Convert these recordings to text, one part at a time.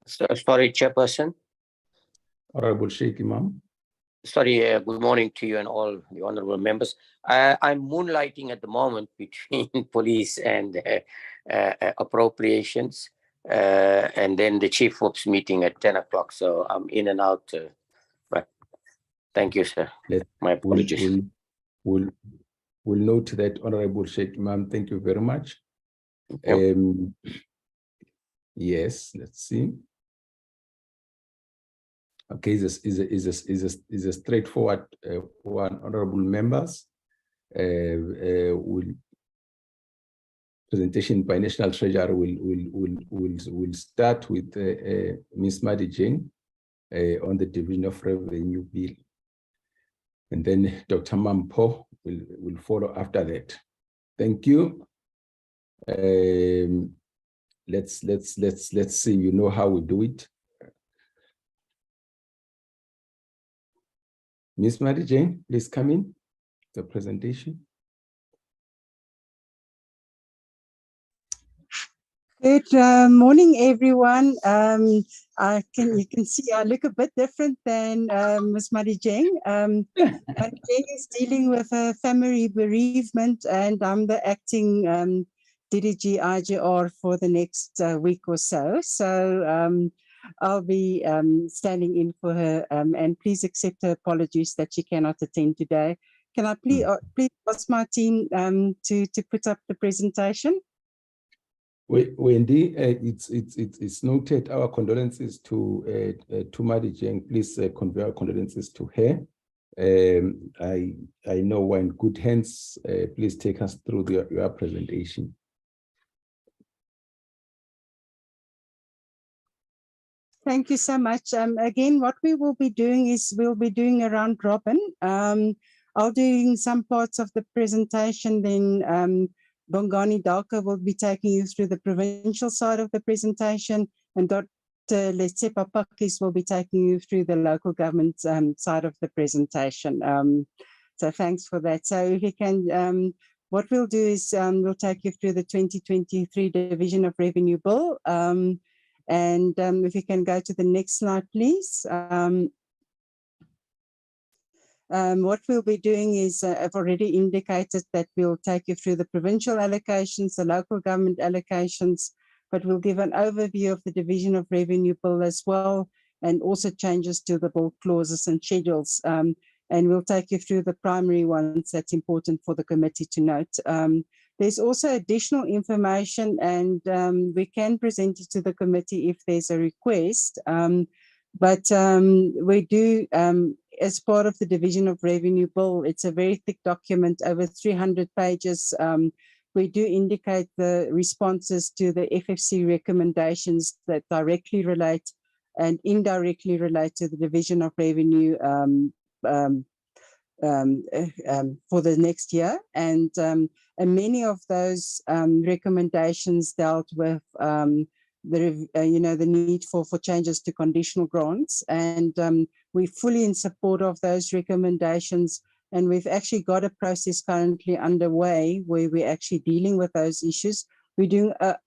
Sorry, Chairperson. Honorable Sheikh Imam. Sorry, good morning to you and all the honorable members. I'm moonlighting at the moment between police and appropriations, and then the chief whip's meeting at 10 o'clock. So I'm in and out. But thank you, sir. My apologies. We'll note that, Honorable Sheikh Imam. Thank you very much. Yep. Yes, let's see. Okay, this is a straightforward one, honorable members. Presentation by National Treasurer will start with Ms. Madi Jane on the Division of Revenue Bill, and then Dr. Mampo will follow after that. Thank you. Let's see. You know how we do it. Ms. Madi Jane, please come in the presentation. Good morning, everyone. You can see I look a bit different than Ms. Madi Jane. Madi Jane is dealing with a family bereavement, and I'm the acting DDG IGR for the next week or so. So I'll be standing in for her, and please accept her apologies that she cannot attend today. Can I please ask my team to put up the presentation? Wendy, it's noted. Our condolences to Madi Jane. Please convey our condolences to her. I know we're in good hands. Please take us through your presentation. Thank you so much. Again, what we will be doing is we'll be doing a round robin. I'll doing some parts of the presentation, then Bongani Dalka will be taking you through the provincial side of the presentation, and Dr. Letsepa Pakis will be taking you through the local government side of the presentation. So thanks for that. So if you can, what we'll do is we'll take you through the 2023 Division of Revenue Bill. And if you can go to the next slide, please. What we'll be doing is, I've already indicated that we'll take you through the provincial allocations, the local government allocations, but we'll give an overview of the Division of Revenue Bill as well, and also changes to the bill clauses and schedules. And we'll take you through the primary ones that's important for the committee to note. There's also additional information, and we can present it to the committee if there's a request. But we do, as part of the Division of Revenue Bill, it's a very thick document, over 300 pages. We do indicate the responses to the FFC recommendations that directly relate and indirectly relate to the Division of Revenue for the next year. And many of those recommendations dealt with the need for changes to conditional grants, and we're fully in support of those recommendations, and we've actually got a process currently underway where we're actually dealing with those issues. We're doing a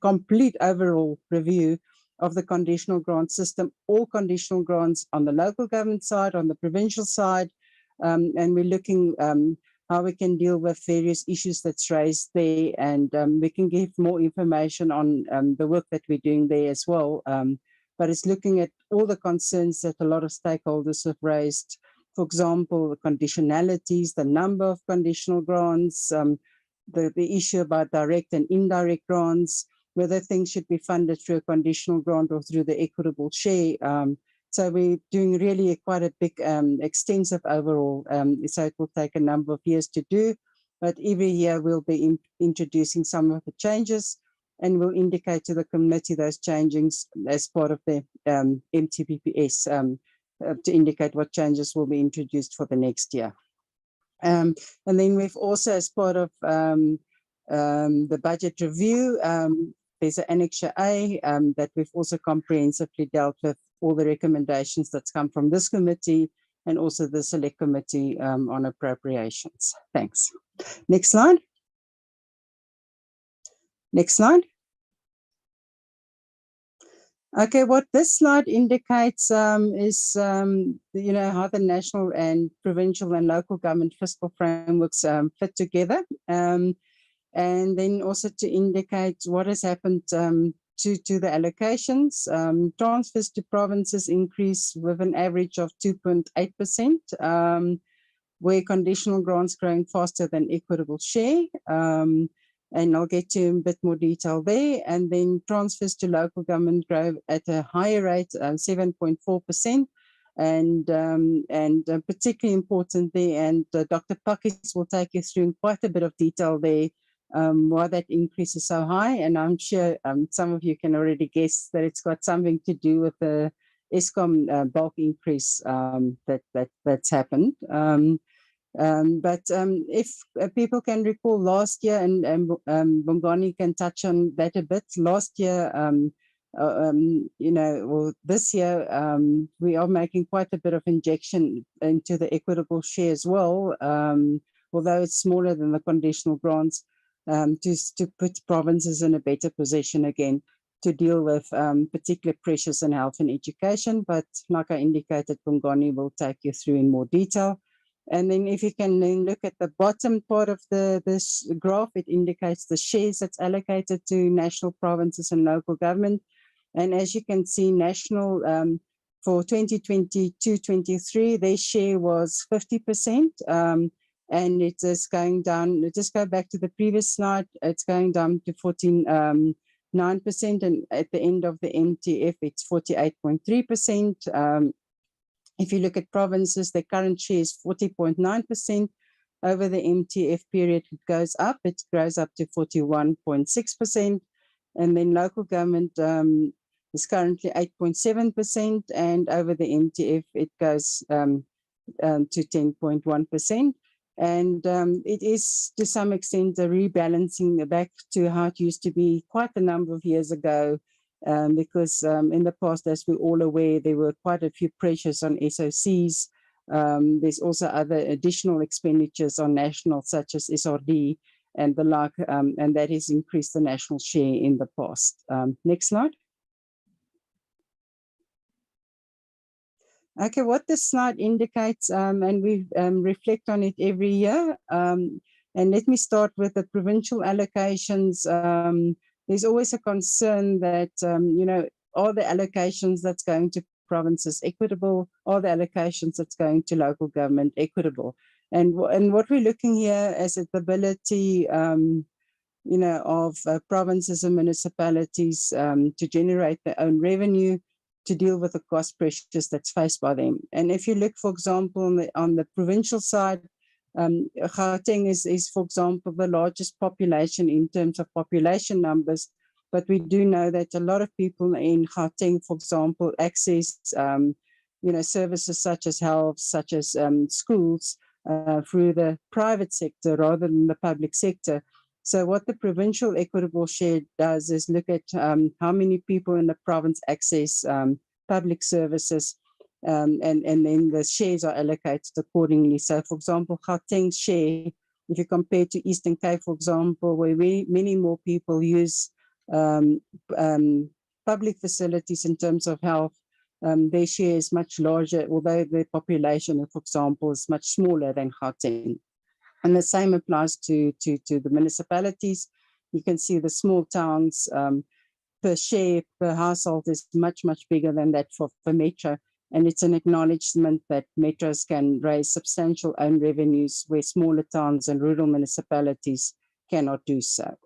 complete overall review of the conditional grant system, all conditional grants on the local government side, on the provincial side, and we're looking how we can deal with various issues that's raised there, and we can give more information on the work that we're doing there as well. But it's looking at all the concerns that a lot of stakeholders have raised. For example, the conditionalities, the number of conditional grants, the issue about direct and indirect grants, whether things should be funded through a conditional grant or through the equitable share. So we're doing really quite a big, extensive overall. So it will take a number of years to do, but every year we'll be introducing some of the changes, and we'll indicate to the committee those changes as part of the MTPPS to indicate what changes will be introduced for the next year. And then we've also, as part of the budget review, there's an Annexure A that we've also comprehensively dealt with all the recommendations that's come from this committee and also the select committee on appropriations. Thanks. Next slide. Next slide. Okay, what this slide indicates is, how the national and provincial and local government fiscal frameworks fit together. And then also to indicate what has happened to the allocations. Transfers to provinces increase with an average of 2.8%, where conditional grants growing faster than equitable share. And I'll get to a bit more detail there. And then transfers to local government grow at a higher rate, 7.4%. And particularly important there, and Dr. Pakis will take you through in quite a bit of detail there, why that increase is so high. And I'm sure some of you can already guess that it's got something to do with the Eskom bulk increase that's happened. But if people can recall last year, and Bongani can touch on that a bit, last year, or this year, we are making quite a bit of injection into the equitable share as well, although it's smaller than the conditional grants, to put provinces in a better position again to deal with particular pressures in health and education. But like I indicated, Bongani will take you through in more detail. And then if you can then look at the bottom part of this graph, it indicates the shares that's allocated to national, provinces, and local government. And as you can see, national for 2022-23, their share was 50%. And it is going down. Just go back to the previous slide. It's going down to 14.9%, and at the end of the MTF, it's 48.3%. If you look at provinces, their current share is 40.9%. Over the MTF period, it goes up. It grows up to 41.6%. And then local government is currently 8.7%. And over the MTF, it goes to 10.1%. And it is, to some extent, a rebalancing back to how it used to be quite a number of years ago, because in the past, as we're all aware, there were quite a few pressures on SOCs. There's also other additional expenditures on national, such as SRD and the like, and that has increased the national share in the past. Next slide. Okay, what this slide indicates, and we reflect on it every year, and let me start with the provincial allocations. There's always a concern that, are the allocations that's going to provinces equitable? Are the allocations that's going to local government equitable? And what we're looking here as a ability, of provinces and municipalities to generate their own revenue, to deal with the cost pressures that's faced by them. And if you look, for example, on the provincial side, Gauteng is, for example, the largest population in terms of population numbers, but we do know that a lot of people in Gauteng, for example, access, services such as health, such as schools, through the private sector rather than the public sector. So what the provincial equitable share does is look at how many people in the province access public services, and then the shares are allocated accordingly. So, for example, Gauteng's share, if you compare to Eastern Cape, for example, where many more people use public facilities in terms of health, their share is much larger, although the population, for example, is much smaller than Gauteng. And the same applies to the municipalities. You can see the small towns per share, per household is much, much bigger than that for Metro. And it's an acknowledgement that metros can raise substantial own revenues where smaller towns and rural municipalities cannot do so.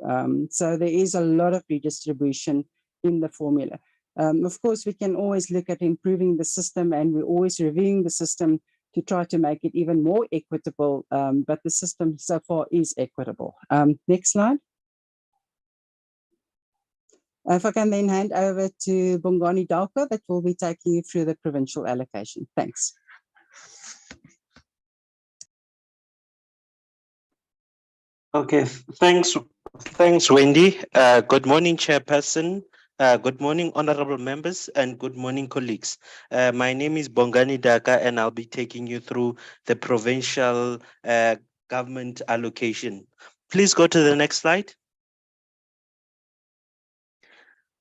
So there is a lot of redistribution in the formula. Of course, we can always look at improving the system, and we're always reviewing the system to try to make it even more equitable, but the system so far is equitable. Next slide. If I can then hand over to Bongani Dalka, that will be taking you through the provincial allocation. Thanks. Okay, thanks, Wendy. Good morning, Chairperson. Good morning, honorable members, and good morning, colleagues. My name is Bongani Daka, and I'll be taking you through the provincial government allocation. Please go to the next slide.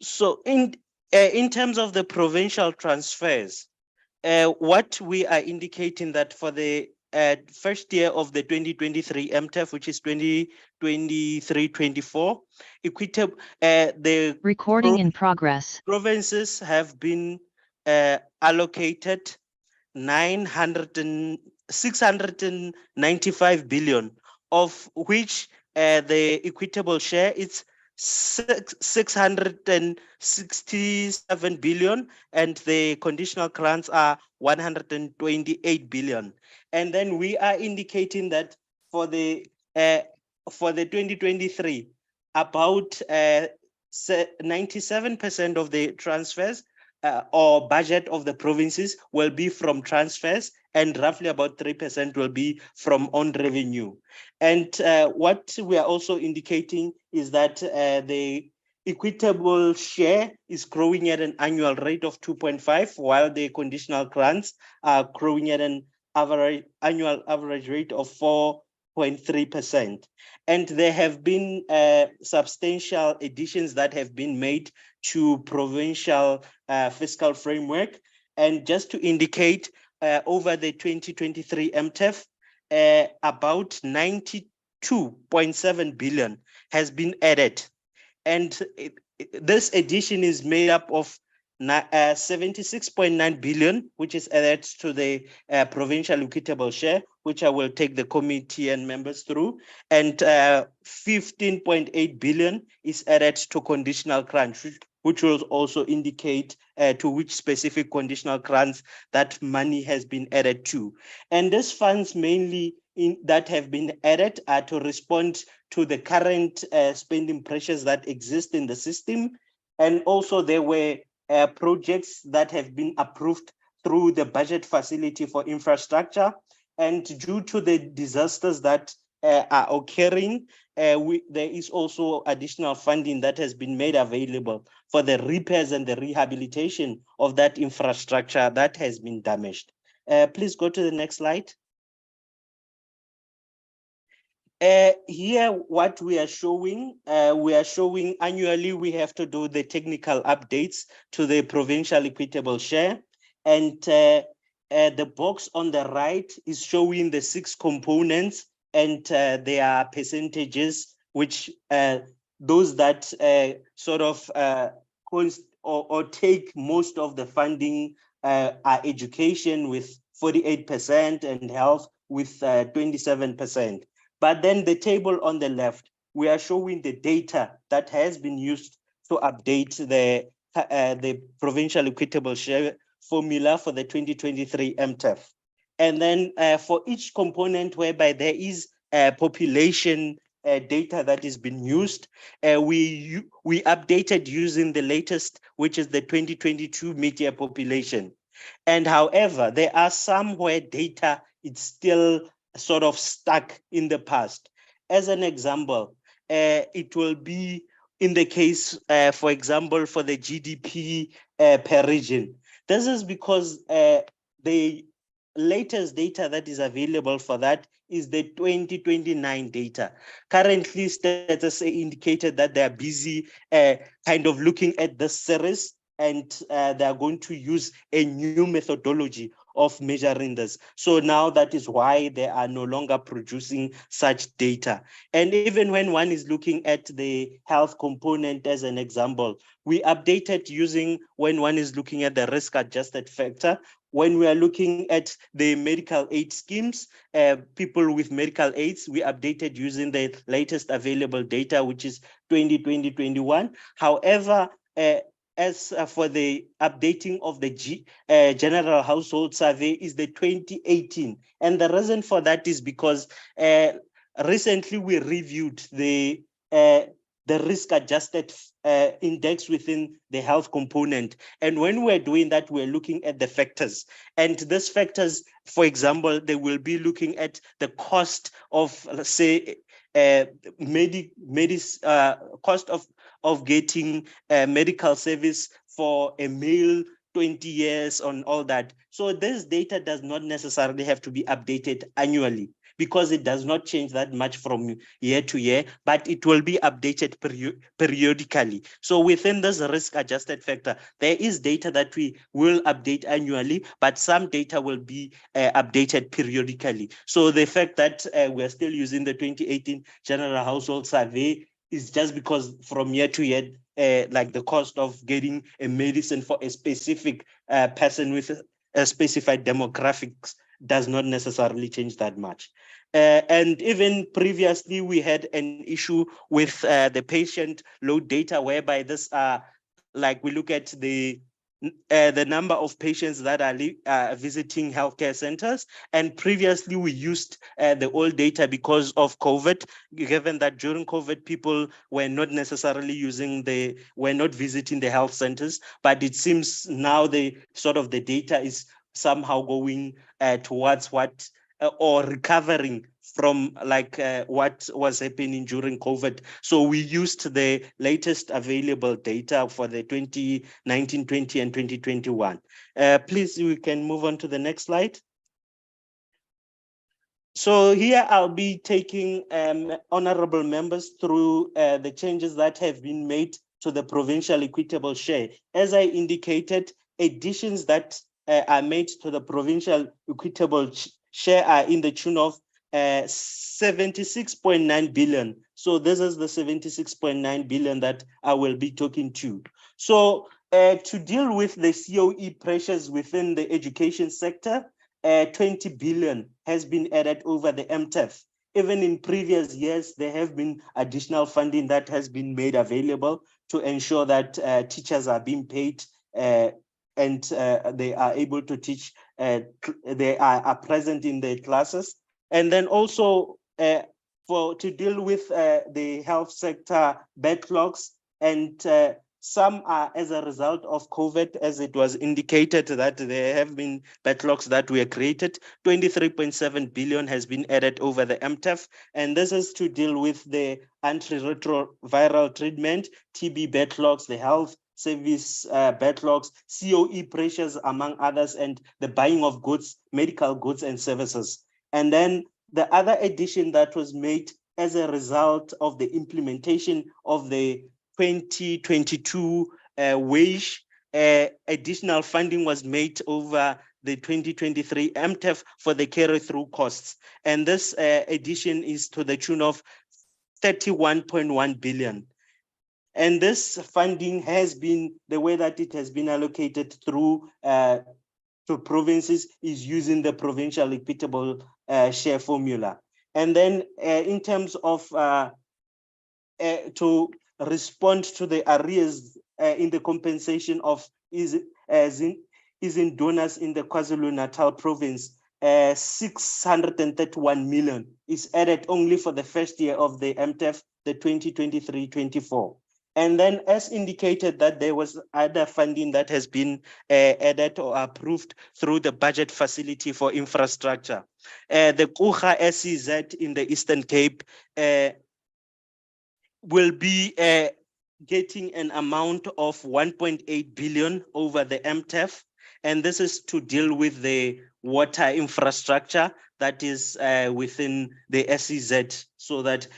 So in In terms of the provincial transfers, what we are indicating that for the first year of the 2023 MTEF, which is 2023-24, equitable, the Recording in progress. provinces have been allocated 695 billion, of which the equitable share is 667 billion, and the conditional grants are 128 billion. And then we are indicating that for the 2023, about 97% of the transfers or budget of the provinces will be from transfers, and roughly about 3% will be from own revenue. And what we are also indicating is that the equitable share is growing at an annual rate of 2.5, while the conditional grants are growing at an annual average rate of 4.3%. And there have been substantial additions that have been made to provincial fiscal framework. And just to indicate, over the 2023 MTEF, about 92.7 billion has been added. And this addition is made up of 76.9 billion, which is added to the provincial equitable share, which I will take the committee and members through, and 15.8 billion is added to conditional grants, which will also indicate to which specific conditional grants that money has been added to. And these funds mainly that have been added are to respond to the current spending pressures that exist in the system. And also there were projects that have been approved through the budget facility for infrastructure. And due to the disasters that are occurring, there is also additional funding that has been made available for the repairs and the rehabilitation of that infrastructure that has been damaged. Please go to the next slide. Here, what we are showing annually, we have to do the technical updates to the provincial equitable share. And the box on the right is showing the 6 components and their percentages, which those that sort of or take most of the funding are education with 48% and health with 27%. But then the table on the left, we are showing the data that has been used to update the provincial equitable share formula for the 2023 MTEF. And then for each component whereby there is population data that is being used, we updated using the latest, which is the 2022 mid-year population. And however, there are some where data is still sort of stuck in the past. As an example, it will be in the case, for example, for the GDP per region. This is because the latest data that is available for that is the 2029 data. Currently, status indicated that they are busy kind of looking at this series, and they are going to use a new methodology of measuring this. So now that is why they are no longer producing such data. And even when one is looking at the health component as an example, we updated using when one is looking at the risk adjusted factor. When we are looking at the medical aid schemes, people with medical aids, we updated using the latest available data, which is 2020-21. However, as for the updating of the General Household Survey is the 2018. And the reason for that is because recently we reviewed the risk-adjusted index within the health component. And when we're doing that, we're looking at the factors. And these factors, for example, they will be looking at the cost of, let's say, cost of getting medical service for a male, 20 years on all that. So this data does not necessarily have to be updated annually, because it does not change that much from year to year, but it will be updated periodically. So within this risk-adjusted factor, there is data that we will update annually, but some data will be updated periodically. So the fact that we're still using the 2018 General Household Survey is just because from year to year, like the cost of getting a medicine for a specific person with a specified demographics does not necessarily change that much. And even previously, we had an issue with the patient load data, whereby this, like we look at the number of patients that are visiting healthcare centers. And previously we used the old data because of COVID, given that during COVID, people were not necessarily were not visiting the health centers, but it seems now the data is somehow going towards what, or recovering from what was happening during COVID. So we used the latest available data for the 2019, 20 and 2021. Please, we can move on to the next slide. So here I'll be taking honorable members through the changes that have been made to the provincial equitable share. As I indicated, additions that are made to the provincial equitable share are in the tune of 76.9 billion. So this is the 76.9 billion that I will be talking to. So to deal with the COE pressures within the education sector, 20 billion has been added over the MTEF. Even in previous years, there have been additional funding that has been made available to ensure that teachers are being paid and they are able to teach, they are present in their classes. And then also to deal with the health sector backlogs, and some are as a result of COVID, as it was indicated that there have been backlogs that were created. 23.7 billion has been added over the MTEF, and this is to deal with the antiretroviral treatment, TB backlogs, the health service backlogs, COE pressures, among others, and the buying of goods, medical goods and services. And then the other addition that was made as a result of the implementation of the 2022 wage, additional funding was made over the 2023 MTEF for the carry-through costs. And this addition is to the tune of 31.1 billion. And this funding has been, the way that it has been allocated through to provinces is using the provincial equitable share formula. And then in terms of to respond to the arrears in the compensation of is in donors in the KwaZulu-Natal province, 631 million is added only for the first year of the MTEF, the 2023-24. And then as indicated that there was other funding that has been added or approved through the budget facility for infrastructure. The Kucha SEZ in the Eastern Cape will be getting an amount of 1.8 billion over the MTEF. And this is to deal with the water infrastructure that is within the SEZ, so that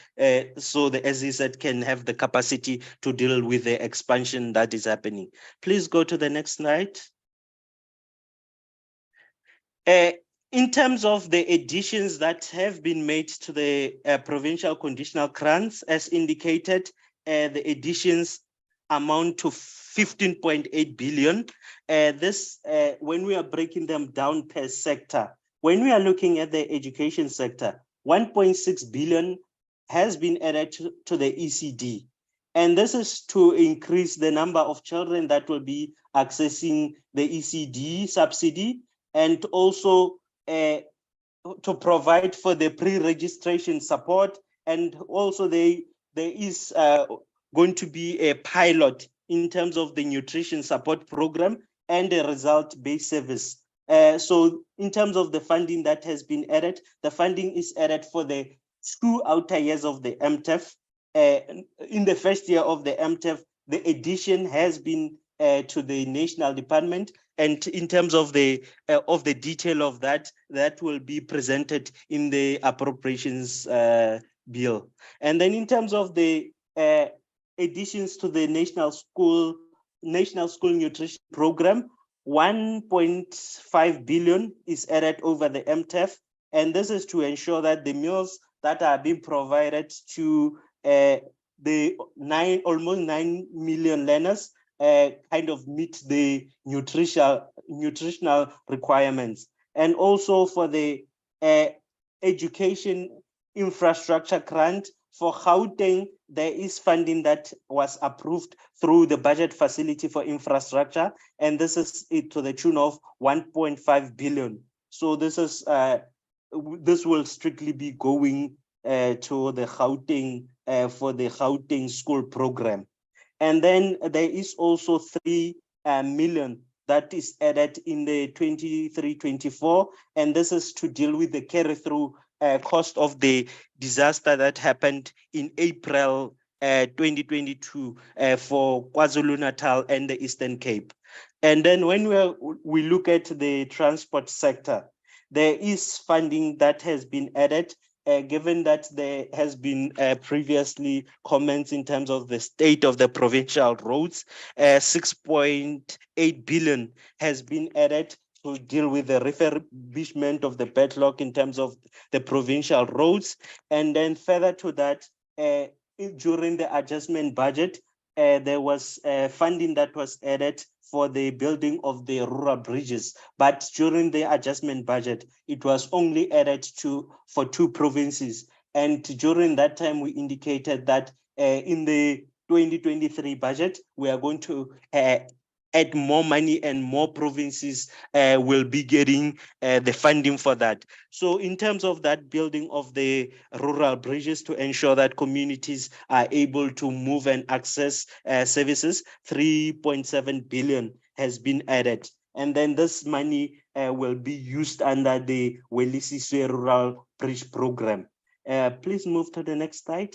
so the SEZ can have the capacity to deal with the expansion that is happening. Please go to the next slide. In terms of the additions that have been made to the provincial conditional grants, as indicated, the additions amount to 15.8 billion. This, when we are breaking them down per sector, when we are looking at the education sector, 1.6 billion has been added to the ECD. And this is to increase the number of children that will be accessing the ECD subsidy, and also to provide for the pre-registration support. And also there is going to be a pilot in terms of the nutrition support program and a result-based service. So in terms of the funding that has been added, the funding is added for the 2 outer years of the MTEF. In the first year of the MTEF, the addition has been to the National Department And in terms of the detail of that will be presented in the appropriations bill. And then in terms of the additions to the National School Nutrition Program, 1.5 billion is added over the MTEF, and this is to ensure that the meals that are being provided to the almost 9 million learners kind of meet the nutritional requirements. And also for the education infrastructure grant for Gauteng, there is funding that was approved through the budget facility for infrastructure, and this is to the tune of 1.5 billion. So this is this will strictly be going to the Gauteng for the Gauteng school program. And then there is also 3 million that is added in the 23-24, and this is to deal with the carry-through cost of the disaster that happened in April 2022 for KwaZulu-Natal and the Eastern Cape. And then when we look at the transport sector, there is funding that has been added, given that there has been previously comments in terms of the state of the provincial roads. 6.8 billion has been added to deal with the refurbishment of the backlog in terms of the provincial roads. And then further to that, during the adjustment budget, there was funding that was added for the building of the rural bridges. But during the adjustment budget, it was only added for 2 provinces. And during that time, we indicated that in the 2023 budget, we are going to add more money and more provinces will be getting the funding for that. So in terms of that building of the rural bridges to ensure that communities are able to move and access services, 3.7 billion has been added. And then this money will be used under the Welisiswe Rural Bridge Program. Please move to the next slide.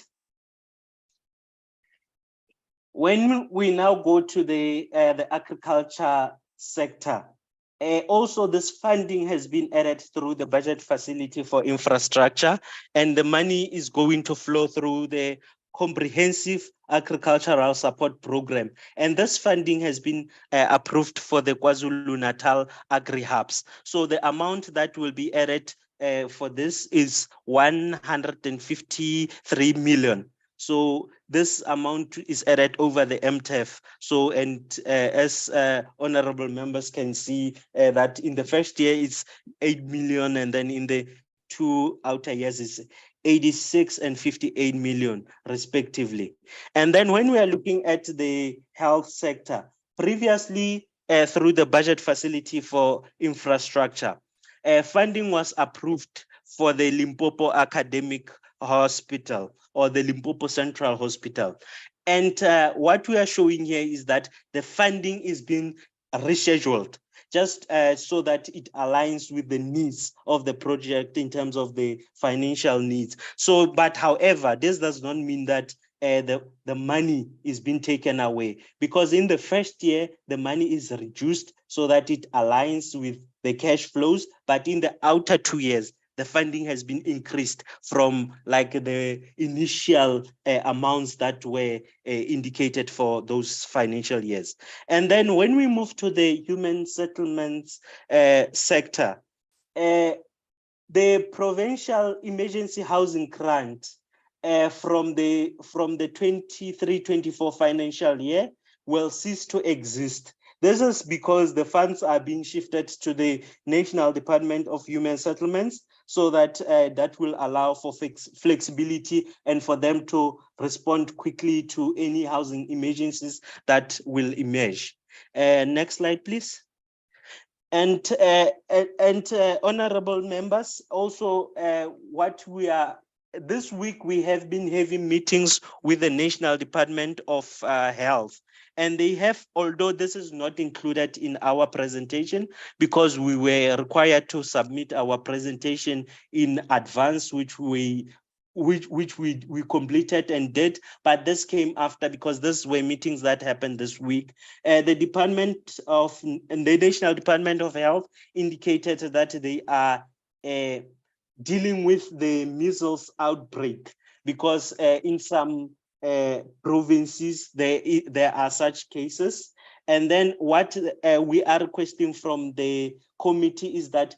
When we now go to the agriculture sector, also this funding has been added through the budget facility for infrastructure, and the money is going to flow through the comprehensive agricultural support program. And this funding has been approved for the KwaZulu-Natal agri-hubs. So the amount that will be added for this is 153 million. So this amount is added over the MTEF. So, and as honorable members can see that in the first year it's 8 million, and then in the 2 outer years is 86 and 58 million respectively. And then when we are looking at the health sector, previously through the budget facility for infrastructure, funding was approved for the Limpopo Academic Hospital or the Limpopo Central Hospital. And what we are showing here is that the funding is being rescheduled just so that it aligns with the needs of the project in terms of the financial needs. So, but however, this does not mean that the money is being taken away, because in the first year, the money is reduced so that it aligns with the cash flows. But in the outer 2 years, the funding has been increased from like the initial amounts that were indicated for those financial years. And then when we move to the human settlements sector, the provincial emergency housing grant from the 23-24 financial year will cease to exist. This is because the funds are being shifted to the National Department of Human Settlements, so that that will allow for flexibility and for them to respond quickly to any housing emergencies that will emerge. Next slide, please. And honorable members, also this week we have been having meetings with the National Department of Health. And they have, although this is not included in our presentation, because we were required to submit our presentation in advance, which we which we completed and did, but this came after because these were meetings that happened this week. The National Department of Health indicated that they are dealing with the measles outbreak because in some provinces there are such cases. And then what we are requesting from the committee is that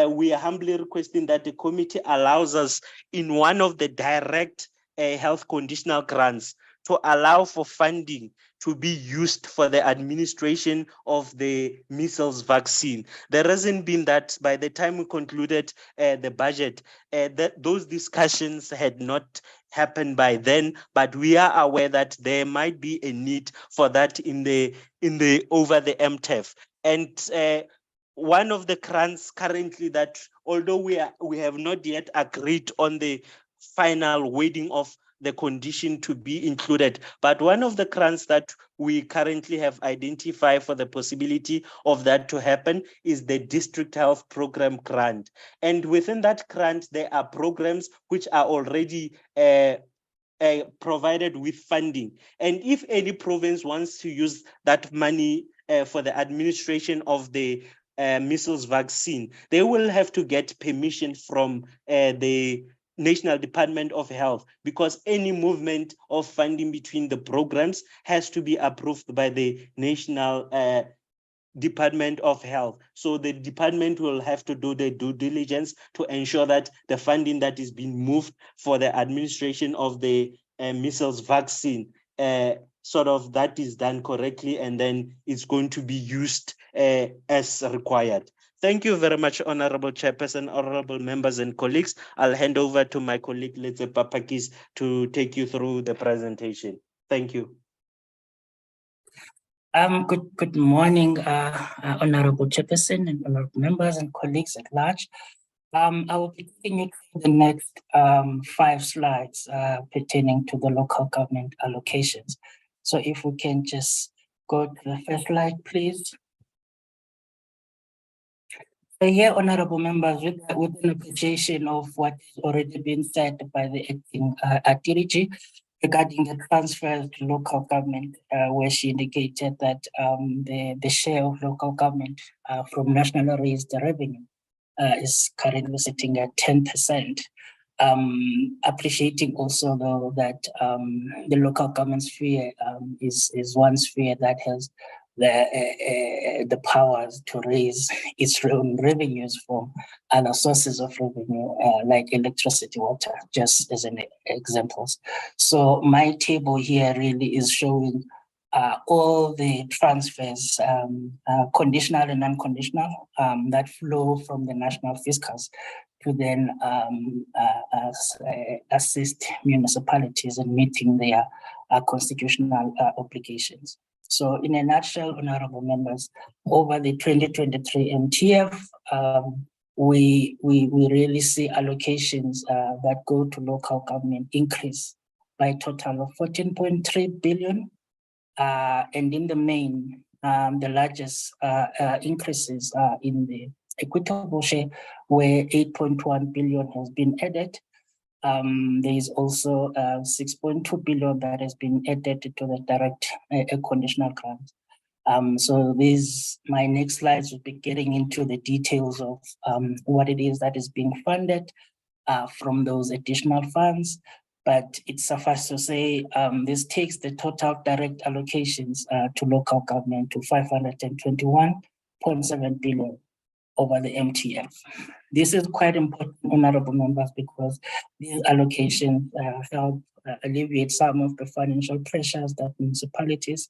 we are humbly requesting that the committee allows us in one of the direct health conditional grants to allow for funding to be used for the administration of the measles vaccine. The reason being that by the time we concluded the budget, those discussions had not happened by then, but we are aware that there might be a need for that in the over the MTEF. And one of the grants currently that, although we have not yet agreed on the final wording of the condition to be included, but one of the grants that we currently have identified for the possibility of that to happen is the district health program grant. And within that grant, there are programs which are already provided with funding. And if any province wants to use that money for the administration of the measles vaccine, they will have to get permission from the National Department of Health, because any movement of funding between the programs has to be approved by the National Department of Health. So the department will have to do the due diligence to ensure that the funding that is being moved for the administration of the measles vaccine, sort of that is done correctly, and then it's going to be used as required. Thank you very much, Honorable Chairperson, honorable members and colleagues. I'll hand over to my colleague, Letse Papakis, to take you through the presentation. Thank you. Good morning, Honorable Chairperson and honorable members and colleagues at large. I will be taking you through the next 5 slides pertaining to the local government allocations. So if we can just go to the first slide, please. So here, honorable members, with an appreciation of what has already been said by the acting DDG regarding the transfers to local government, where she indicated that the share of local government from national raised revenue is currently sitting at 10%. Appreciating also though that the local government sphere is one sphere that has the powers to raise its own revenues from other sources of revenue, like electricity, water, just as an examples. So my table here really is showing all the transfers, conditional and unconditional, that flow from the national fiscus to then assist municipalities in meeting their constitutional obligations. So in a nutshell, honorable members, over the 2023 MTF, we really see allocations that go to local government increase by a total of 14.3 billion. And in the main, the largest increases in the equitable share, where 8.1 billion has been added. There is also 6.2 billion that has been added to the direct conditional grant. So my next slides will be getting into the details of what it is that is being funded from those additional funds. But it suffices to say this takes the total direct allocations to local government to 521.7 billion over the MTF. This is quite important, honorable members, because these allocations help alleviate some of the financial pressures that municipalities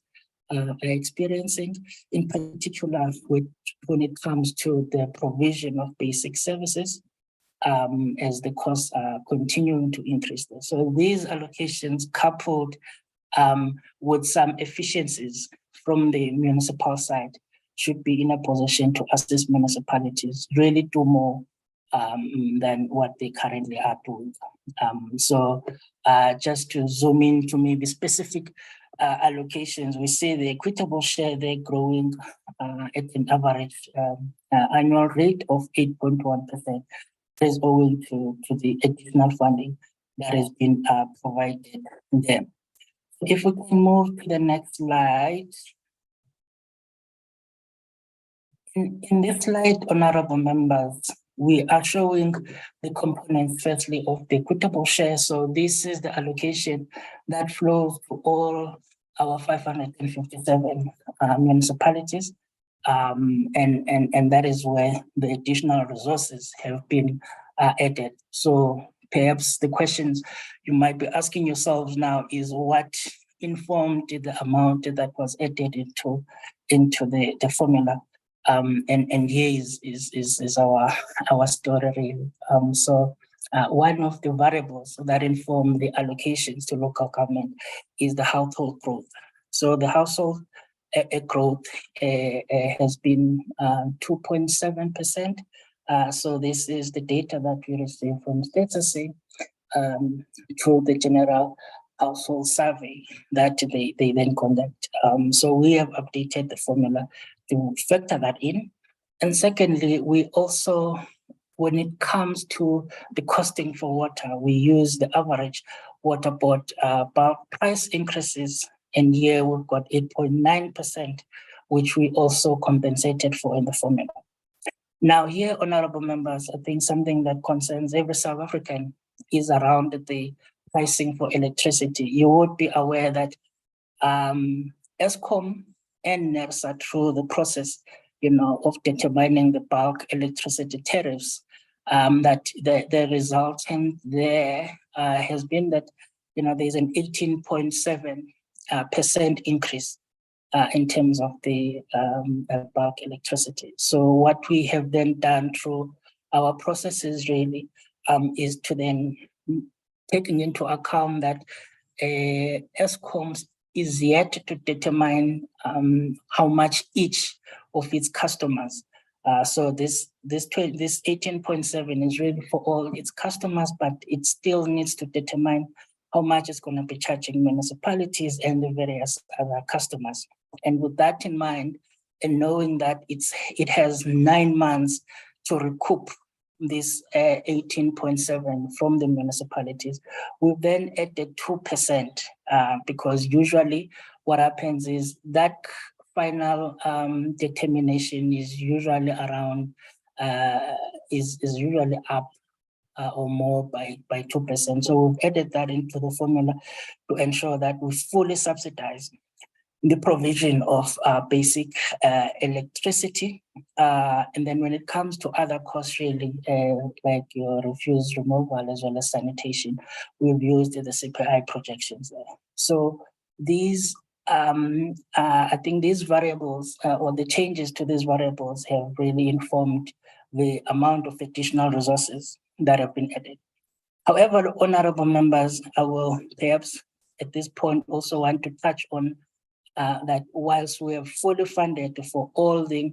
are experiencing, in particular when it comes to the provision of basic services, as the costs are continuing to increase. So these allocations, coupled with some efficiencies from the municipal side, should be in a position to assist municipalities really do more than what they currently are doing. So just to zoom in to maybe specific allocations, we see the equitable share, they're growing at an average annual rate of 8.1%. Is owing to the additional funding that has been provided there. If we can move to the next slide. In this slide, honorable members, we are showing the components firstly of the equitable share. So this is the allocation that flows to all our 557 municipalities. And that is where the additional resources have been added. So perhaps the questions you might be asking yourselves now is what informed the amount that was added into the formula. And here is our story really. So one of the variables that inform the allocations to local government is the household growth. So the household growth has been 2.7%. So this is the data that we receive from Treasury through the general household survey that they then conduct. So we have updated the formula to factor that in. And secondly, we also, when it comes to the costing for water, we use the average water board bulk price increases, and here we've got 8.9%, which we also compensated for in the formula. Now here, honorable members, I think something that concerns every South African is around the pricing for electricity. You would be aware that Eskom and NERSA, through the process, of determining the bulk electricity tariffs, that the resultant there has been that, there's an 18.7% increase in terms of the bulk electricity. So what we have then done through our processes really is to then taking into account that Eskom is yet to determine how much each of its customers. So this 18.7 is really for all its customers, but it still needs to determine how much it's going to be charging municipalities and the various other customers. And with that in mind, and knowing that it has 9 months to recoup this 18.7 from the municipalities, we've then added 2% because usually what happens is that final determination is usually around, is usually up or more by 2%. So we've added that into the formula to ensure that we fully subsidize the provision of basic electricity. And then when it comes to other costs really, like your refuse removal as well as sanitation, we've used the CPI projections there. So these, I think these variables or the changes to these variables have really informed the amount of additional resources that have been added. However, honorable members, I will perhaps at this point also want to touch on that whilst we have fully funded for all the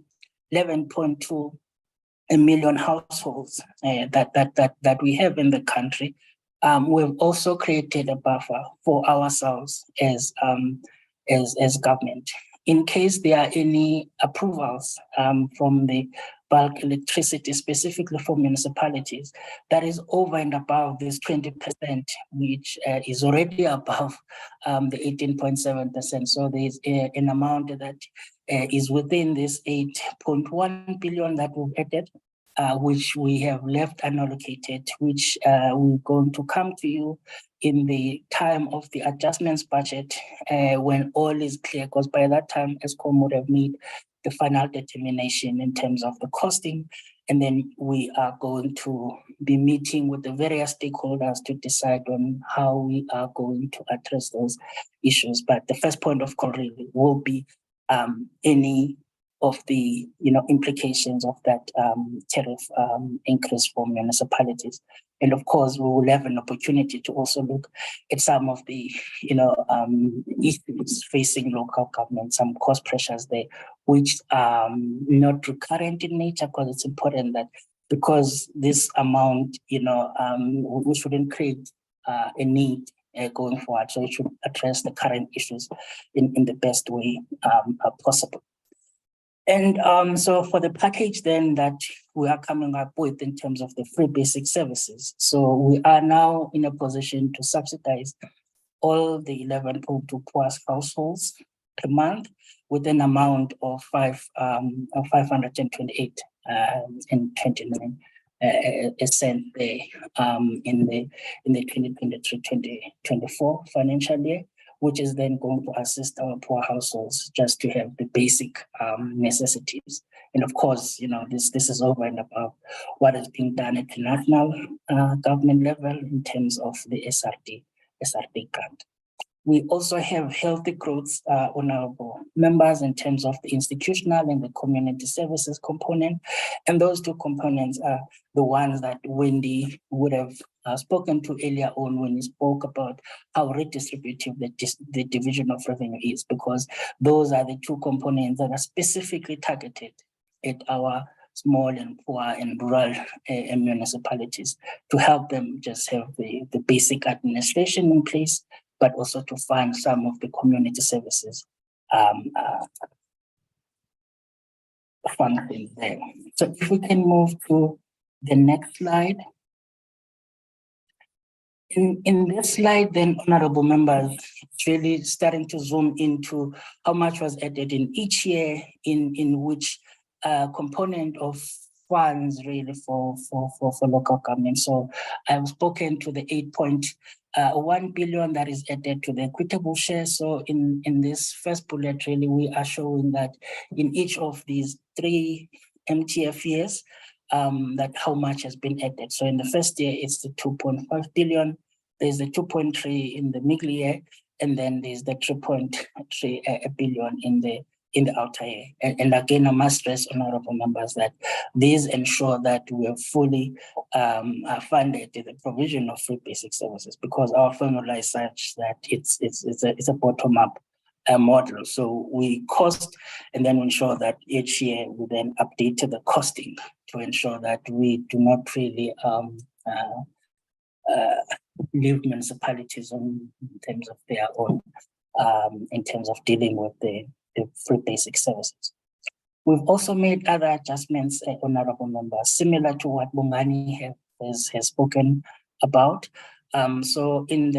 11.2 million households that we have in the country, we've also created a buffer for ourselves as government. In case there are any approvals from the bulk electricity, specifically for municipalities, that is over and above this 20%, which is already above the 18.7%. So there's an amount that is within this 8.1 billion that we've added, which we have left unallocated, which we're going to come to you in the time of the adjustments budget when all is clear, because by that time, Eskom would have made the final determination in terms of the costing. And then we are going to be meeting with the various stakeholders to decide on how we are going to address those issues. But the first point of call really will be any of the implications of that tariff increase for municipalities. And of course, we will have an opportunity to also look at some of the issues facing local government, some cost pressures there, which are not recurrent in nature, because it's important that because this amount, we shouldn't create a need going forward. So it should address the current issues in the best way possible. And so for the package then that we are coming up with in terms of the free basic services, so we are now in a position to subsidize all the 11.2 poorest households per month with an amount of 528 and 29 cent there in the 2023-2024 financial year, which is then going to assist our poor households just to have the basic necessities. And of course, you know, this is over and above what is being done at the national government level in terms of the SRD grant. We also have healthy growth, honorable members, in terms of the institutional and the community services component. And those two components are the ones that Wendy would have spoken to earlier on when he spoke about how redistributive the division of revenue is, because those are the two components that are specifically targeted at our small and poor and rural municipalities to help them just have the basic administration in place, but also to fund some of the community services funding there. So if we can move to the next slide. In this slide, then, honorable members, it's really starting to zoom into how much was added in each year, in which component of funds really for local government. So I've spoken to the 8.1 billion that is added to the equitable share. So in this first bullet, really, we are showing that in each of these 3 MTF years, that how much has been added. So in the first year, it's the 2.5 billion. There's the 2.3 in the middle year, and then there's the 3.3 billion in the outer year. And again, I must stress, honorable members, that these ensure that we are fully funded the provision of free basic services, because our formula is such that it's a bottom-up model. So we cost and then ensure that each year we then update the costing to ensure that we do not really leave municipalities on in terms of their own, in terms of dealing with the free basic services. We've also made other adjustments, honorable members, similar to what Bongani has spoken about. So in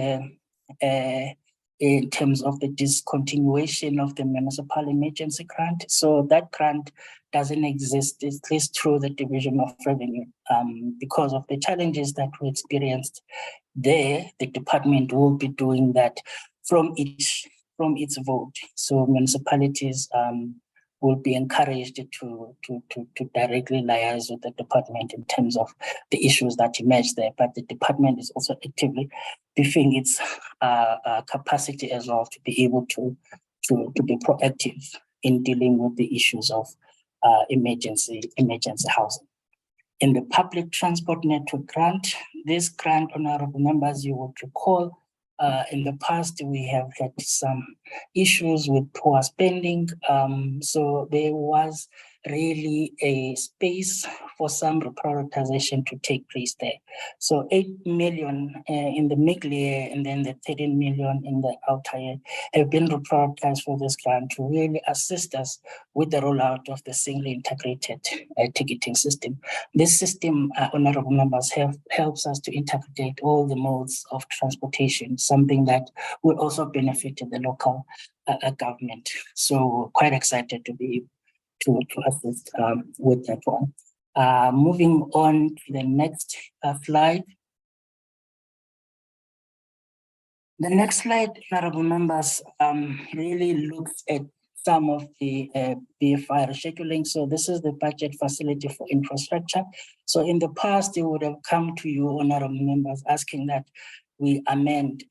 terms of the discontinuation of the municipal emergency grant, so that grant doesn't exist, at least through the division of revenue. Because of the challenges that we experienced there, the department will be doing that from its vote. So municipalities will be encouraged to directly liaise with the department in terms of the issues that emerge there. But the department is also actively beefing its capacity as well to be able to be proactive in dealing with the issues of emergency housing. In the public transport network grant, this grant, honorable members, you would recall, in the past, we have had some issues with poor spending. So there was really a space for some reprioritization to take place there. So 8 million in the middle year and then the 13 million in the outer year have been reprioritized for this grant to really assist us with the rollout of the single integrated ticketing system. This system, honorable members, helps us to integrate all the modes of transportation, something that will also benefit the local government. So quite excited to be to assist with that one. Moving on to the next slide. The next slide, honorable members, really looks at some of the BFI rescheduling. So this is the budget facility for infrastructure. So in the past, it would have come to you, honorable members, asking that we amend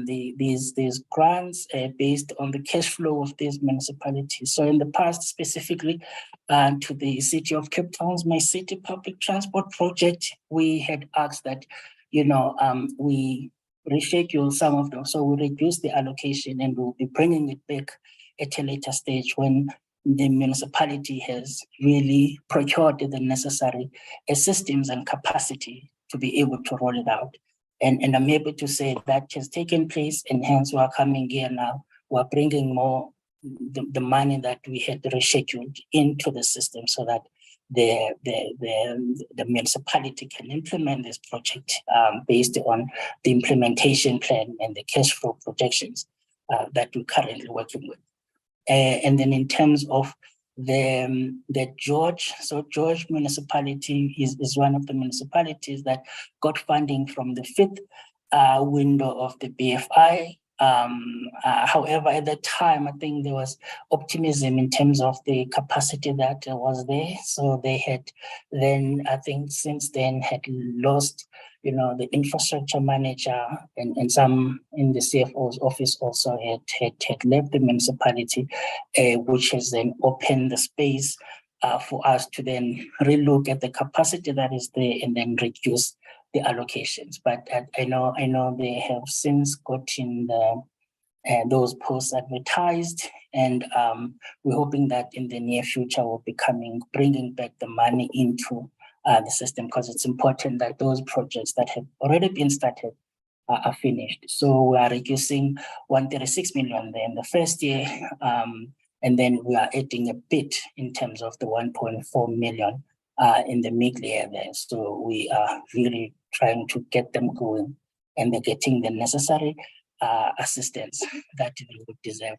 these grants based on the cash flow of these municipalities. So in the past, specifically to the City of Cape Town's My City Public Transport Project, we had asked that, we reschedule some of them. So we reduce the allocation and we'll be bringing it back at a later stage when the municipality has really procured the necessary systems and capacity to be able to roll it out. And I'm able to say that has taken place, and hence we are coming here now. We're bringing more the money that we had rescheduled into the system so that the municipality can implement this project based on the implementation plan and the cash flow projections that we're currently working with. And then in terms of the George municipality is one of the municipalities that got funding from the fifth window of the BFI. However, at that time, I think there was optimism in terms of the capacity that was there. So they had then, I think since then, had lost, the infrastructure manager and some in the CFO's office also had left the municipality, which has then opened the space for us to then relook at the capacity that is there and then reduce the allocations. But I know they have since gotten those posts advertised, and we're hoping that in the near future we'll be bringing back the money into the system, because it's important that those projects that have already been started are finished. So we are reducing 136 million there in the first year, and then we are adding a bit in terms of the 1.4 million in the middle year there. So we are really trying to get them going, and they're getting the necessary assistance that they would deserve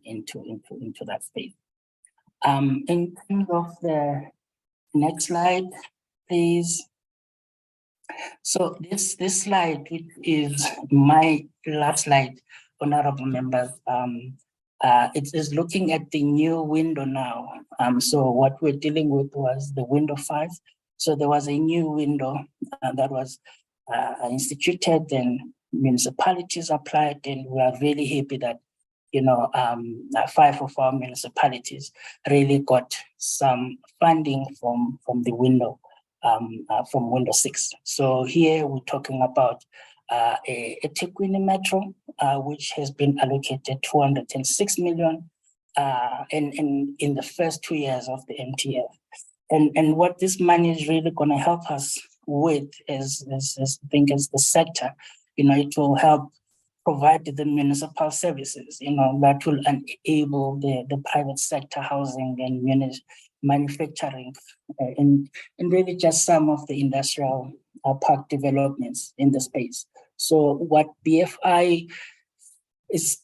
into that space. In terms of the next slide, please. So this slide, which is my last slide, honorable members, it is looking at the new window now. So what we're dealing with was the window 5. So there was a new window that was instituted, and municipalities applied, and we are really happy that 5 of our municipalities really got some funding from the window, from window 6. So here we're talking about a Tekwini Metro, which has been allocated 206 million in the first 2 years of the MTF. And what this money is really going to help us with is I think is the sector. It will help provide the municipal services, that will enable the private sector housing and manufacturing, and really just some of the industrial park developments in the space. So what BFI is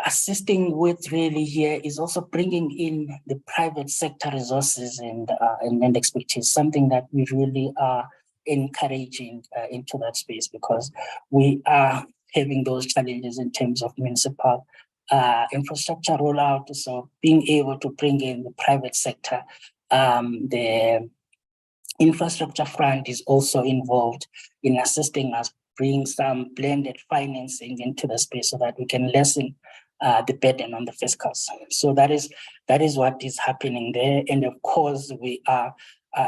assisting with really here is also bringing in the private sector resources and expertise, something that we really are encouraging into that space, because we are having those challenges in terms of municipal infrastructure rollout. So being able to bring in the private sector, the infrastructure front is also involved in assisting us bring some blended financing into the space so that we can lessen the burden on the fiscals. So that is what is happening there. And of course, we are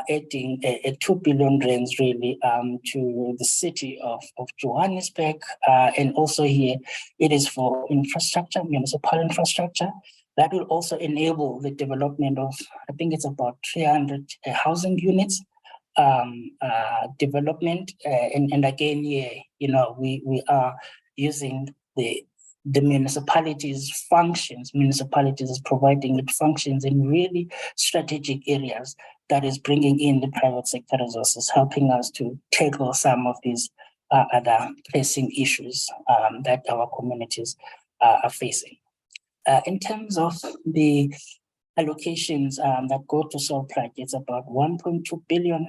adding a 2 billion rands really to the city of Johannesburg. And also here, it is for infrastructure, municipal infrastructure. That will also enable the development of, I think it's about 300 housing units development. And again, we are using the municipalities' functions. Municipalities is providing it functions in really strategic areas that is bringing in the private sector resources, helping us to tackle some of these other pressing issues that our communities are facing. In terms of the allocations that go to SOLPRAC, it's about 1.2 billion.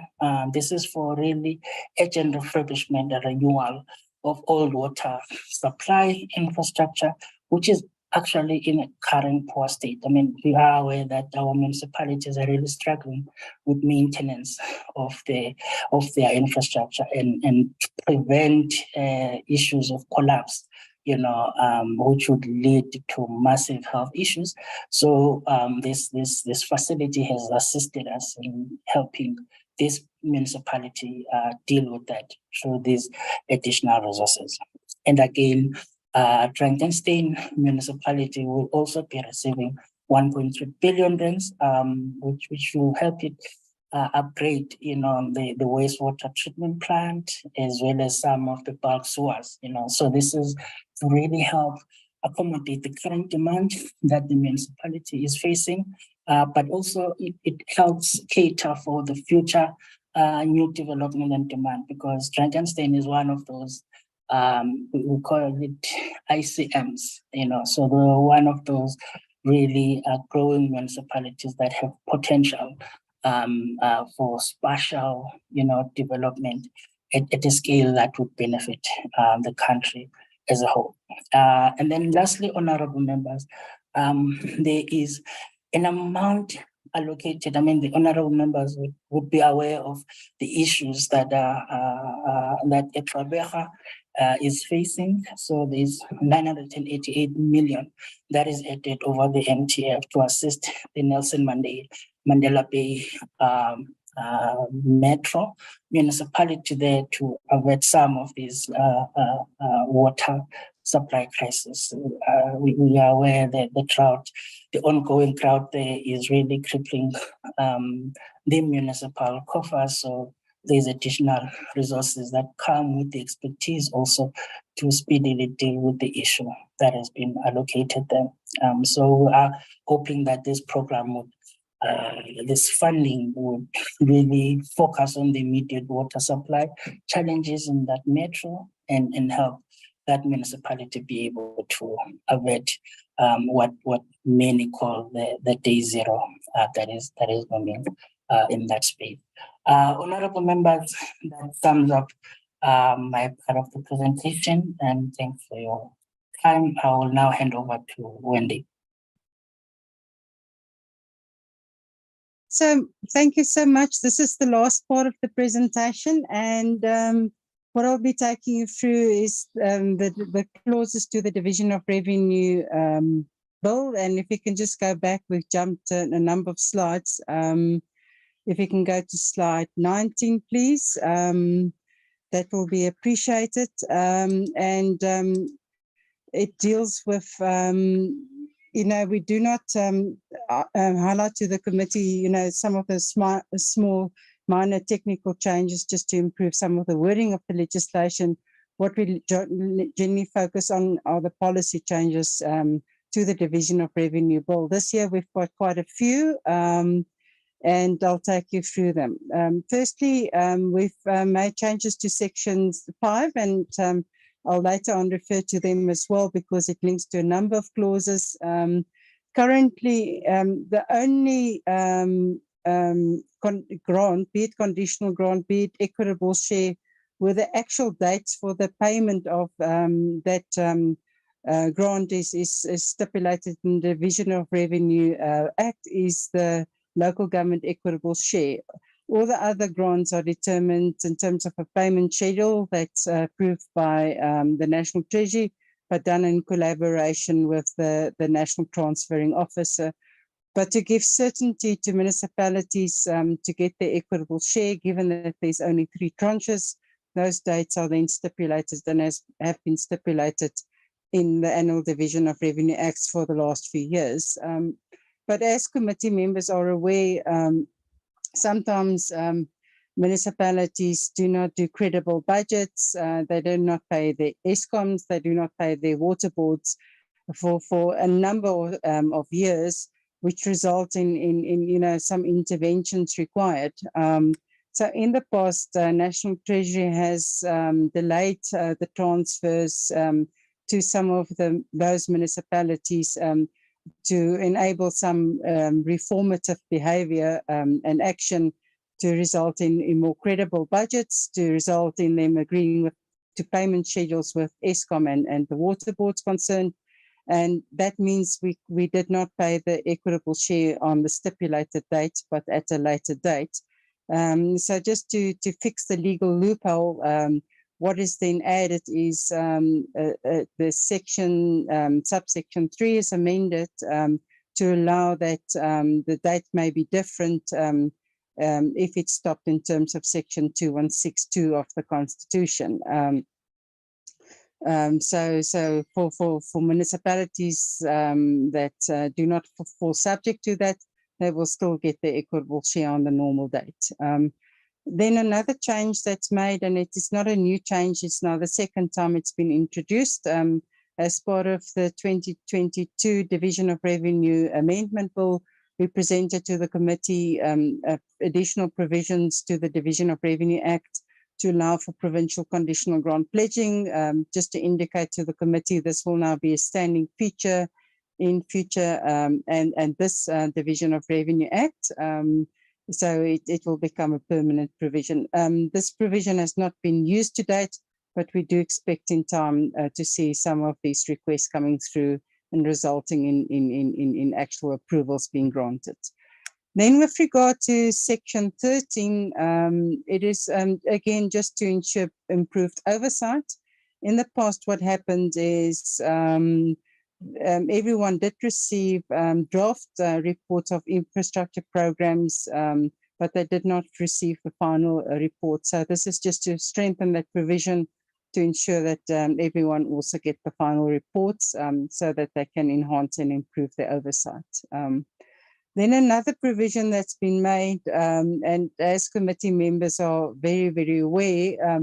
This is for really urgent refurbishment and renewal of old water supply infrastructure, which is actually in a current poor state. I mean, we are aware that our municipalities are really struggling with maintenance of their infrastructure and to prevent issues of collapse, which would lead to massive health issues. So this facility has assisted us in helping this municipality deal with that through these additional resources. And again, Drakenstein municipality will also be receiving 1.3 billion rands, which will help it upgrade, the wastewater treatment plant, as well as some of the bulk sewers, So this is to really help accommodate the current demand that the municipality is facing, but also it helps cater for the future new development and demand, because Drakenstein is one of those, we call it ICMs, so they're one of those really growing municipalities that have potential for spatial, development at a scale that would benefit the country as a whole. And then lastly, honorable members, there is an amount allocated. I mean, the honorable members would be aware of the issues that that Appropriations is facing. So there's 988 million that is added over the MTF to assist the Nelson Mandela Bay metro municipality there to avert some of these water supply crisis. We are aware that the ongoing drought there is really crippling the municipal coffers. So there's additional resources that come with the expertise also to speedily deal with the issue that has been allocated there. So we are hoping that this program would this funding would really focus on the immediate water supply challenges in that metro and help that municipality be able to avert what many call the day zero that is coming in that space. Honorable members, that sums up my part of the presentation, and thanks for your time. I will now hand over to Wendy. So thank you so much. This is the last part of the presentation, and what I'll be taking you through is the clauses to the Division of Revenue bill. And if you can just go back, we've jumped a number of slides. If you can go to slide 19, please, that will be appreciated. It deals with we do not highlight to the committee, some of the small minor technical changes just to improve some of the wording of the legislation. What we generally focus on are the policy changes to the Division of Revenue bill. This year we've got quite a few, and I'll take you through them. Firstly, we've made changes to sections 5, and I'll later on refer to them as well because it links to a number of clauses. Currently, the only grant, be it conditional grant, be it equitable share, where the actual dates for the payment of that grant is stipulated in the Division of Revenue Act is the local government equitable share. All the other grants are determined in terms of a payment schedule that's approved by the National Treasury, but done in collaboration with the National Transferring Officer. But to give certainty to municipalities to get their equitable share, given that there's only 3 tranches, those dates are then stipulated and have been stipulated in the Annual Division of Revenue Acts for the last few years. But as committee members are aware, sometimes municipalities do not do credible budgets. They do not pay their ESCOMs, they do not pay their water boards for a number of years, which result in some interventions required. So in the past, National Treasury has delayed the transfers to some of those municipalities to enable some reformative behavior and action to result in more credible budgets, to result in them agreeing to payment schedules with ESCOM and the water boards concerned. And that means we did not pay the equitable share on the stipulated date, but at a later date. So just to fix the legal loophole, what is then added is the subsection 3 is amended to allow that the date may be different if it's stopped in terms of section 2162 of the Constitution. So for municipalities that do not fall subject to that, they will still get the equitable share on the normal date. Then another change that's made, and it is not a new change, it's now the second time it's been introduced, as part of the 2022 Division of Revenue Amendment Bill, we presented to the committee additional provisions to the Division of Revenue Act to allow for provincial conditional grant pledging. Just to indicate to the committee, this will now be a standing feature in future and this Division of Revenue Act. So it will become a permanent provision. This provision has not been used to date, but we do expect in time to see some of these requests coming through and resulting in actual approvals being granted. Then with regard to Section 13, it is again just to ensure improved oversight. In the past, what happened is everyone did receive draft reports of infrastructure programs, but they did not receive the final report. So this is just to strengthen that provision to ensure that everyone also get the final reports so that they can enhance and improve their oversight. Then another provision that's been made, and as committee members are very, very aware,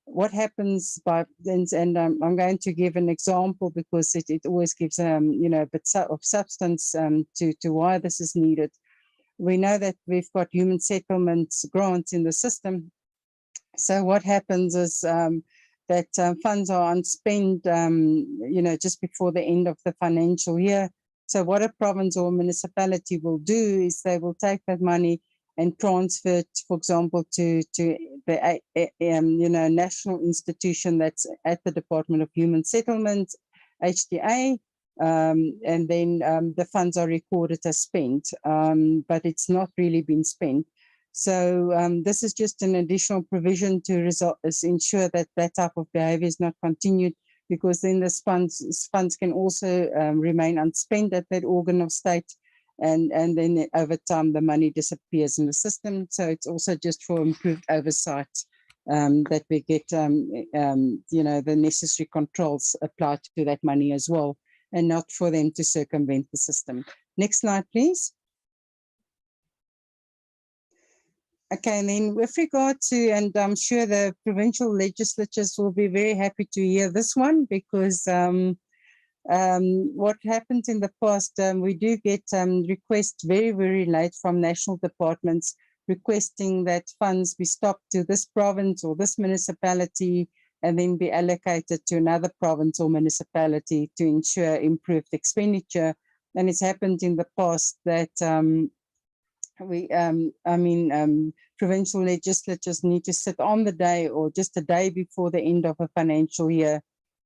what happens by, and I'm going to give an example because it always gives a bit of substance to why this is needed. We know that we've got human settlements grants in the system. So what happens is that funds are unspent, just before the end of the financial year. So what a province or municipality will do is they will take that money and transfer it, for example, to the national institution that's at the Department of Human Settlements, HDA, and then the funds are recorded as spent, but it's not really been spent. So this is just an additional provision to ensure that that type of behavior is not continued, because then the funds can also remain unspent at that organ of state, and then over time the money disappears in the system. So it's also just for improved oversight that we get the necessary controls applied to that money as well, and not for them to circumvent the system. Next slide, please. Okay, and then with regard to, and I'm sure the provincial legislatures will be very happy to hear this one, because what happens in the past, we do get requests very, very late from national departments requesting that funds be stopped to this province or this municipality and then be allocated to another province or municipality to ensure improved expenditure. And it's happened in the past that provincial legislatures need to sit on the day or just a day before the end of a financial year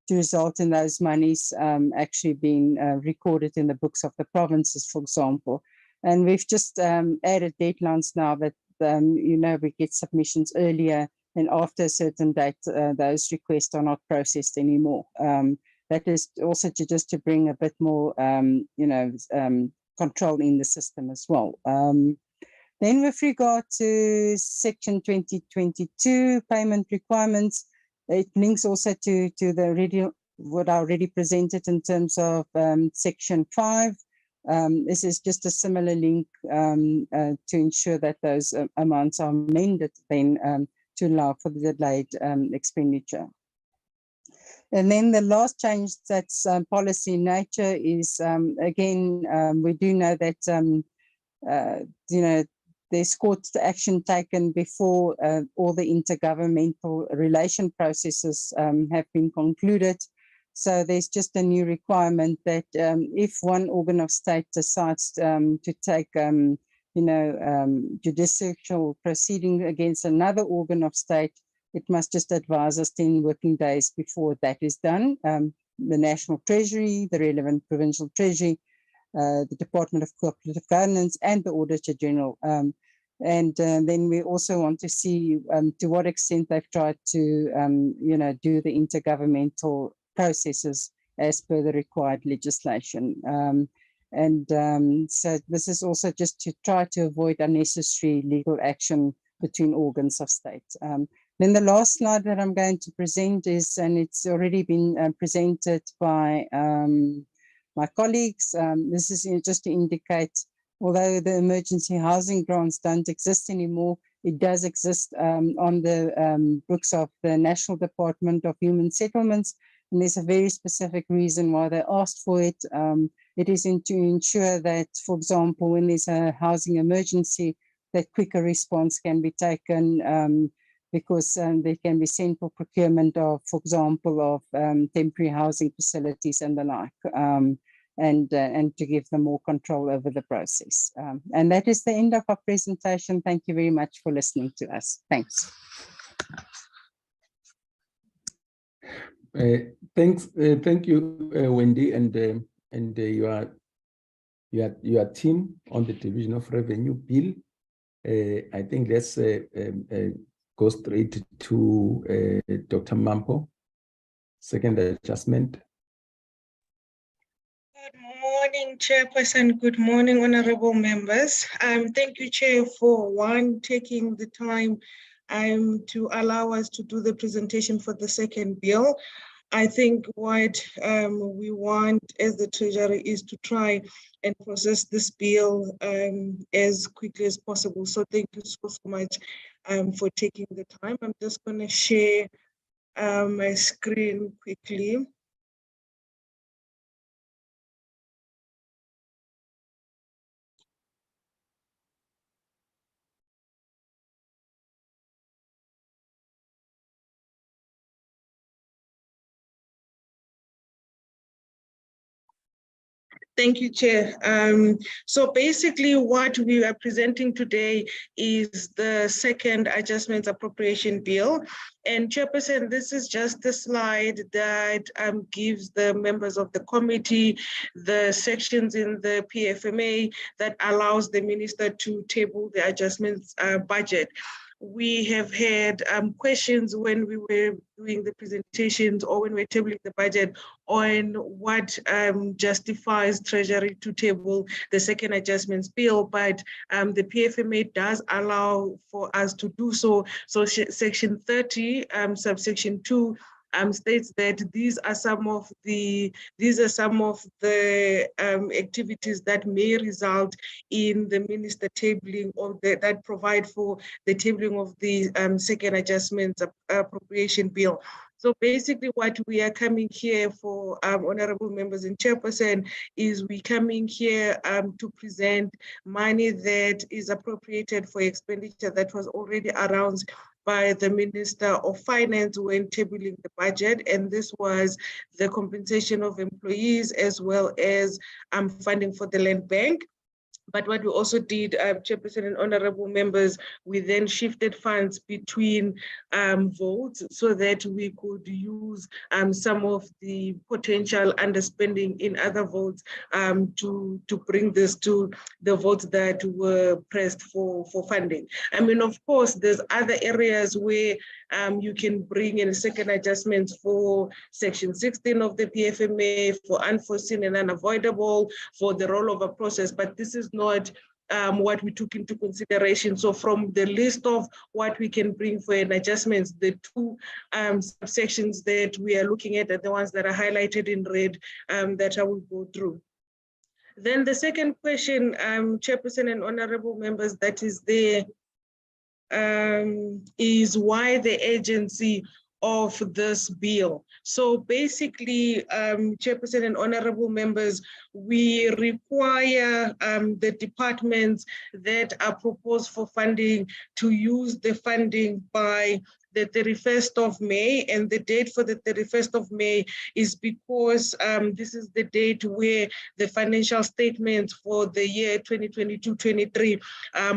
to result in those monies actually being recorded in the books of the provinces, for example. And we've just added deadlines now that, we get submissions earlier, and after a certain date, those requests are not processed anymore. That is also just to bring a bit more, control in the system as well. Then with regard to Section 2022 payment requirements, it links also to what I already presented in terms of Section 5. This is just a similar link to ensure that those amounts are amended then to allow for the delayed expenditure. And then the last change that's policy in nature is, again, we do know that, there's court action taken before all the intergovernmental relation processes have been concluded. So there's just a new requirement that if one organ of state decides to take, judicial proceeding against another organ of state, it must just advise us 10 working days before that is done. The National Treasury, the relevant provincial treasury, the Department of Cooperative Governance, and the Auditor General. Then we also want to see to what extent they've tried to, do the intergovernmental processes as per the required legislation. So this is also just to try to avoid unnecessary legal action between organs of state. Then the last slide that I'm going to present is, and it's already been presented by my colleagues. This is just to indicate, although the emergency housing grants don't exist anymore, it does exist on the books of the National Department of Human Settlements. And there's a very specific reason why they asked for it. It is to ensure that, for example, when there's a housing emergency, that quicker response can be taken, because there can be central procurement of, for example, of temporary housing facilities and the like, and to give them more control over the process. And that is the end of our presentation. Thank you very much for listening to us. Thanks. Thank you, Wendy, and your team on the Division of Revenue Bill. I think let's go straight to Dr. Mampo. Second adjustment. Good morning, Chairperson. Good morning, honorable members. Thank you, Chair, for taking the time to allow us to do the presentation for the second bill. I think what we want as the Treasury is to try and process this bill as quickly as possible. So thank you so much for taking the time. I'm just going to share my screen quickly. Thank you, Chair. So basically what we are presenting today is the second adjustments appropriation bill. And Chairperson, this is just the slide that gives the members of the committee the sections in the PFMA that allows the minister to table the adjustments budget. We have had questions when we were doing the presentations or when we're tabling the budget on what justifies Treasury to table the second adjustments bill, but the PFMA does allow for us to do so. So section 30, subsection 2, states that these are some of the activities that may result in the minister tabling or that provide for the tabling of the second adjustments appropriation bill. So basically what we are coming here for, honorable members and chairperson, is we coming here to present money that is appropriated for expenditure that was already announced by the Minister of Finance when tabling the budget, and this was the compensation of employees as well as funding for the land bank. But what we also did, Chairperson and honorable members, we then shifted funds between votes so that we could use some of the potential underspending in other votes to bring this to the votes that were pressed for funding. I mean, of course, there's other areas where you can bring in second adjustments for section 16 of the PFMA, for unforeseen and unavoidable, for the rollover process, but this is not what we took into consideration. So from the list of what we can bring for an adjustments, the two subsections that we are looking at are the ones that are highlighted in red that I will go through. Then the second question, Chairperson and honorable members, that is there, is why the agency of this bill. So basically, Chairperson and honorable members, we require the departments that are proposed for funding to use the funding by the 31st of May, and the date for the 31st of May is because this is the date where the financial statements for the year 2022-23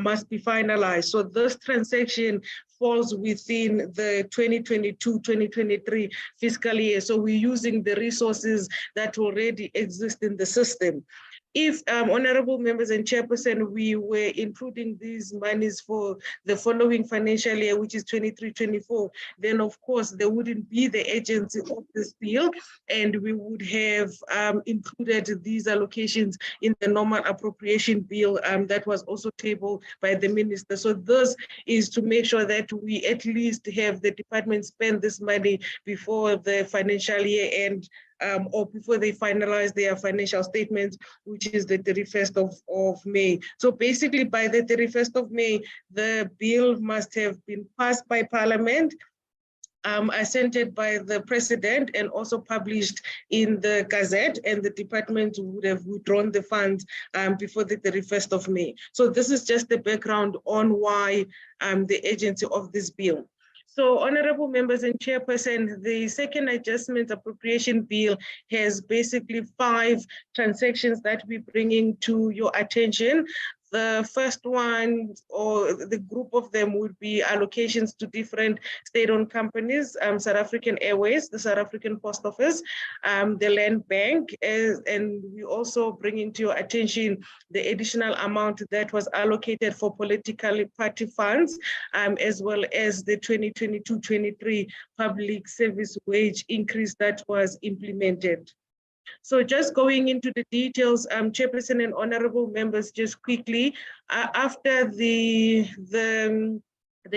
must be finalized. So this transaction falls within the 2022-2023 fiscal year. So we're using the resources that already exist in the system. If honorable members and chairperson, we were including these monies for the following financial year, which is 23-24, then of course there wouldn't be the agency of this bill, and we would have included these allocations in the normal appropriation bill that was also tabled by the minister. So this is to make sure that we at least have the department spend this money before the financial year end, or before they finalize their financial statements, which is the 31st of May. So basically by the 31st of May, the bill must have been passed by Parliament, assented by the president and also published in the Gazette, and the department would have withdrawn the funds before the 31st of May. So this is just the background on why the agency of this bill. So, honorable members and chairperson, the second adjustment appropriation bill has basically 5 transactions that we're bringing to your attention. The first one, or the group of them, would be allocations to different state-owned companies, South African Airways, the South African Post Office, the Land Bank, and we also bring into your attention the additional amount that was allocated for political party funds, as well as the 2022-23 public service wage increase that was implemented. So just going into the details, Chairperson and honorable members, just quickly, after the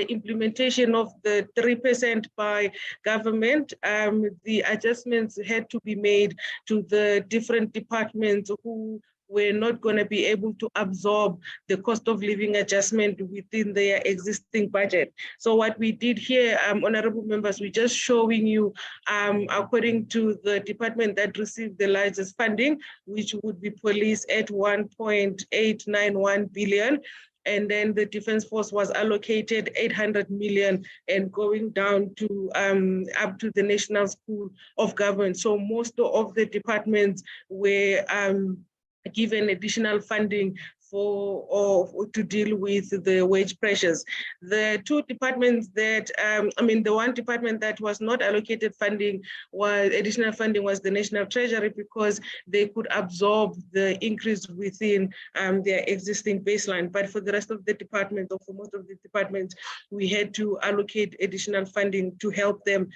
implementation of the 3% by government, the adjustments had to be made to the different departments who were not going to be able to absorb the cost of living adjustment within their existing budget. So what we did here, honorable members, we're just showing you, according to the department that received the largest funding, which would be police at 1.891 billion. And then the Defense Force was allocated 800 million and going down to up to the National School of Government. So most of the departments were given additional funding to deal with the wage pressures. The 2 departments that, the one department that was not allocated funding, additional funding, was the National Treasury, because they could absorb the increase within their existing baseline. But for the rest of the departments, or for most of the departments, we had to allocate additional funding to help them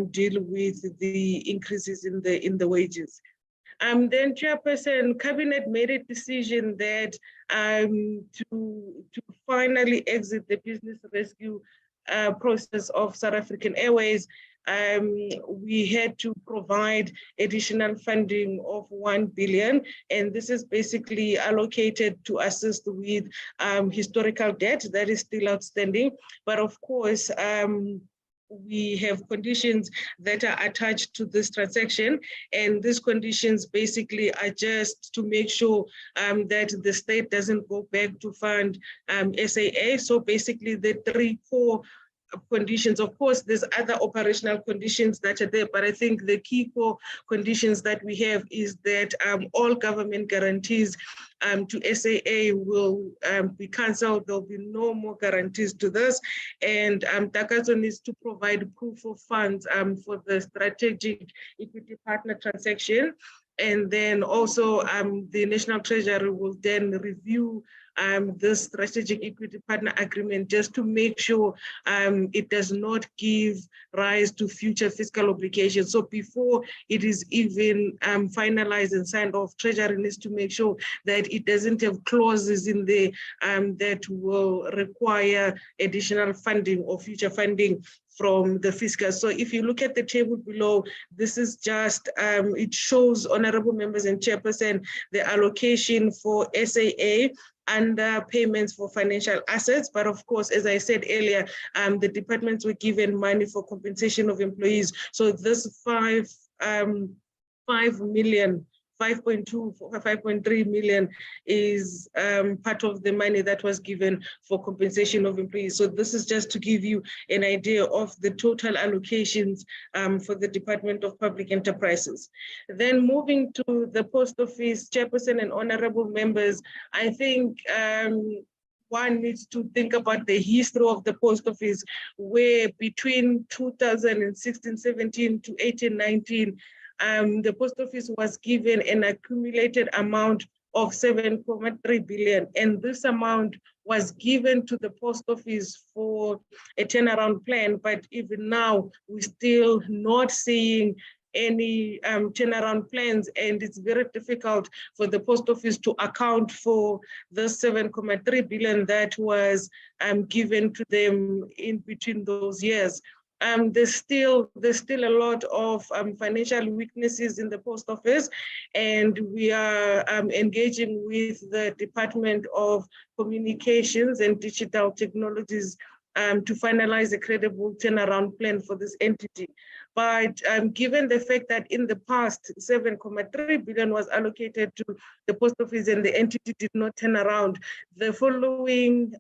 deal with the increases in the wages. Then, Chairperson, Cabinet made a decision that to finally exit the business rescue process of South African Airways, we had to provide additional funding of 1 billion, and this is basically allocated to assist with historical debt that is still outstanding. But of course, we have conditions that are attached to this transaction, and these conditions basically are just to make sure that the state doesn't go back to fund SAA. So basically the 3 core conditions. Of course, there's other operational conditions that are there, but I think the key core conditions that we have is that all government guarantees to SAA will be cancelled. There'll be no more guarantees to this. And Takazo needs to provide proof of funds for the strategic equity partner transaction. And then also the National Treasury will then review this strategic equity partner agreement just to make sure it does not give rise to future fiscal obligations. So before it is even finalized and signed off, Treasury needs to make sure that it doesn't have clauses in there that will require additional funding or future funding from the fiscal. So if you look at the table below, this is just, it shows, honorable members and chairperson, the allocation for SAA under payments for financial assets. But of course, as I said earlier, the departments were given money for compensation of employees. So this 5.3 million is part of the money that was given for compensation of employees. So this is just to give you an idea of the total allocations for the Department of Public Enterprises. Then moving to the Post Office, Chairperson and honorable members, I think one needs to think about the history of the Post Office, where between 2016-17 to 18-19, the Post Office was given an accumulated amount of 7.3 billion. And this amount was given to the Post Office for a turnaround plan. But even now, we're still not seeing any turnaround plans, and it's very difficult for the Post Office to account for the 7.3 billion that was given to them in between those years. There's still a lot of financial weaknesses in the Post Office, and we are engaging with the Department of Communications and Digital Technologies to finalize a credible turnaround plan for this entity. But given the fact that in the past, 7.3 billion was allocated to the post office and the entity did not turn around, the following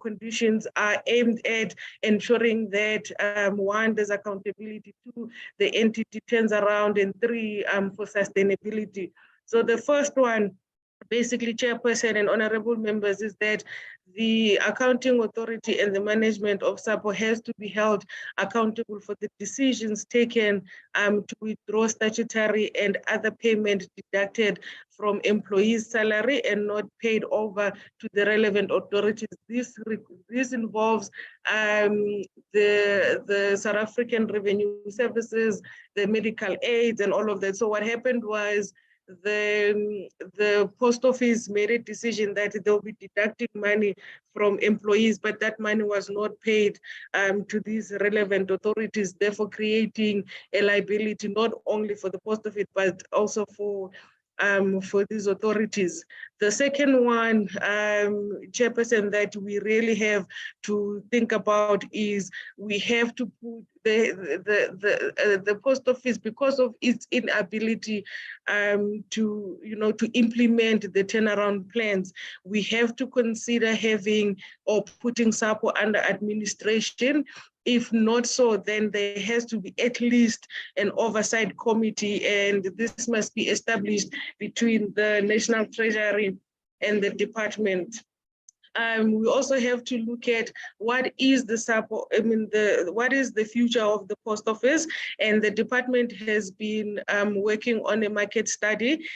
conditions are aimed at ensuring that one, there's accountability, two, the entity turns around, and three, for sustainability. So the first one, basically, Chairperson and honorable members, is that the accounting authority and the management of SAPO has to be held accountable for the decisions taken to withdraw statutory and other payment deducted from employees' salary and not paid over to the relevant authorities. This involves the South African Revenue Services, the medical aids, and all of that. So what happened was, the post office made a decision that they'll be deducting money from employees, but that money was not paid to these relevant authorities, therefore creating a liability not only for the post office, but also for these authorities. The second one, Chairperson, that we really have to think about is we have to put the post office, because of its inability to implement the turnaround plans, we have to consider having or putting SAPO under administration. If not so, then there has to be at least an oversight committee, and this must be established between the National Treasury and the department. We also have to look at what is the SAPO, what is the future of the post office, and the department has been working on a market study,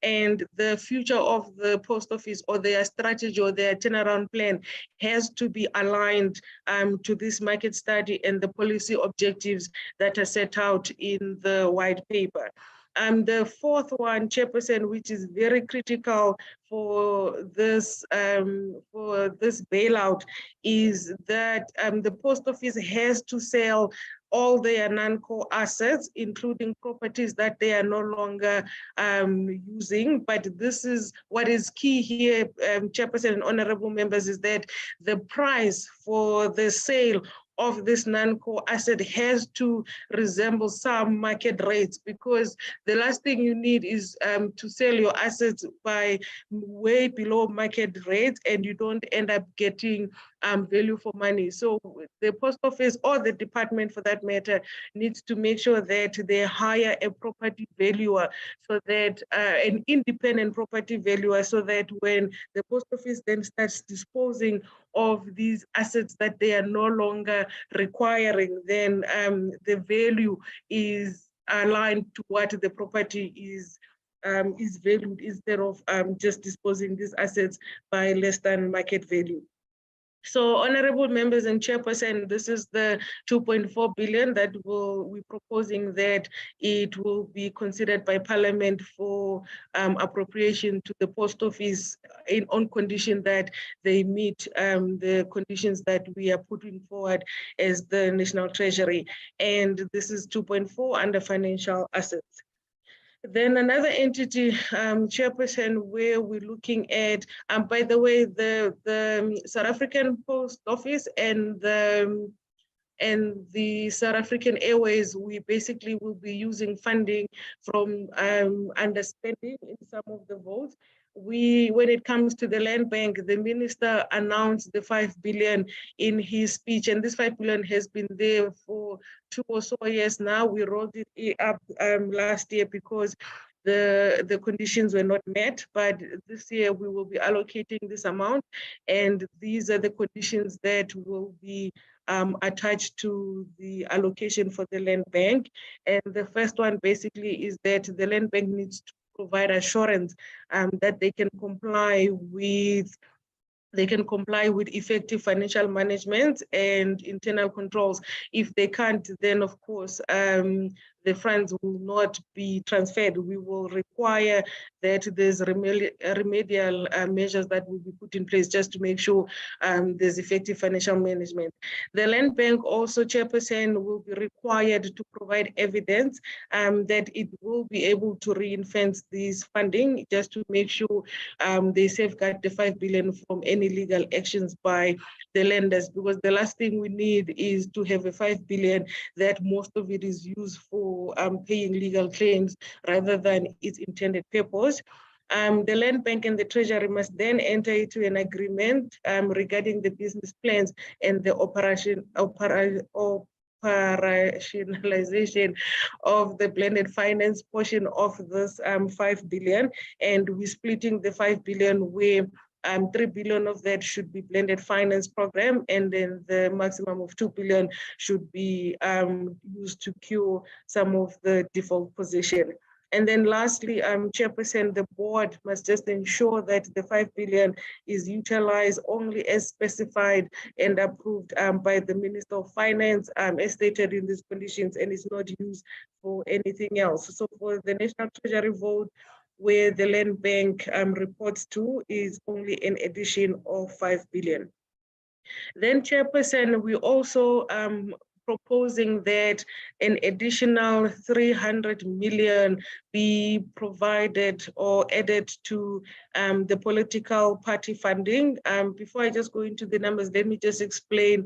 and the future of the post office or their strategy or their turnaround plan has to be aligned to this market study and the policy objectives that are set out in the white paper. The fourth one, Chairperson, which is very critical for this bailout, is that the post office has to sell all their non-core assets, including properties that they are no longer using. But this is what is key here, Chairperson and honorable members, is that the price for the sale of this non-core asset has to resemble some market rates, because the last thing you need is to sell your assets by way below market rates and you don't end up getting value for money. So the post office, or the department for that matter, needs to make sure that they hire a property valuer, so that an independent property valuer, so that when the post office then starts disposing of these assets that they are no longer requiring, then the value is aligned to what the property is valued, instead of just disposing these assets by less than market value. So, honorable members and Chairperson, this is the 2.4 billion that we're proposing that it will be considered by Parliament for appropriation to the post office on condition that they meet the conditions that we are putting forward as the National Treasury. And this is 2.4 under financial assets. Then another entity, Chairperson, where we're looking at, by the way, the South African Post Office and the South African Airways, we basically will be using funding from underspending in some of the votes. When it comes to the land bank, the minister announced the 5 billion in his speech, and this 5 billion has been there for 2 or so years now. We rolled it up last year because the conditions were not met, but this year we will be allocating this amount, and these are the conditions that will be attached to the allocation for the land bank. And the first one basically is that the land bank needs to provide assurance that they can comply with effective financial management and internal controls. If they can't, then of course, the funds will not be transferred. We will require that there's remedial measures that will be put in place just to make sure there's effective financial management. The Land Bank also, Chairperson, will be required to provide evidence that it will be able to ring-fence this funding just to make sure they safeguard the 5 billion from any legal actions by the lenders, because the last thing we need is to have a 5 billion that most of it is used for paying legal claims rather than its intended purpose. The Land Bank and the Treasury must then enter into an agreement regarding the business plans and the operationalization of the blended finance portion of this 5 billion, and we're splitting the 5 billion where 3 billion of that should be blended finance program, and then the maximum of 2 billion should be used to cure some of the default position. And then lastly, Chairperson, the board must just ensure that the 5 billion is utilized only as specified and approved by the Minister of Finance as stated in these conditions, and is not used for anything else. So for the National Treasury vote, where the Land Bank reports to, is only an addition of 5 billion. Then, Chairperson, we also proposing that an additional 300 million be provided or added to the political party funding. Before I just go into the numbers, let me just explain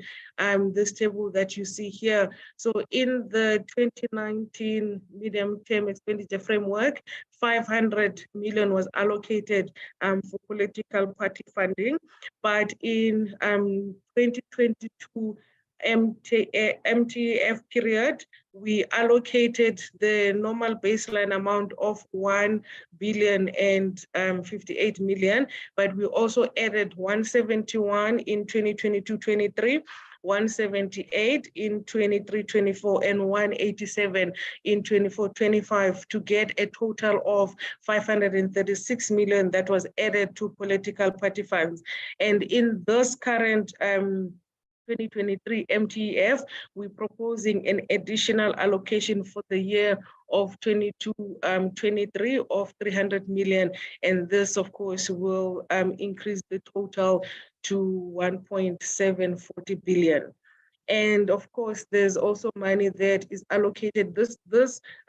this table that you see here. So in the 2019 medium-term expenditure framework, 500 million was allocated for political party funding, but in 2022 MTF period, we allocated the normal baseline amount of 1,058 million, but we also added 171 in 2022-23, 178 in 23-24, and 187 in 24-25 to get a total of 536 million that was added to political party funds. And in this current 2023 MTF, we're proposing an additional allocation for the year of 22-23 of 300 million, and this of course will increase the total to 1.740 billion. And of course, there's also money that is allocated. This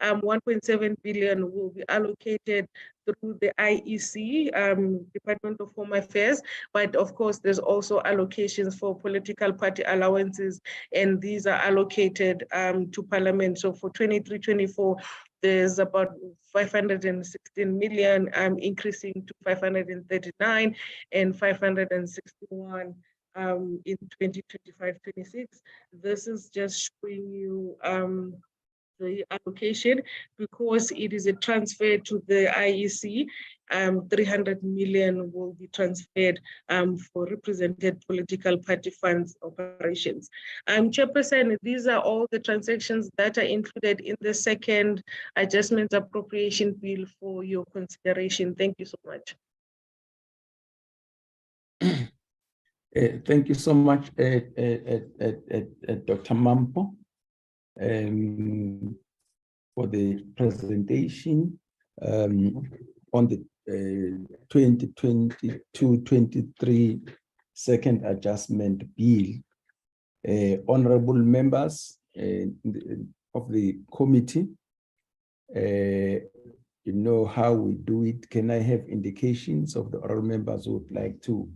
1.7 billion will be allocated through the IEC, Department of Home Affairs, but of course, there's also allocations for political party allowances, and these are allocated to Parliament. So for 23-24, there's about 516 million, increasing to 539 and 561 in 2025-26. This is just showing you the allocation, because it is a transfer to the IEC. 300 million will be transferred for represented political party funds operations. Chairperson, these are all the transactions that are included in the second adjustment appropriation bill for your consideration. Thank you so much. Thank you so much, Dr. Mampo, for the presentation on the 2022-23 second adjustment bill. Honorable members of the committee, you know how we do it. Can I have indications of the honorable members who would like to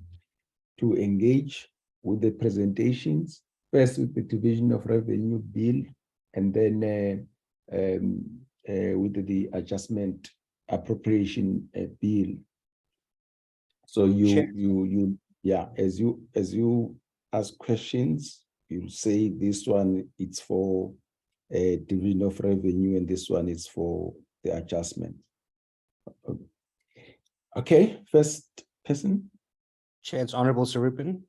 engage with the presentations, first with the division of revenue bill, and then with the adjustment appropriation bill? So as you ask questions, you say this one it's for division of revenue, and this one is for the adjustment. Okay, first person. Chair, it's Honorable Sarupin.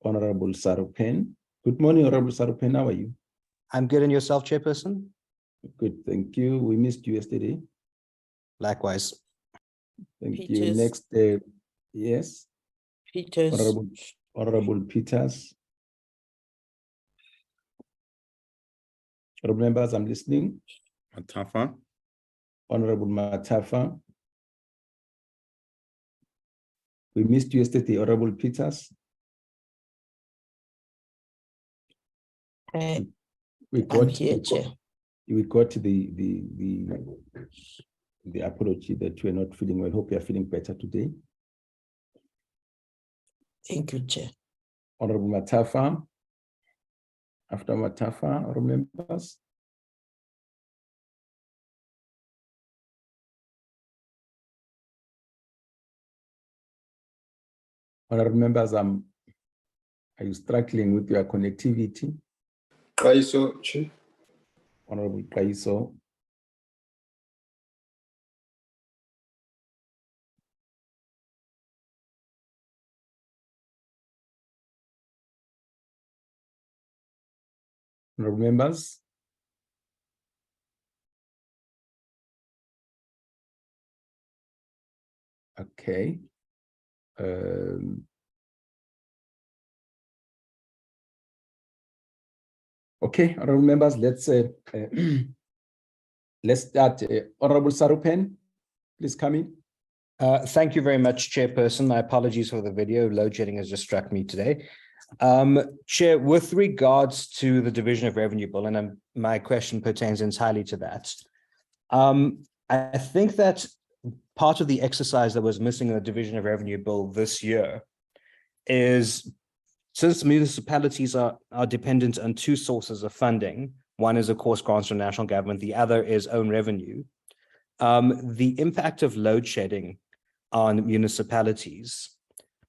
Honorable Sarupin. Good morning, Honorable Sarupin. How are you? I'm good, and yourself, Chairperson? Good, thank you. We missed you yesterday. Likewise. Thank Peters. you. Next, yes. Peters. Honorable Peters. Honorable members, I'm listening. Matafa. Honorable Matafa. We missed you yesterday, Honorable Peters. We got here, Chair. We got the apology that you are not feeling well. Hope you are feeling better today. Thank you, Chair. Honorable Matafa. After Matafa, honorable members. Honorable members, are you struggling with your connectivity? Kaiso, Chair. Honorable Kaiso. Honorable members. Okay. Okay, honorable members, let's start. Honorable Sarupen, please come in. Thank you very much, Chairperson. My apologies for the video. Load shedding has just struck me today. Chair, with regards to the Division of Revenue Bill, and my question pertains entirely to that. I think that part of the exercise that was missing in the Division of Revenue Bill this year is, since municipalities are dependent on two sources of funding, one is, of course, grants from national government, the other is own revenue, the impact of load shedding on municipalities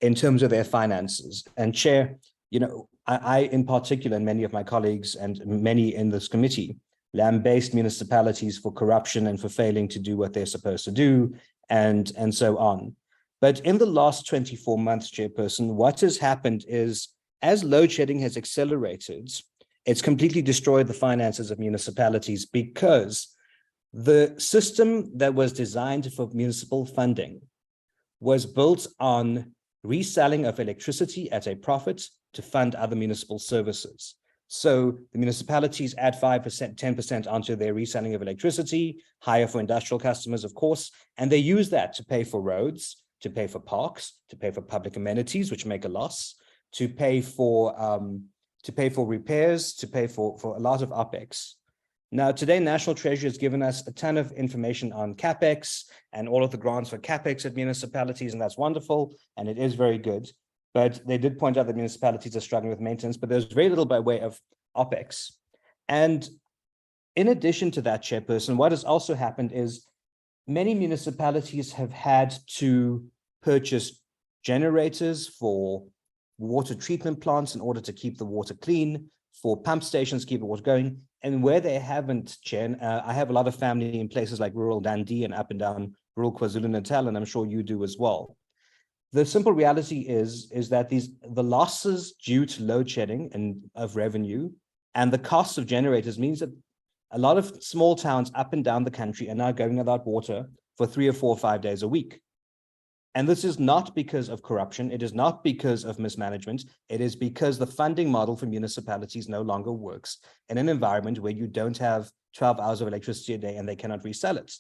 in terms of their finances. And Chair, you know, I in particular, and many of my colleagues and many in this committee, lambaste municipalities for corruption and for failing to do what they're supposed to do, and so on. But in the last 24 months, Chairperson, what has happened is, as load shedding has accelerated, it's completely destroyed the finances of municipalities, because the system that was designed for municipal funding was built on reselling of electricity at a profit to fund other municipal services. So the municipalities add 5%, 10% onto their reselling of electricity, higher for industrial customers, of course, and they use that to pay for roads, to pay for parks, to pay for public amenities, which make a loss, to pay for repairs, to pay for a lot of OPEX. Now, today, National Treasury has given us a ton of information on CapEx and all of the grants for CapEx at municipalities, and that's wonderful, and it is very good. But they did point out that municipalities are struggling with maintenance, but there's very little by way of OPEX. And in addition to that, Chairperson, what has also happened is many municipalities have had to purchase generators for water treatment plants in order to keep the water clean, for pump stations to keep the water going. And where they haven't, Chair, I have a lot of family in places like rural Dundee and up and down rural KwaZulu-Natal, and I'm sure you do as well. The simple reality is that the losses due to load shedding and of revenue and the cost of generators means that a lot of small towns up and down the country are now going without water for 3 or 4 or 5 days a week. And this is not because of corruption. It is not because of mismanagement. It is because the funding model for municipalities no longer works in an environment where you don't have 12 hours of electricity a day and they cannot resell it.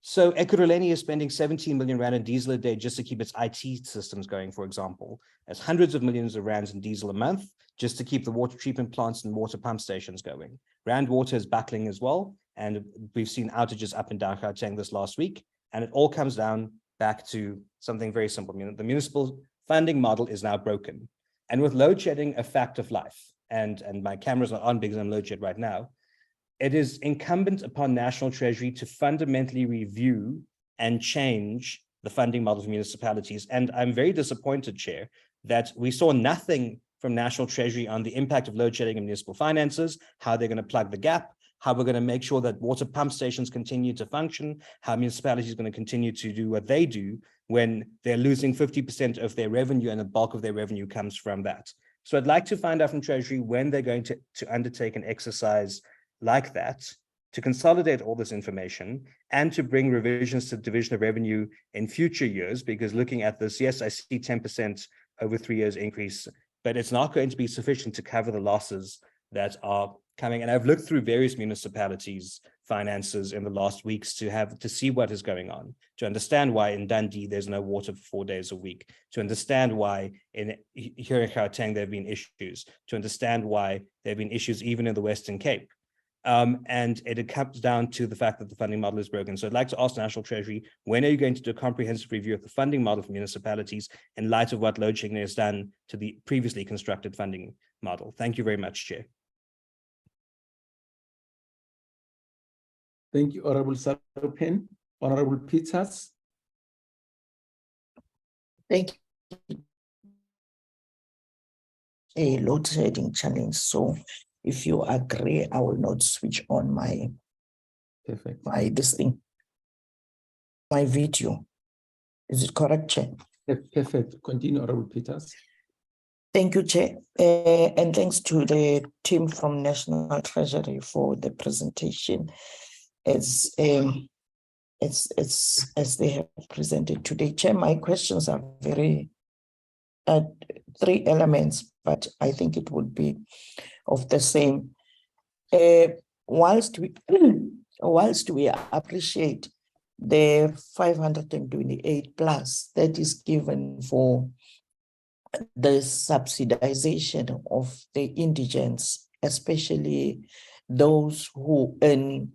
So Ekurhuleni is spending 17 million rand in diesel a day just to keep its IT systems going, for example. There's hundreds of millions of rands in diesel a month just to keep the water treatment plants and water pump stations going. Rand Water is battling as well, and we've seen outages up and down Gauteng this last week, and it all comes down back to something very simple. The municipal funding model is now broken. And with load shedding a fact of life, and my camera's not on because I'm load shed right now, it is incumbent upon National Treasury to fundamentally review and change the funding model for municipalities. And I'm very disappointed, Chair, that we saw nothing from National Treasury on the impact of load shedding in municipal finances, how they're going to plug the gap, how we're going to make sure that water pump stations continue to function, how municipalities are going to continue to do what they do when they're losing 50% of their revenue and the bulk of their revenue comes from that. So I'd like to find out from Treasury when they're going to undertake an exercise like that to consolidate all this information and to bring revisions to the Division of Revenue in future years, because looking at this, yes, I see 10% over 3 years increase, but it's not going to be sufficient to cover the losses that are coming, and I've looked through various municipalities' finances in the last weeks to see what is going on, to understand why in Dundee there's no water for 4 days a week, to understand why here in Gauteng there have been issues, to understand why there have been issues even in the Western Cape. And it comes down to the fact that the funding model is broken. So I'd like to ask the National Treasury, when are you going to do a comprehensive review of the funding model for municipalities in light of what load shedding has done to the previously constructed funding model? Thank you very much, Chair. Thank you, Honorable Sarupen. Honorable Peters. Thank you. A load shedding challenge. So if you agree, I will not switch on my my video. Is it correct, Chair? Perfect. Continue, Honorable Peters. Thank you, Chair. And thanks to the team from National Treasury for the presentation. As they have presented today, Chair, my questions are very 3 elements, but I think it would be of the same. Whilst we appreciate the 528 plus that is given for the subsidization of the indigents, especially those who earn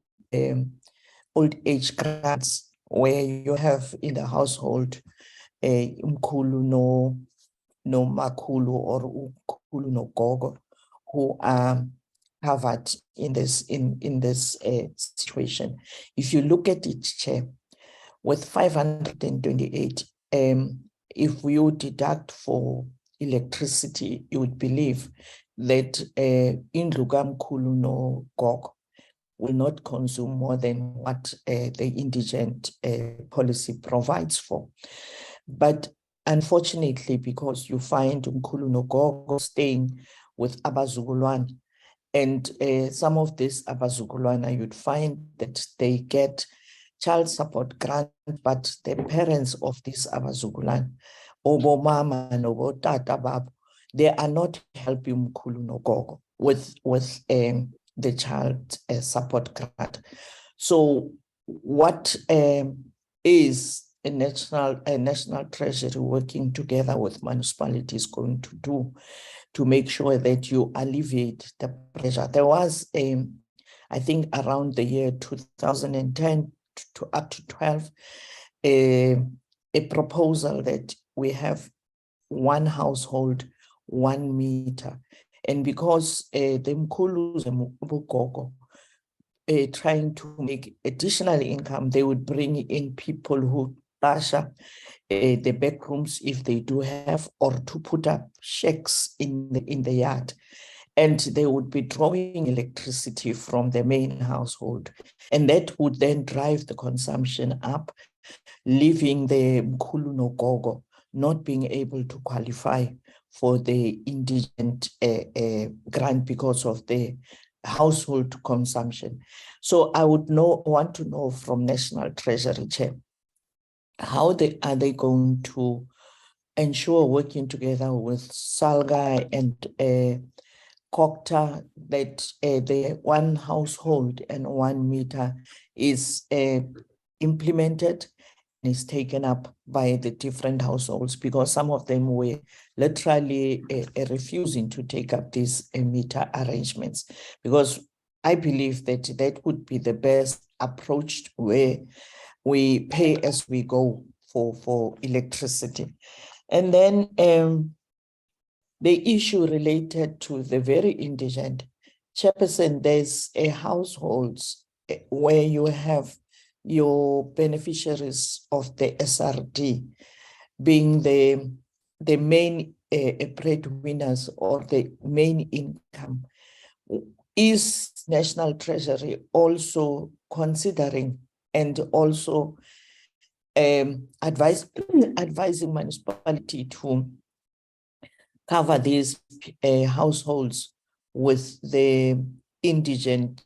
old age grants, where you have in the household umkhulu no makhulu or ukhulu no gogo who are covered in this situation. If you look at it, Chair, with 528, if we would deduct for electricity, you would believe that indlu kamkhulu no gogo will not consume more than what the indigent policy provides for. But unfortunately, because you find umkhulu no gogo staying with abazugulwana, and some of these abazugulwana, you'd find that they get child support grant, but the parents of these abazugulwana, obo mama and obo tata bab, they are not helping umkhulu no gogo with the child support grant. So what is a national treasury working together with municipalities going to do to make sure that you alleviate the pressure? There was I think around the year 2010 to up to 12, a proposal that we have 1 household, 1 meter. And because the mkhulus and ugogo trying to make additional income, they would bring in people who tasha the back rooms if they do have, or to put up shacks in the yard. And they would be drawing electricity from the main household. And that would then drive the consumption up, leaving the mkhulu no gogo not being able to qualify for the indigent grant because of the household consumption. So I would want to know from National Treasury, Chair, how are they going to ensure, working together with Salga and COCTA, that the 1 household and 1 meter is implemented and is taken up by the different households, because some of them were literally refusing to take up these meter arrangements, because I believe that that would be the best approach, where we pay as we go for electricity. And then the issue related to the very indigent, Chairperson, there's a households where you have your beneficiaries of the SRD being the main breadwinners or the main income. Is National Treasury also considering and also advising municipality to cover these households with the indigent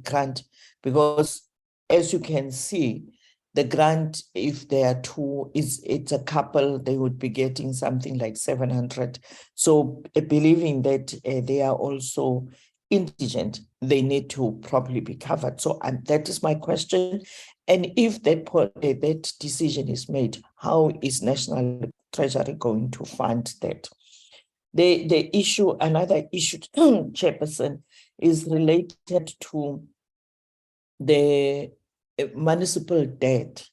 grant? Because as you can see, the grant, if there are 2, it's a couple, they would be getting something like 700. So believing that they are also indigent, they need to properly be covered. So that is my question. And if that decision is made, how is National Treasury going to fund that? The issue, another issue, Chairperson, is related to the municipal debt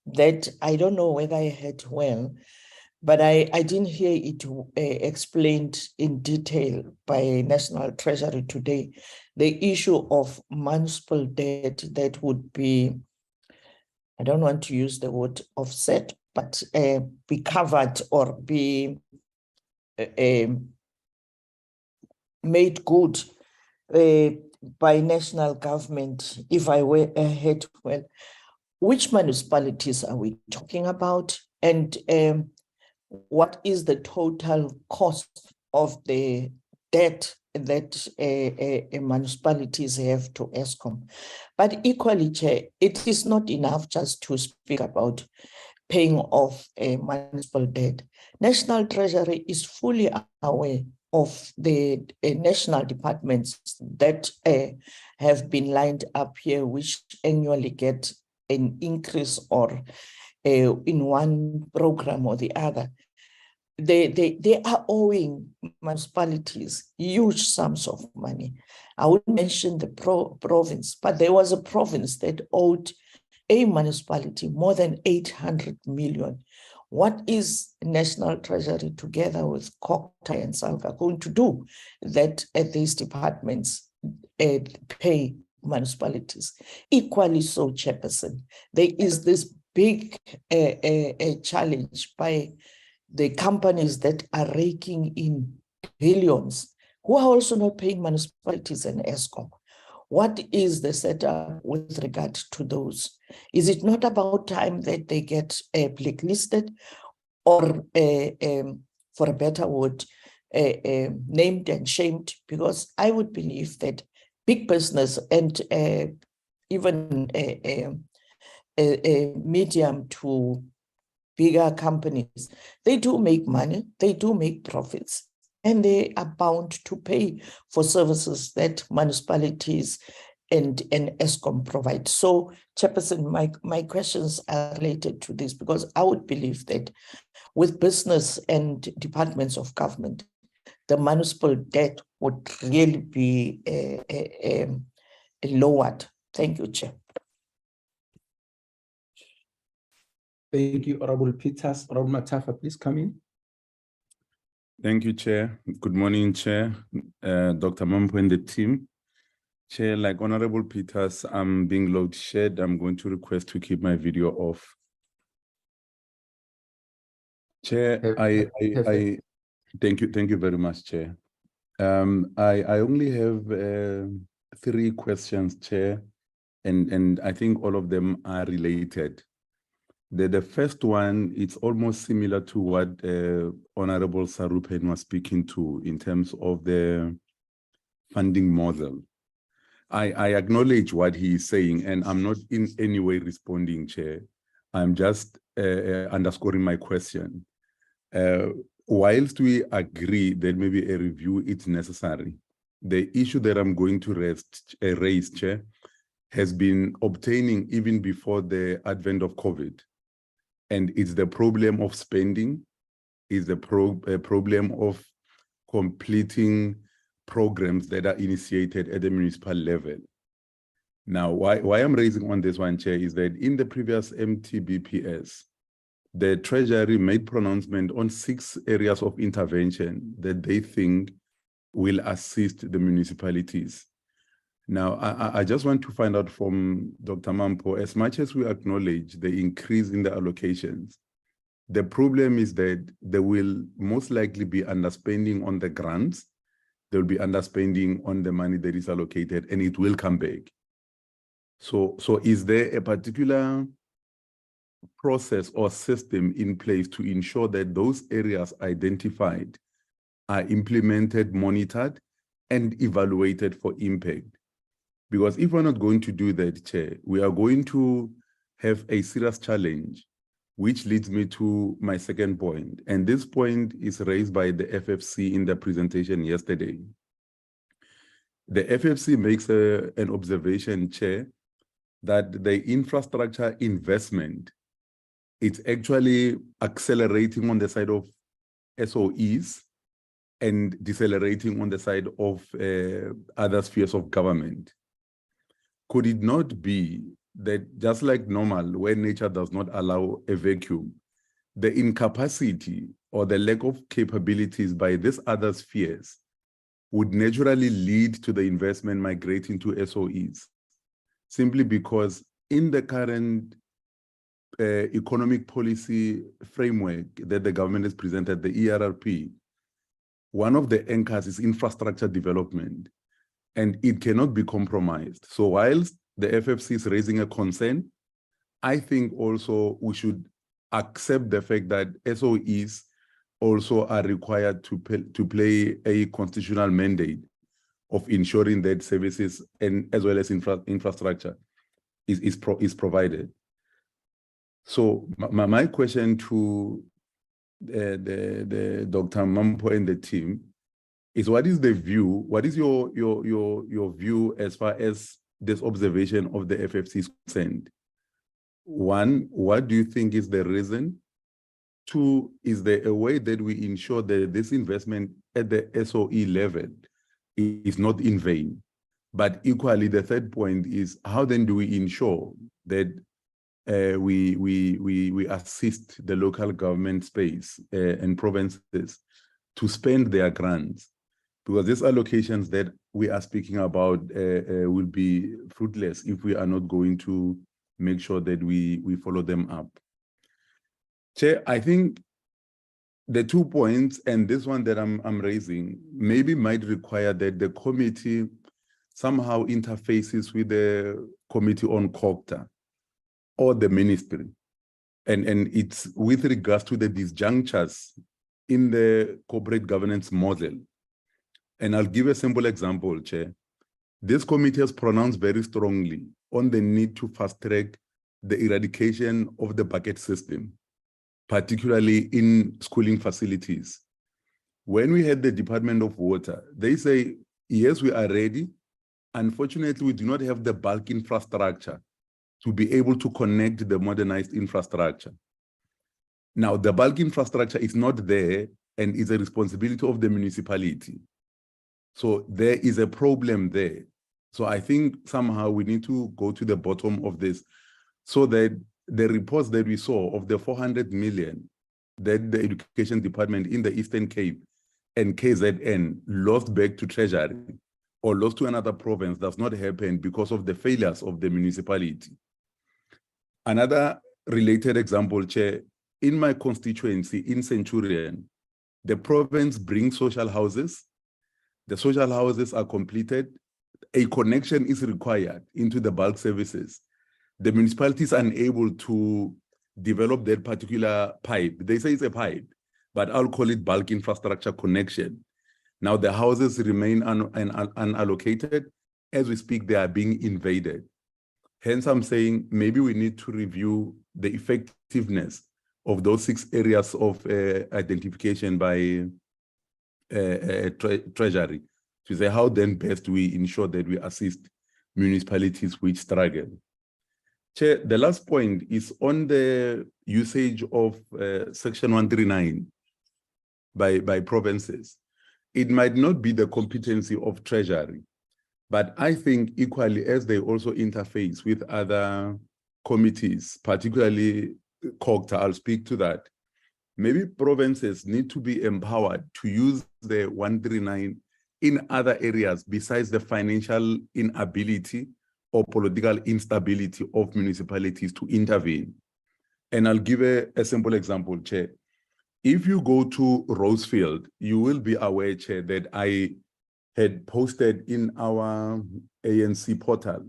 that I don't know whether I heard well, but I didn't hear it explained in detail by National Treasury today. The issue of municipal debt that would be, I don't want to use the word offset, but be covered or be made good by national government, if I heard well. Which municipalities are we talking about? And what is the total cost of the debt that municipalities have to ESCOM? But equally, Chair, it is not enough just to speak about paying off a municipal debt. National Treasury is fully aware of the national departments that have been lined up here, which annually get an increase or in one program or the other. They are owing municipalities huge sums of money. I wouldn't mention the province, but there was a province that owed a municipality more than 800 million. What is National Treasury together with Kokta and Salga going to do that these departments pay municipalities? Equally so, Chairperson, there is this big challenge by the companies that are raking in billions, who are also not paying municipalities and ESCOM. What is the setup with regard to those? Is it not about time that they get blacklisted or, for a better word, named and shamed? Because I would believe that big business and even medium to bigger companies, they do make money, they do make profits, and they are bound to pay for services that municipalities and ESCOM provide. So, Chairperson, my questions are related to this, because I would believe that with business and departments of government, the municipal debt would really be lowered. Thank you, Chair. Thank you, Honorable Peters. Honorable Matafa, please come in. Thank you, Chair. Good morning, Chair, Dr. Mampo and the team. Chair, like Honorable Peters, I'm being load shed. I'm going to request to keep my video off. Chair, thank you very much, Chair. I only have 3 questions, Chair, and I think all of them are related. The first one, it's almost similar to what Honorable Sarupen was speaking to in terms of the funding model. I acknowledge what he is saying, and I'm not in any way responding, Chair. I'm just underscoring my question. Whilst we agree that maybe a review is necessary, the issue that I'm going to raise, Chair, has been obtaining even before the advent of COVID. And it's the problem of spending, is the problem of completing programs that are initiated at the municipal level. Now, why I'm raising on this one, Chair, is that in the previous MTBPS, the Treasury made pronouncement on 6 areas of intervention that they think will assist the municipalities. Now, I just want to find out from Dr. Mampo, as much as we acknowledge the increase in the allocations, the problem is that there will most likely be underspending on the grants, there will be underspending on the money that is allocated, and it will come back. So is there a particular process or system in place to ensure that those areas identified are implemented, monitored, and evaluated for impact? Because if we're not going to do that, Chair, we are going to have a serious challenge, which leads me to my second point. And this point is raised by the FFC in the presentation yesterday. The FFC makes an observation, Chair, that the infrastructure investment, it's actually accelerating on the side of SOEs and decelerating on the side of other spheres of government. Could it not be that just like normal, where nature does not allow a vacuum, the incapacity or the lack of capabilities by these other spheres would naturally lead to the investment migrating to SOEs, simply because in the current economic policy framework that the government has presented, the ERRP, one of the anchors is infrastructure development, and it cannot be compromised. So whilst the FFC is raising a concern, I think also we should accept the fact that SOEs also are required to play a constitutional mandate of ensuring that services and as well as infrastructure is provided. So my question to the Dr. Mampo and the team is, what is the view? What is your view as far as this observation of the FFC is concerned? One, what do you think is the reason? Two, is there a way that we ensure that this investment at the SOE level is not in vain? But equally, the third point is, how then do we ensure that we assist the local government space and provinces to spend their grants? Because these allocations that we are speaking about will be fruitless if we are not going to make sure that we follow them up. Chair, I think the 2 points and this one that I'm raising maybe might require that the committee somehow interfaces with the Committee on COGTA or the ministry. And it's with regards to the disjunctures in the corporate governance model. And I'll give a simple example, Chair. This committee has pronounced very strongly on the need to fast-track the eradication of the bucket system, particularly in schooling facilities. When we had the Department of Water, they say, yes, we are ready. Unfortunately, we do not have the bulk infrastructure to be able to connect the modernized infrastructure. Now, the bulk infrastructure is not there and is a responsibility of the municipality. So there is a problem there. So I think somehow we need to go to the bottom of this so that the reports that we saw of the 400 million that the Education Department in the Eastern Cape and KZN lost back to Treasury or lost to another province does not happen because of the failures of the municipality. Another related example, Chair, in my constituency in Centurion, the province brings social houses. The social houses are completed. A connection is required into the bulk services. The municipality is unable to develop that particular pipe. They say it's a pipe, but I'll call it bulk infrastructure connection. Now the houses remain unallocated. As we speak, they are being invaded. Hence, I'm saying maybe we need to review the effectiveness of those 6 areas of identification by Treasury to say how then best we ensure that we assist municipalities which struggle. Chair, the last point is on the usage of Section 139 by provinces. It might not be the competency of Treasury, but I think equally as they also interface with other committees, particularly COGTA, I'll speak to that. Maybe provinces need to be empowered to use the 139 in other areas besides the financial inability or political instability of municipalities to intervene. And I'll give a simple example, Chair. If you go to Rosefield, you will be aware, Chair, that I had posted in our ANC portal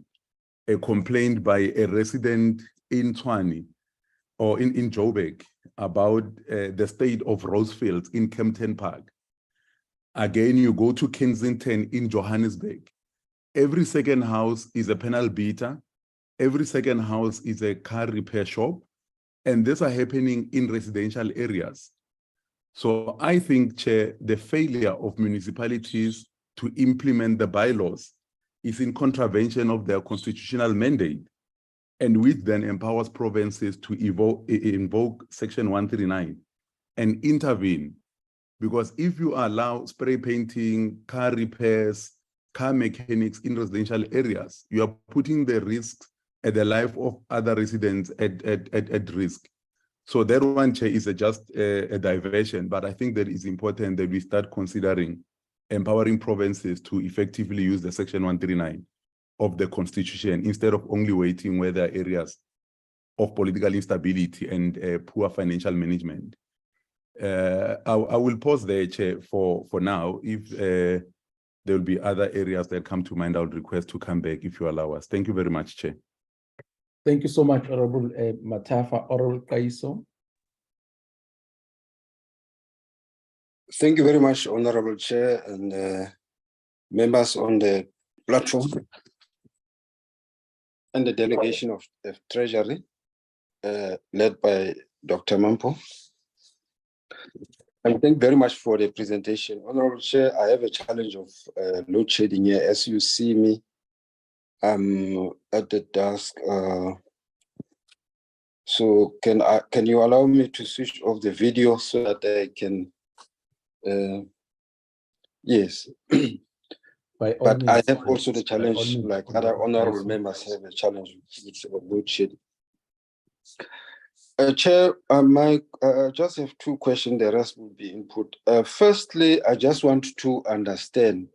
a complaint by a resident in Tshwane or in Joburg about the state of Rosefield in Kempton Park. Again, you go to Kensington in Johannesburg. Every second house is a panel beater. Every second house is a car repair shop. And these are happening in residential areas. So I think, Chair, the failure of municipalities to implement the bylaws is in contravention of their constitutional mandate, and which then empowers provinces to invoke Section 139 and intervene. Because if you allow spray painting, car repairs, car mechanics in residential areas, you are putting the risks and the life of other residents at risk. So that one, Chair, is just a diversion, but I think that it's important that we start considering empowering provinces to effectively use the Section 139 of the Constitution instead of only waiting where there are areas of political instability and poor financial management. I will pause there, Chair, for now. If there will be other areas that come to mind, I would request to come back if you allow us. Thank you very much, Chair. Thank you so much, Honorable Matafa. Honorable Kaiso. Thank you very much, Honorable Chair and members on the platform and the delegation of Treasury, led by Dr. Mampo. And thank you very much for the presentation. Honorable Chair, I have a challenge of load shedding here. As you see me, I'm at the desk. So can you allow me to switch off the video so that I can, yes. But I have also the challenge, like other honorable members have a challenge with load shedding. Chair, I just have two questions, the rest will be input. Firstly, I just want to understand,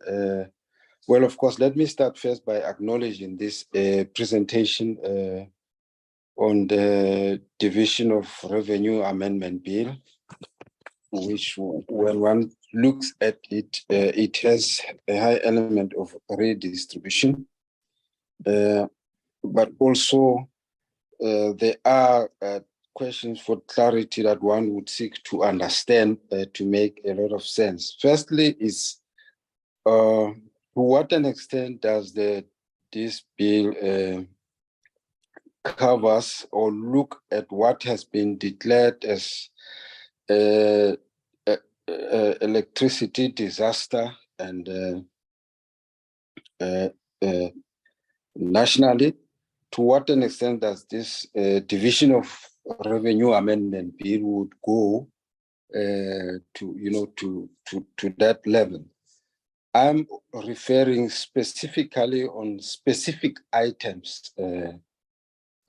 well, of course, let me start first by acknowledging this presentation on the Division of Revenue Amendment Bill, which when one looks at it, it has a high element of redistribution, but also there are questions for clarity that one would seek to understand to make a lot of sense. Firstly is, to what an extent does this bill covers or look at what has been declared as electricity disaster and nationally? To what an extent does this Division of Revenue Amendment Bill would go to that level? I'm referring specifically on specific items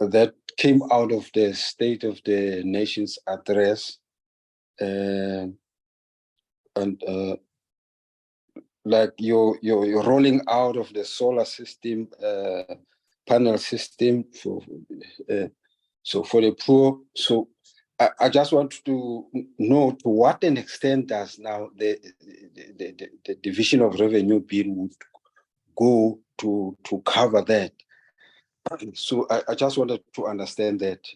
that came out of the State of the Nation's address, and like you're rolling out of the solar system, panel system for so for the poor. So I just want to know to what an extent does now the Division of Revenue Bill would go to cover that. So I just wanted to understand that,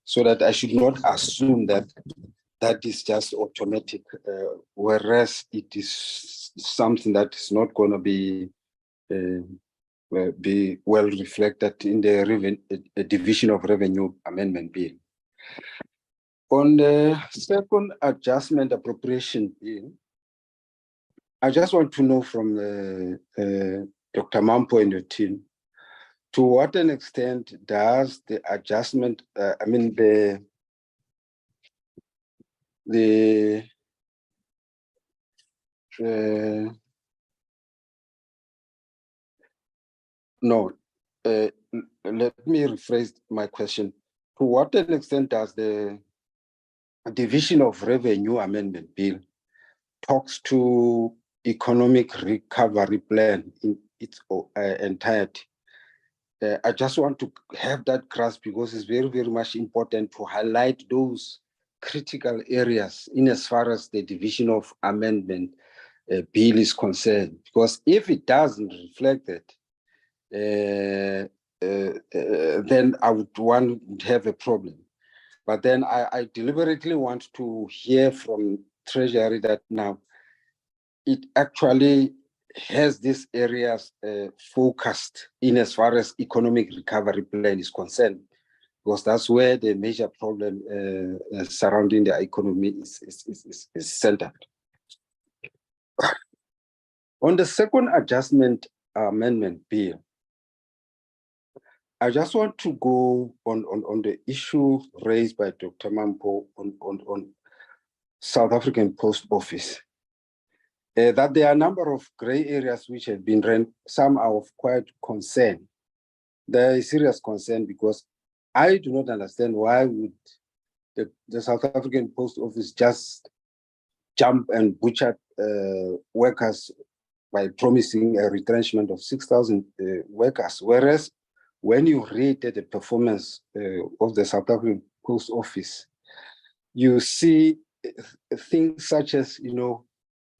so that I should not assume that that is just automatic, whereas it is something that is not going to be well reflected in the Division of Revenue Amendment Bill. On the second adjustment appropriation bill, I just want to know from Dr. Mampo and the team, to what an extent does the adjustment, let me rephrase my question. To what an extent does the Division of Revenue Amendment Bill talks to economic recovery plan in its entirety? I just want to have that grasp because it's very, very much important to highlight those critical areas in as far as the Division of Amendment Bill is concerned. Because if it doesn't reflect it, then one would have a problem. But then I deliberately want to hear from Treasury that now it actually has these areas focused in as far as economic recovery plan is concerned, because that's where the major problem surrounding the economy is centered. On the second adjustment amendment bill, I just want to go on the issue raised by Dr. Mampo on South African Post Office. That there are a number of gray areas which have been rent. Some are of quite concern. There is serious concern because I do not understand why would the South African Post Office just jump and butcher workers by promising a retrenchment of 6,000 workers. Whereas when you read the performance of the South African Post Office, you see things such as,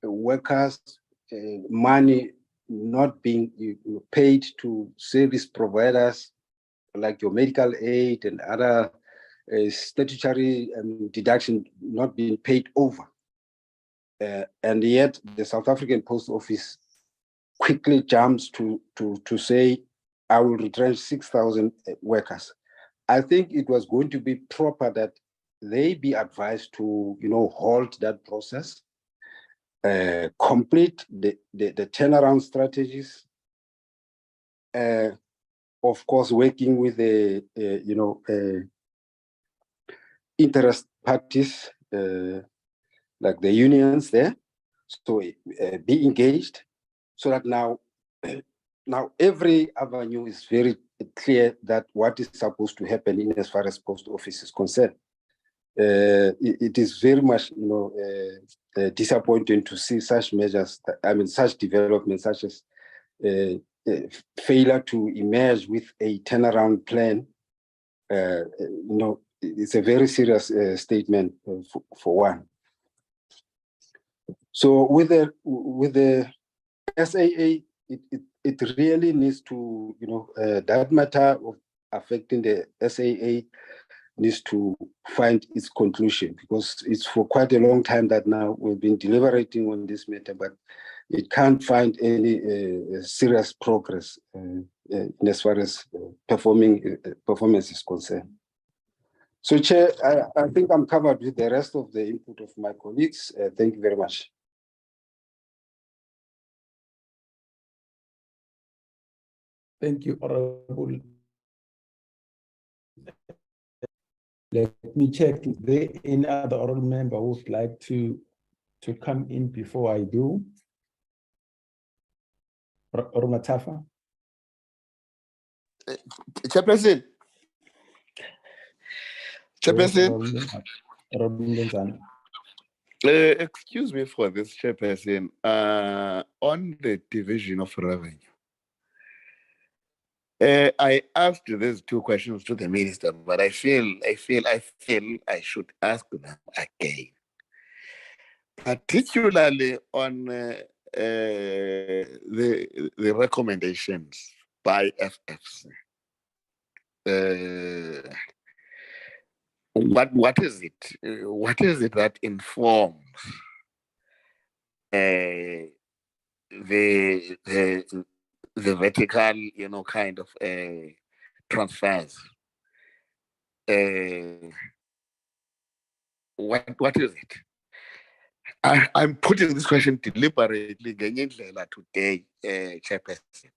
workers, money not being paid to service providers like your medical aid and other statutory deduction not being paid over. And yet the South African Post Office quickly jumps to say, I will retrench 6,000 workers. I think it was going to be proper that they be advised to, halt that process, complete the turnaround strategies, of course, working with the, interest parties, like the unions there, so be engaged, so that now every avenue is very clear that what is supposed to happen in as far as post office is concerned. It is very much, disappointing to see such measures, such developments, such as failure to emerge with a turnaround plan. It's a very serious statement for one. So with the SAA, it really needs to, that matter of affecting the SAA needs to find its conclusion, because it's for quite a long time that now we've been deliberating on this matter, but it can't find any serious progress in as far as performance is concerned. So, Chair, I think I'm covered with the rest of the input of my colleagues. Thank you very much. Thank you, Honorable. Let me check if there any other honorable member who would like to come in before I do. Oromatafa. Chairperson. Excuse me for this, Chairperson. On the division of revenue, I asked these two questions to the minister, but I feel I should ask them again, particularly on the recommendations by FFC. What is it? What is it that informs the vertical, kind of transfers? What is it? I'm putting this question deliberately today, Chairperson.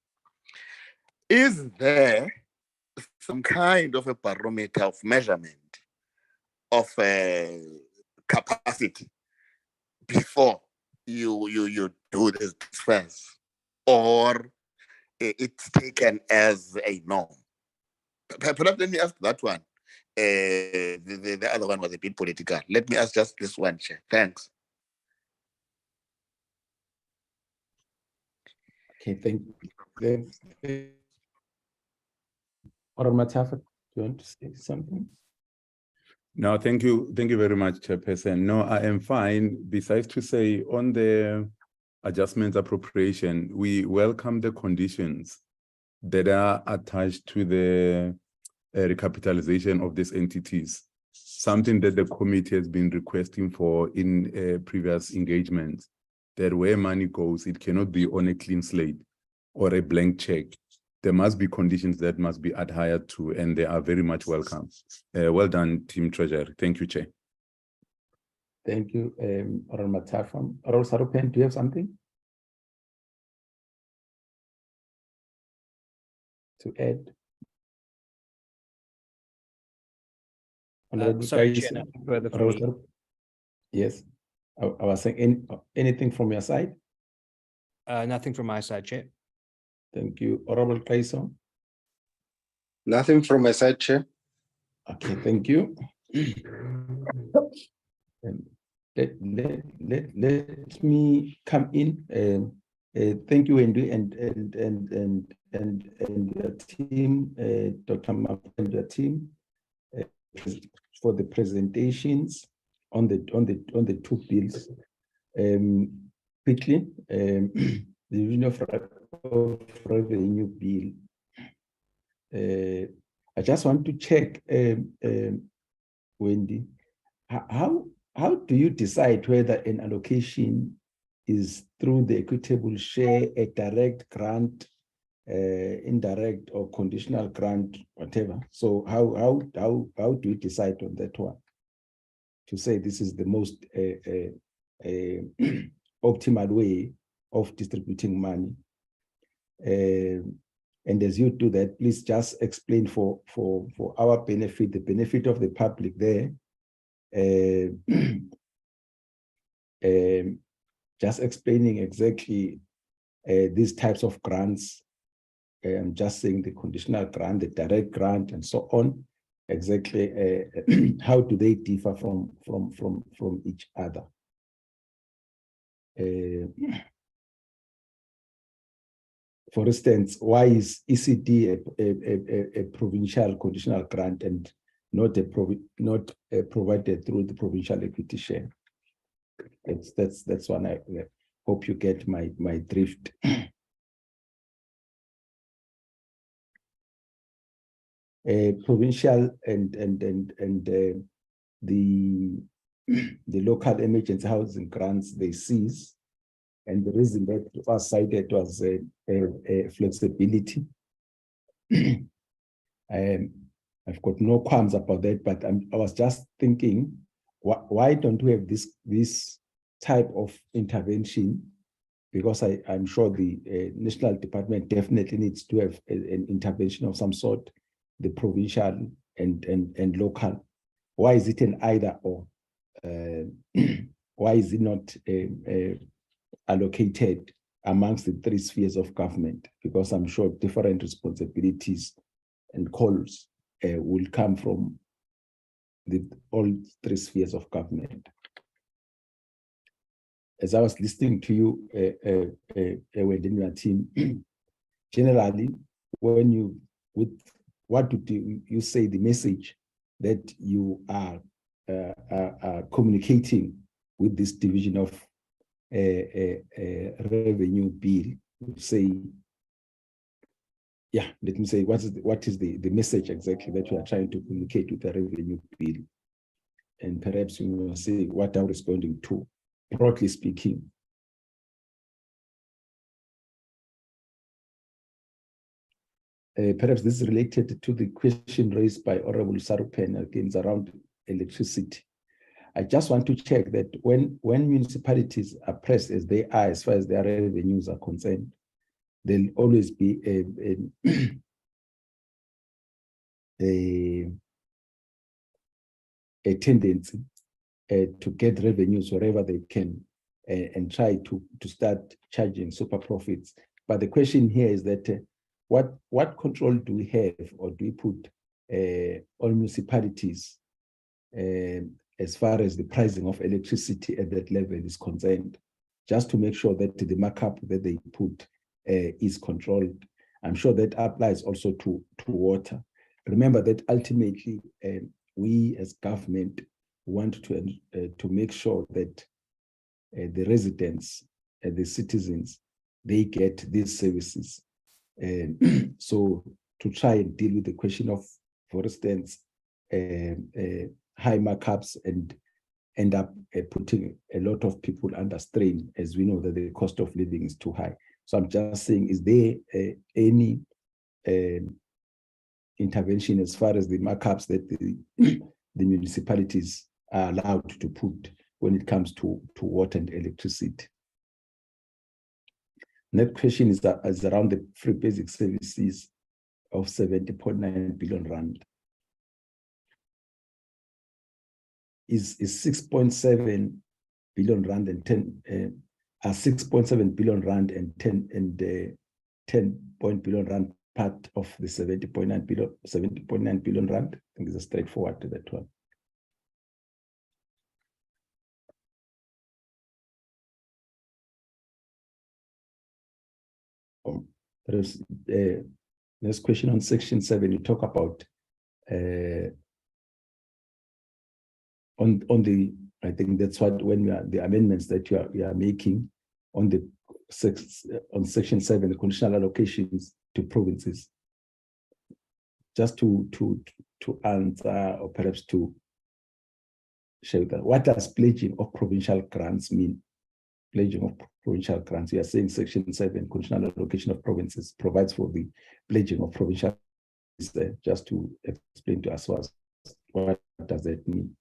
Is there some kind of a barometer of measurement of capacity before you do this transfers, or it's taken as a norm? Perhaps let me ask that one. The other one was a bit political. Let me ask just this one, Chair. Thanks. Okay, thank you. Oromatafa, do you want to say something? No, thank you very much, Chairperson. No, I am fine. Besides to say, on the adjustments appropriation, we welcome the conditions that are attached to the recapitalization of these entities, something that the committee has been requesting for in previous engagements, that where money goes, it cannot be on a clean slate or a blank check. There must be conditions that must be adhered to, and they are very much welcome. Well done, Team Treasury. Thank you, Chair. Thank you, Oromatafa. Sarupen, do you have something? to add? Sorry, Chair, nothing further from me. Yes, I was saying anything from your side? Nothing from my side, Chair. Thank you. Honorable Tyson? Nothing from my side, Chair. Okay, thank you. Let me come in. Thank you, Wendy, and your team, Dr. Map and your team, for the presentations on the two bills. Quickly, the Division of Revenue bill. I just want to check, Wendy, how do you decide whether an allocation is through the equitable share, a direct grant, indirect or conditional grant, whatever? So how do you decide on that one to say this is the most optimal way of distributing money? And as you do that, please just explain for our benefit, the benefit of the public there. Just explaining exactly these types of grants. Just saying the conditional grant, the direct grant, and so on. Exactly, how do they differ from each other? For instance, why is ECD a provincial conditional grant and not provided through the provincial equity share? That's one. I hope you get my drift. Provincial and the local emergency housing grants they cease, and the reason that was cited was flexibility. I've got no qualms about that, but I was just thinking, why don't we have this type of intervention? Because I'm sure the national department definitely needs to have an intervention of some sort, the provincial and local. Why is it an either or? Why is it not allocated amongst the three spheres of government? Because I'm sure different responsibilities and calls will come from all three spheres of government. As I was listening to you, within your team, generally, what do you say the message that you are communicating with this division of revenue bill? Say, yeah, let me say, what is the message exactly that you are trying to communicate with the revenue bill? And perhaps you will say what I'm responding to, broadly speaking. Perhaps this is related to the question raised by Honorable Sarupen against around electricity. I just want to check that when municipalities are pressed as they are, as far as their revenues are concerned, there'll always be a tendency to get revenues wherever they can and try to start charging super profits. But the question here is that what control do we have, or do we put on municipalities as far as the pricing of electricity at that level is concerned, just to make sure that the markup that they put is controlled? I'm sure that applies also to water. Remember that ultimately we as government want to make sure that the residents and the citizens, they get these services. And so to try and deal with the question of, for instance, high markups and end up putting a lot of people under strain, as we know that the cost of living is too high. So I'm just saying, is there any intervention as far as the markups that the municipalities are allowed to put when it comes to water and electricity? Next question is around the free basic services of 70.9 billion rand. Is 6.7 billion rand and 6.7 billion rand and 10 billion rand part of the 70.9 billion rand. I think it's a straightforward to that one. There's next question on section 7. You talk about on the, I think that's what, when you are the amendments that you are making on the on section 7, the conditional allocations to provinces. Just to answer, or perhaps to show that, what does pledging of provincial grants mean? Pledging of provincial grants. We are saying section 7, conditional allocation of provinces, provides for the pledging of provincial. Just to explain to us what does that mean.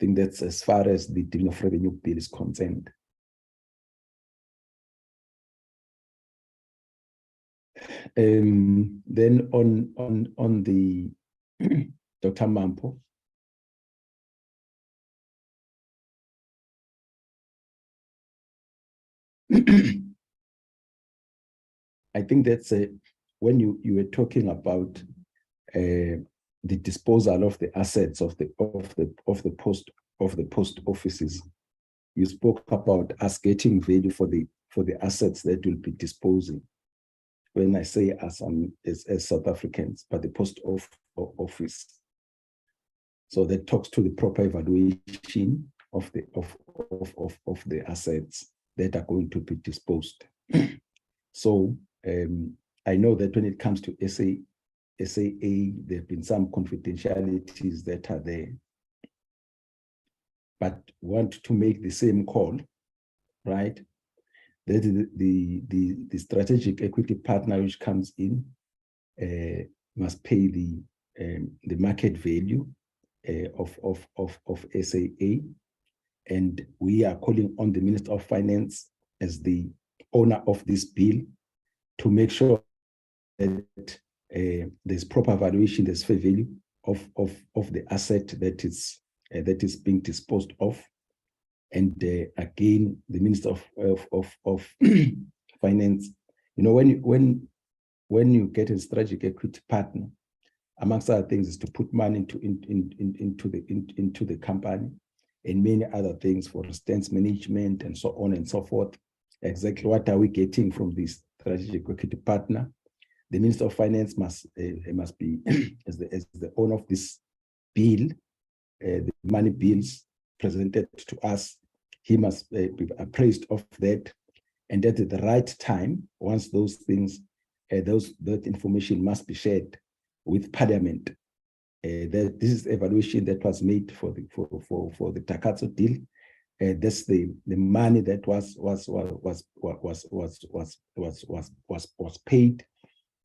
I think that's as far as the Division of Revenue Bill is concerned. Then on the Dr. Mampo. I think that's when you were talking about the disposal of the assets of the post offices. You spoke about us getting value for the assets that will be disposing. When I say us, as South Africans, but the post office. So that talks to the proper evaluation of the assets that are going to be disposed. So I know that when it comes to SAA, there have been some confidentialities that are there, but want to make the same call, right? That the strategic equity partner which comes in must pay the market value of SAA, and we are calling on the Minister of Finance as the owner of this bill to make sure that there's proper valuation, there's fair value of the asset that is being disposed of. And again, the Minister of Finance, you know, when you get a strategic equity partner, amongst other things, is to put money into the company, and many other things, for instance, management and so on and so forth. Exactly what are we getting from this strategic equity partner? The Minister of Finance must be as the owner of this bill, the money bills presented to us. He must be appraised of that, and at the right time, once those things, that information must be shared with Parliament. That this is evaluation that was made for the Takatso deal. That's the money that was paid,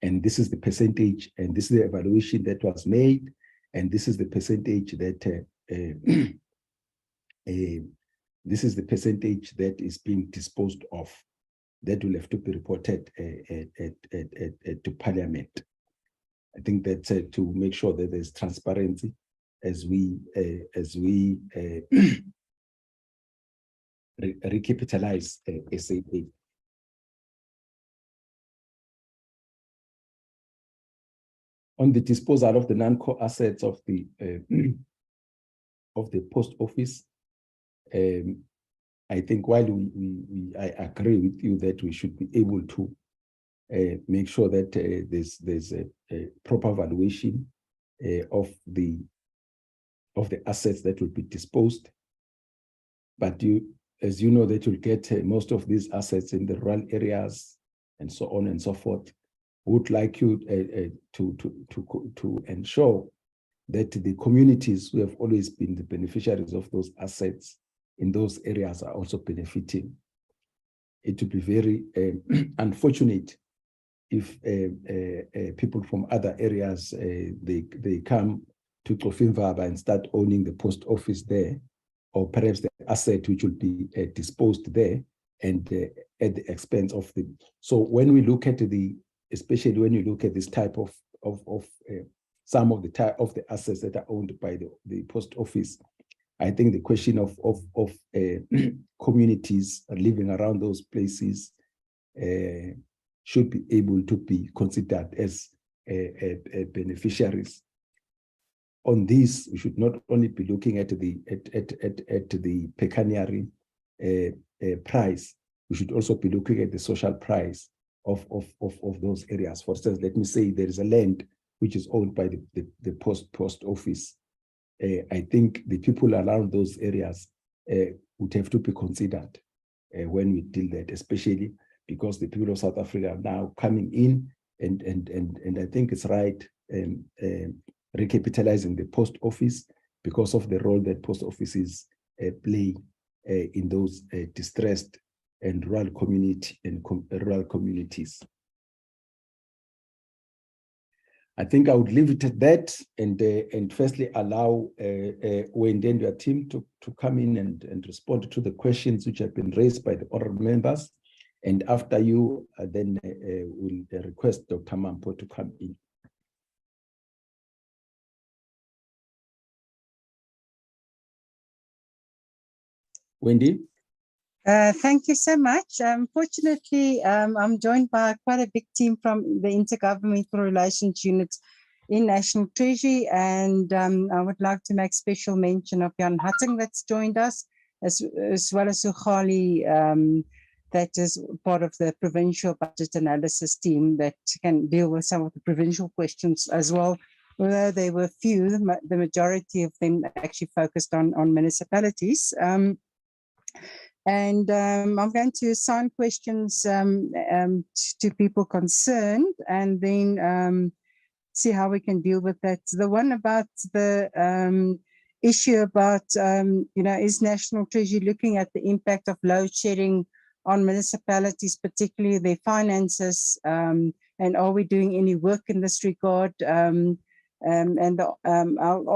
and this is the percentage, and this is the evaluation that was made, and this is the percentage that this is the percentage that is being disposed of. That will have to be reported to Parliament. I think that to make sure that there's transparency as we recapitalize SAA. On the disposal of the non-core assets of the post office, I think while I agree with you that we should be able to make sure that there's a proper valuation of the assets that will be disposed, but as you know, that you'll get most of these assets in the rural areas and so on and so forth. Would like you to ensure that the communities who have always been the beneficiaries of those assets in those areas are also benefiting. It would be very unfortunate if people from other areas they come to Tofimvaba and start owning the post office there, or perhaps the asset which will be disposed there, and at the expense of the. So when we look at the especially when you look at this type of some of the type of the assets that are owned by the post office. I think the question of communities living around those places should be able to be considered as beneficiaries. On this, we should not only be looking at the pecuniary price, we should also be looking at the social price of those areas. For instance, let me say there is a land which is owned by the post office. I think the people around those areas would have to be considered when we deal that, especially because the people of South Africa are now coming in, and I think it's right recapitalizing the post office because of the role that post offices play in those distressed and rural rural communities. I think I would leave it at that, and firstly allow Wendy and your team to come in and respond to the questions which have been raised by the honorable members. And after you, then we'll request Dr. Mampo to come in. Wendy? Thank you so much. Fortunately, I'm joined by quite a big team from the Intergovernmental Relations Unit in National Treasury, and I would like to make special mention of Jan Hutting that's joined us, as well as Ugali, that is part of the provincial budget analysis team that can deal with some of the provincial questions as well. Although there were few, the majority of them actually focused on municipalities. And I'm going to assign questions to people concerned, and then see how we can deal with that. The one about the issue about, is National Treasury looking at the impact of load shedding on municipalities, particularly their finances, and are we doing any work in this regard? I'll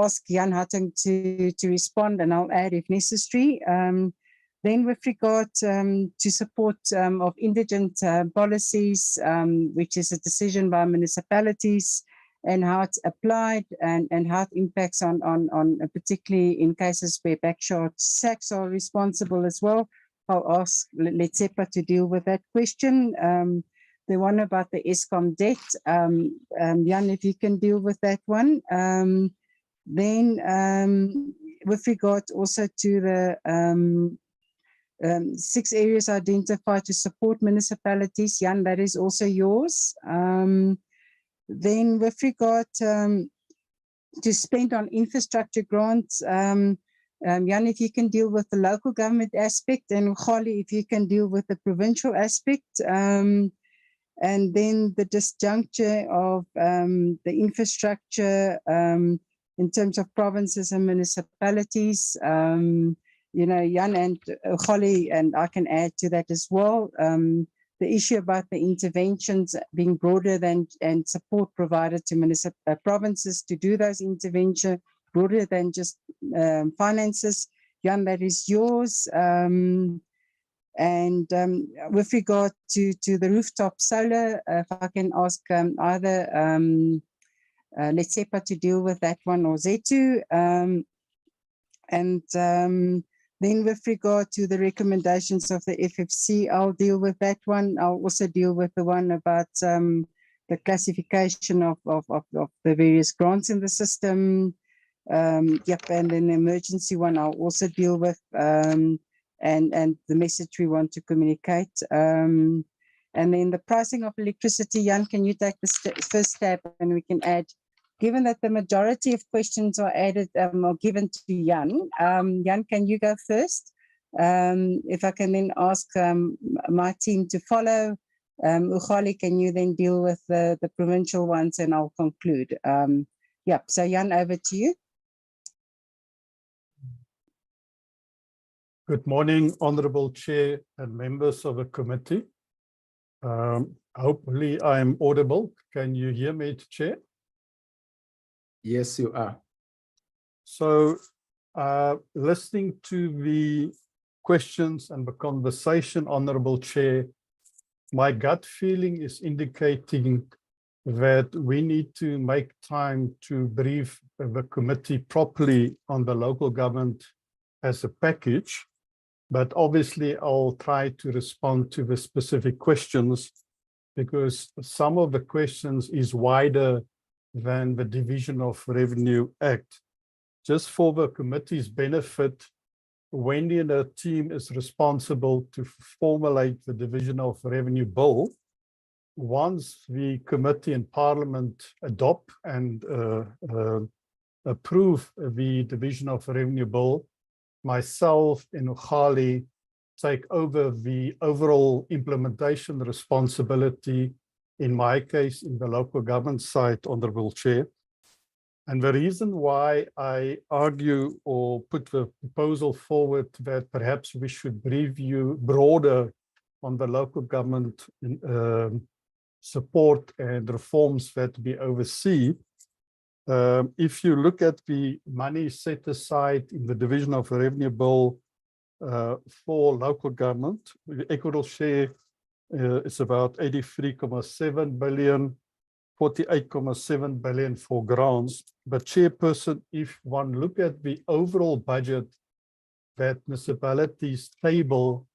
ask Jan Hutting to respond, and I'll add if necessary. Then with regard to support of indigent policies, which is a decision by municipalities, and how it's applied and how it impacts on particularly in cases where backshot sacks are responsible as well. I'll ask Letsepa to deal with that question. The one about the ESCOM debt, Jan, if you can deal with that one. Then with regard also to the 6 areas identified to support municipalities, Jan, that is also yours. Then with regard to spend on infrastructure grants, Jan, if you can deal with the local government aspect, and Ugali, if you can deal with the provincial aspect, and then the disjuncture of the infrastructure in terms of provinces and municipalities, Jan and Ugali, and I can add to that as well. The issue about the interventions being broader than and support provided to provinces to do those interventions broader than just finances. Jan, that is yours. And with regard to the rooftop solar, if I can ask either Letsepa to deal with that one, or Zetu. Then with regard to the recommendations of the FFC, I'll deal with that one. I'll also deal with the one about the classification of the various grants in the system. Yep, and then the emergency one I'll also deal with, and the message we want to communicate. And then the pricing of electricity, Jan, can you take the first step, and we can add, given that the majority of questions are added or given to Jan. Jan, can you go first? If I can then ask my team to follow. Ugali, can you then deal with the provincial ones, and I'll conclude. Yep, so Jan, over to you. Good morning, Honorable Chair and members of the committee. Hopefully I'm audible. Can you hear me, Chair? Yes, you are. So listening to the questions and the conversation, Honorable Chair, my gut feeling is indicating that we need to make time to brief the committee properly on the local government as a package. But obviously, I'll try to respond to the specific questions because some of the questions is wider than the Division of Revenue Act. Just for the committee's benefit, Wendy and her team is responsible to formulate the Division of Revenue Bill. Once the committee and Parliament adopt and approve the Division of Revenue Bill, myself and Ugali take over the overall implementation responsibility, in my case, in the local government side, Honourable Chair. And the reason why I argue or put the proposal forward that perhaps we should review broader on the local government support and reforms that we oversee. If you look at the money set aside in the Division of Revenue Bill for local government, the equitable share is about 83.7 billion, 48.7 billion for grants. But Chairperson, if one look at the overall budget that municipalities table,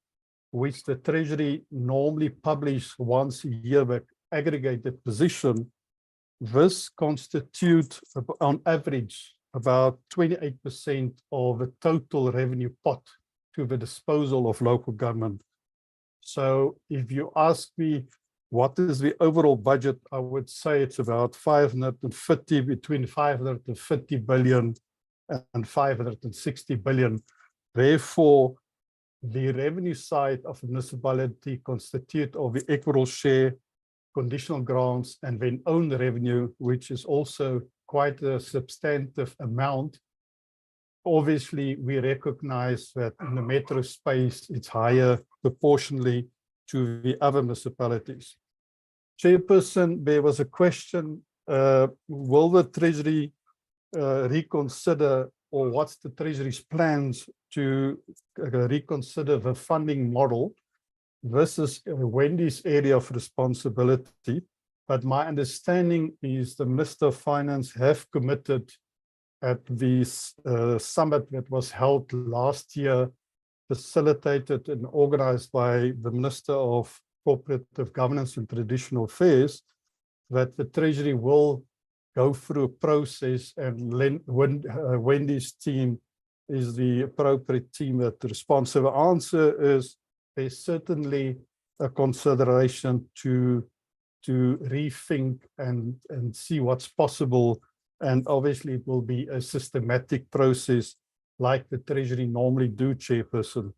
which the Treasury normally publish once a year, the aggregated position, this constitutes on average about 28% of the total revenue pot to the disposal of local government. So if you ask me what is the overall budget, I would say it's about 550, between 550 billion and 560 billion. Therefore, the revenue side of the municipality constitute of the equitable share, conditional grants, and then own revenue, which is also quite a substantive amount. Obviously, we recognize that in the metro space, it's higher proportionally to the other municipalities. Chairperson, there was a question, will the Treasury reconsider, or what's the Treasury's plans to reconsider the funding model? This is Wendy's area of responsibility, but my understanding is the Minister of Finance have committed at the summit that was held last year, facilitated and organized by the Minister of Cooperative Governance and Traditional Affairs, that the Treasury will go through a process, and Wendy's team is the appropriate team that responds. So the answer is there's certainly a consideration to rethink and see what's possible. And obviously it will be a systematic process like the Treasury normally do, Chairperson.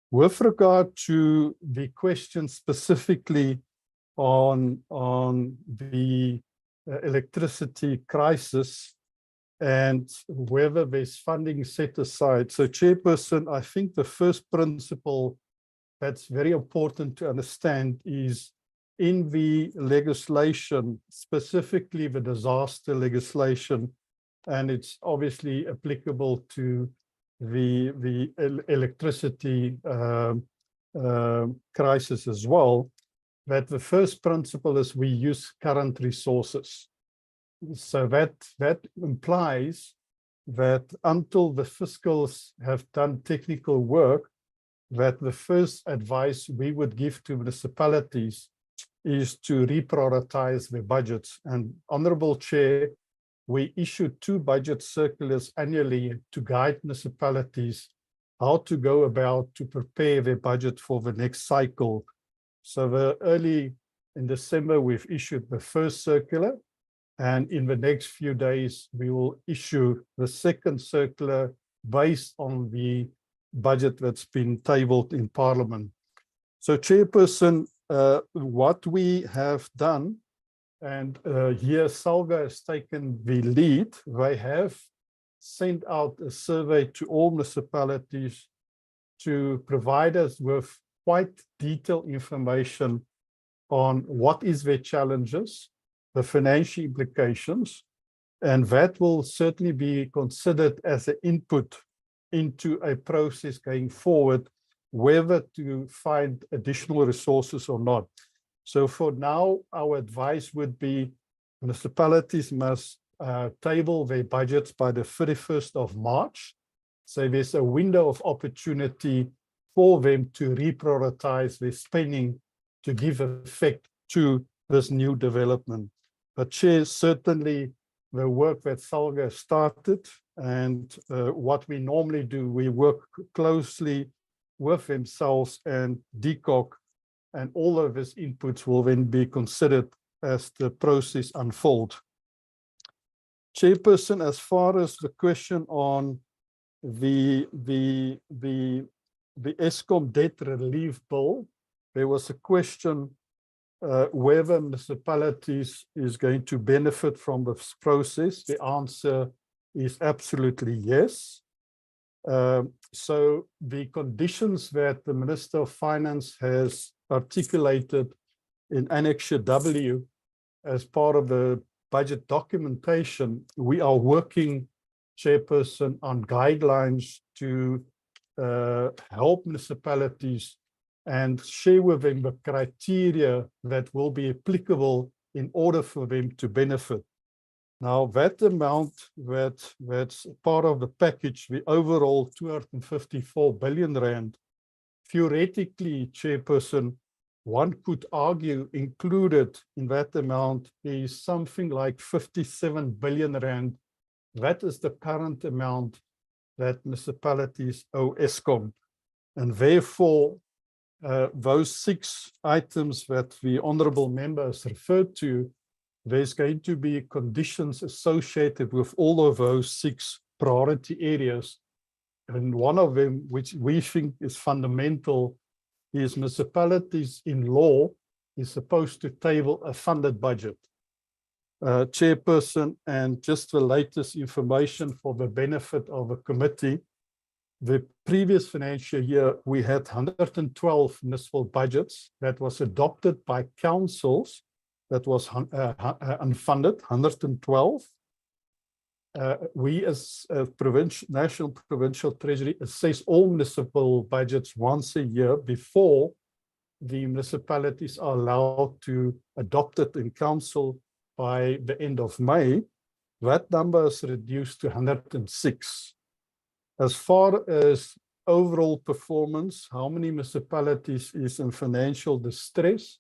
With regard to the question specifically on the electricity crisis and whether there's funding set aside. So Chairperson, I think the first principle that's very important to understand is in the legislation, specifically the disaster legislation, and it's obviously applicable to the electricity crisis as well, that the first principle is we use current resources. So that implies that until the fiscals have done technical work, that the first advice we would give to municipalities is to reprioritize their budgets. And Honourable Chair, we issue 2 budget circulars annually to guide municipalities how to go about to prepare their budget for the next cycle. So early in December, we've issued the first circular, and in the next few days, we will issue the second circular based on the budget that's been tabled in Parliament. So Chairperson, what we have done, and here Salga has taken the lead, they have sent out a survey to all municipalities to provide us with quite detailed information on what is their challenges, the financial implications, and that will certainly be considered as an input into a process going forward whether to find additional resources or not. So for now, our advice would be municipalities must table their budgets by the 31st of March. So there's a window of opportunity for them to reprioritize their spending to give effect to this new development. But Chair, certainly the work that Salga started and what we normally do, we work closely with themselves and DCOG, and all of his inputs will then be considered as the process unfolds. Chairperson, as far as the question on the Eskom debt relief bill, there was a question whether municipalities is going to benefit from this process. The answer is absolutely yes. So the conditions that the Minister of Finance has articulated in Annexure W as part of the budget documentation, we are working, Chairperson, on guidelines to help municipalities and share with them the criteria that will be applicable in order for them to benefit. Now, that amount that's part of the package, the overall 254 billion rand, theoretically, Chairperson, one could argue included in that amount is something like 57 billion rand. That is the current amount that municipalities owe Eskom. And therefore, those 6 items that the honorable member has referred to, there's going to be conditions associated with all of those 6 priority areas. And one of them, which we think is fundamental, is municipalities in law is supposed to table a funded budget. Chairperson, and just the latest information for the benefit of the committee, the previous financial year, we had 112 municipal budgets that was adopted by councils that was unfunded, 112. We as National Provincial Treasury assess all municipal budgets once a year before the municipalities are allowed to adopt it in council by the end of May. That number is reduced to 106. As far as overall performance, how many municipalities is in financial distress?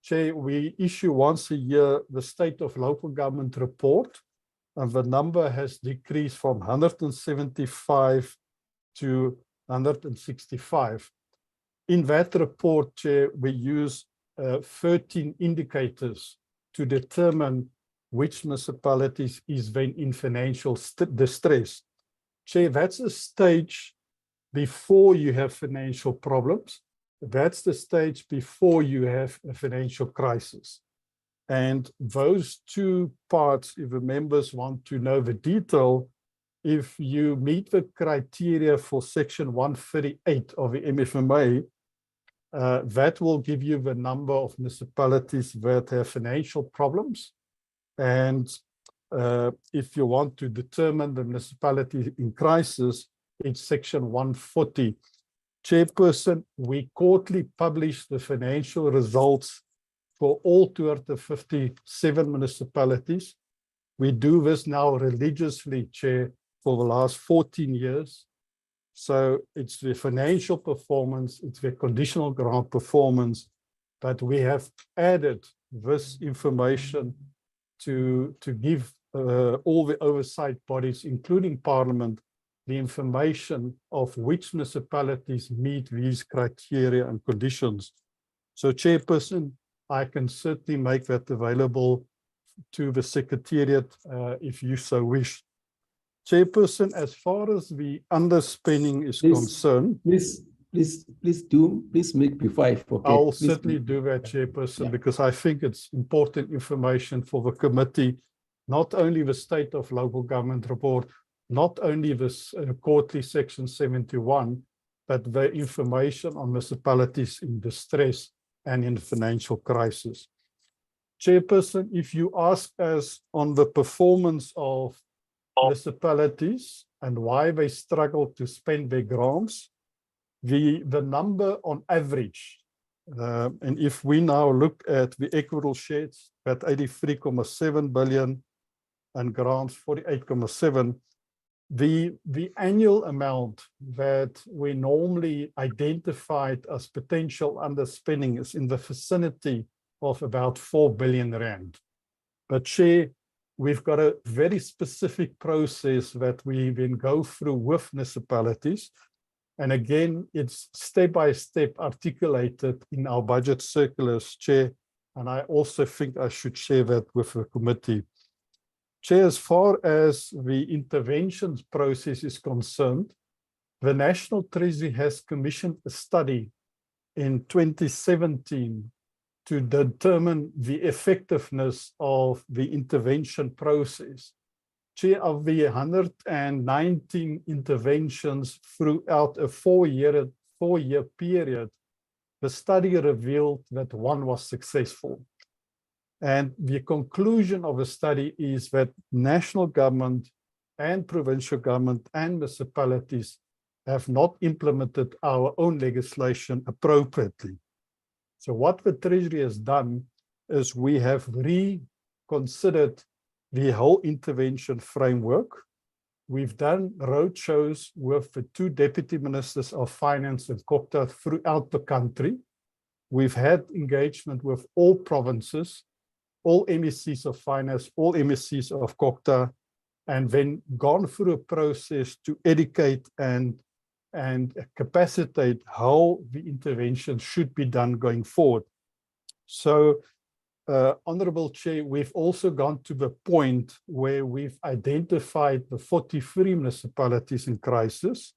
Chair, we issue once a year the State of Local Government report, and the number has decreased from 175 to 165. In that report, Chair, we use 13 indicators to determine which municipalities is then in financial distress. Chair, that's a stage before you have financial problems. That's the stage before you have a financial crisis. And those 2 parts, if the members want to know the detail, if you meet the criteria for section 138 of the MFMA, that will give you the number of municipalities that have financial problems. And if you want to determine the municipality in crisis, it's section 140. Chairperson, we quarterly publish the financial results for all 257 municipalities. We do this now religiously, Chair, for the last 14 years. So it's the financial performance, it's the conditional grant performance, but we have added this information to give all the oversight bodies, including Parliament, the information of which municipalities meet these criteria and conditions. So, Chairperson, I can certainly make that available to the Secretariat if you so wish. Chairperson, as far as the underspending is concerned, please make before I forget. I'll certainly do that, Chairperson, because I think it's important information for the committee, not only the State of Local Government report, not only this quarterly section 71, but the information on municipalities in distress and in financial crisis. Chairperson, if you ask us on the performance of municipalities and why they struggle to spend their grants, the number on average, and if we now look at the equitable shares at 83.7 billion and grants 48.7, the annual amount that we normally identified as potential underspending is in the vicinity of about 4 billion rand. But Chair, we've got a very specific process that we then go through with municipalities. And again, it's step by step articulated in our budget circulars, Chair. And I also think I should share that with the committee. Chair, as far as the interventions process is concerned, the National Treasury has commissioned a study in 2017 to determine the effectiveness of the intervention process. Chair, of the 119 interventions throughout a four-year period, the study revealed that one was successful. And the conclusion of the study is that national government and provincial government and municipalities have not implemented our own legislation appropriately. So what the Treasury has done is we have reconsidered the whole intervention framework. We've done roadshows with the two deputy ministers of finance and COCTA throughout the country. We've had engagement with all provinces, all MSCs of finance, all MSCs of COCTA, and then gone through a process to educate and capacitate how the intervention should be done going forward. So, Honourable Chair, we've also gone to the point where we've identified the 43 municipalities in crisis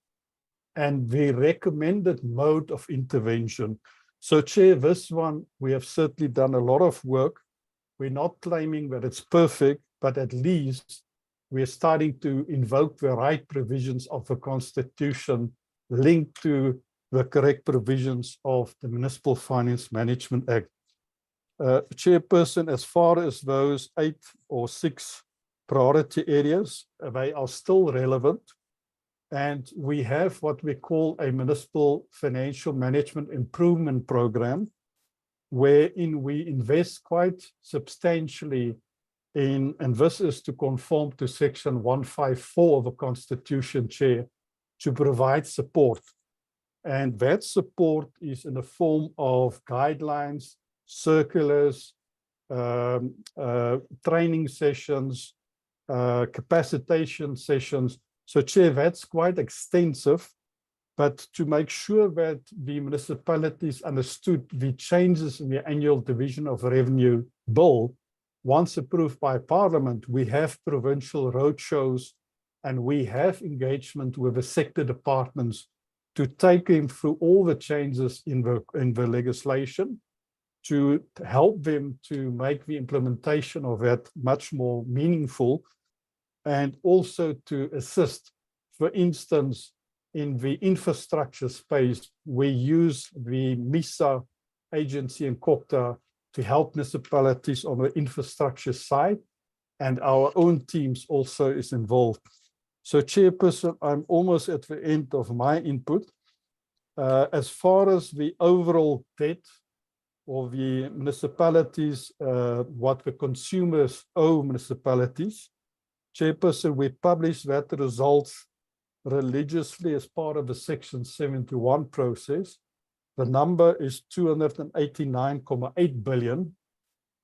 and the recommended mode of intervention. So, Chair, this one, we have certainly done a lot of work. We're not claiming that it's perfect, but at least we're starting to invoke the right provisions of the Constitution linked to the correct provisions of the Municipal Finance Management Act. Chairperson, as far as those 8 or 6 priority areas, they are still relevant. And we have what we call a Municipal Financial Management Improvement Program, wherein we invest quite substantially in, and this is to conform to Section 154 of the Constitution, Chair, to provide support. And that support is in the form of guidelines, circulars, training sessions, capacitation sessions. So, Chair, that's quite extensive. But to make sure that the municipalities understood the changes in the annual division of revenue bill, once approved by Parliament, we have provincial roadshows and we have engagement with the sector departments to take them through all the changes in the legislation to help them to make the implementation of that much more meaningful, and also to assist, for instance, in the infrastructure space. We use the MISA agency in COCTA to help municipalities on the infrastructure side, and our own teams also is involved. So, Chairperson, I'm almost at the end of my input. As far as the overall debt of the municipalities, what the consumers owe municipalities, Chairperson, we publish that results religiously as part of the Section 71 process. The number is 289.8 billion.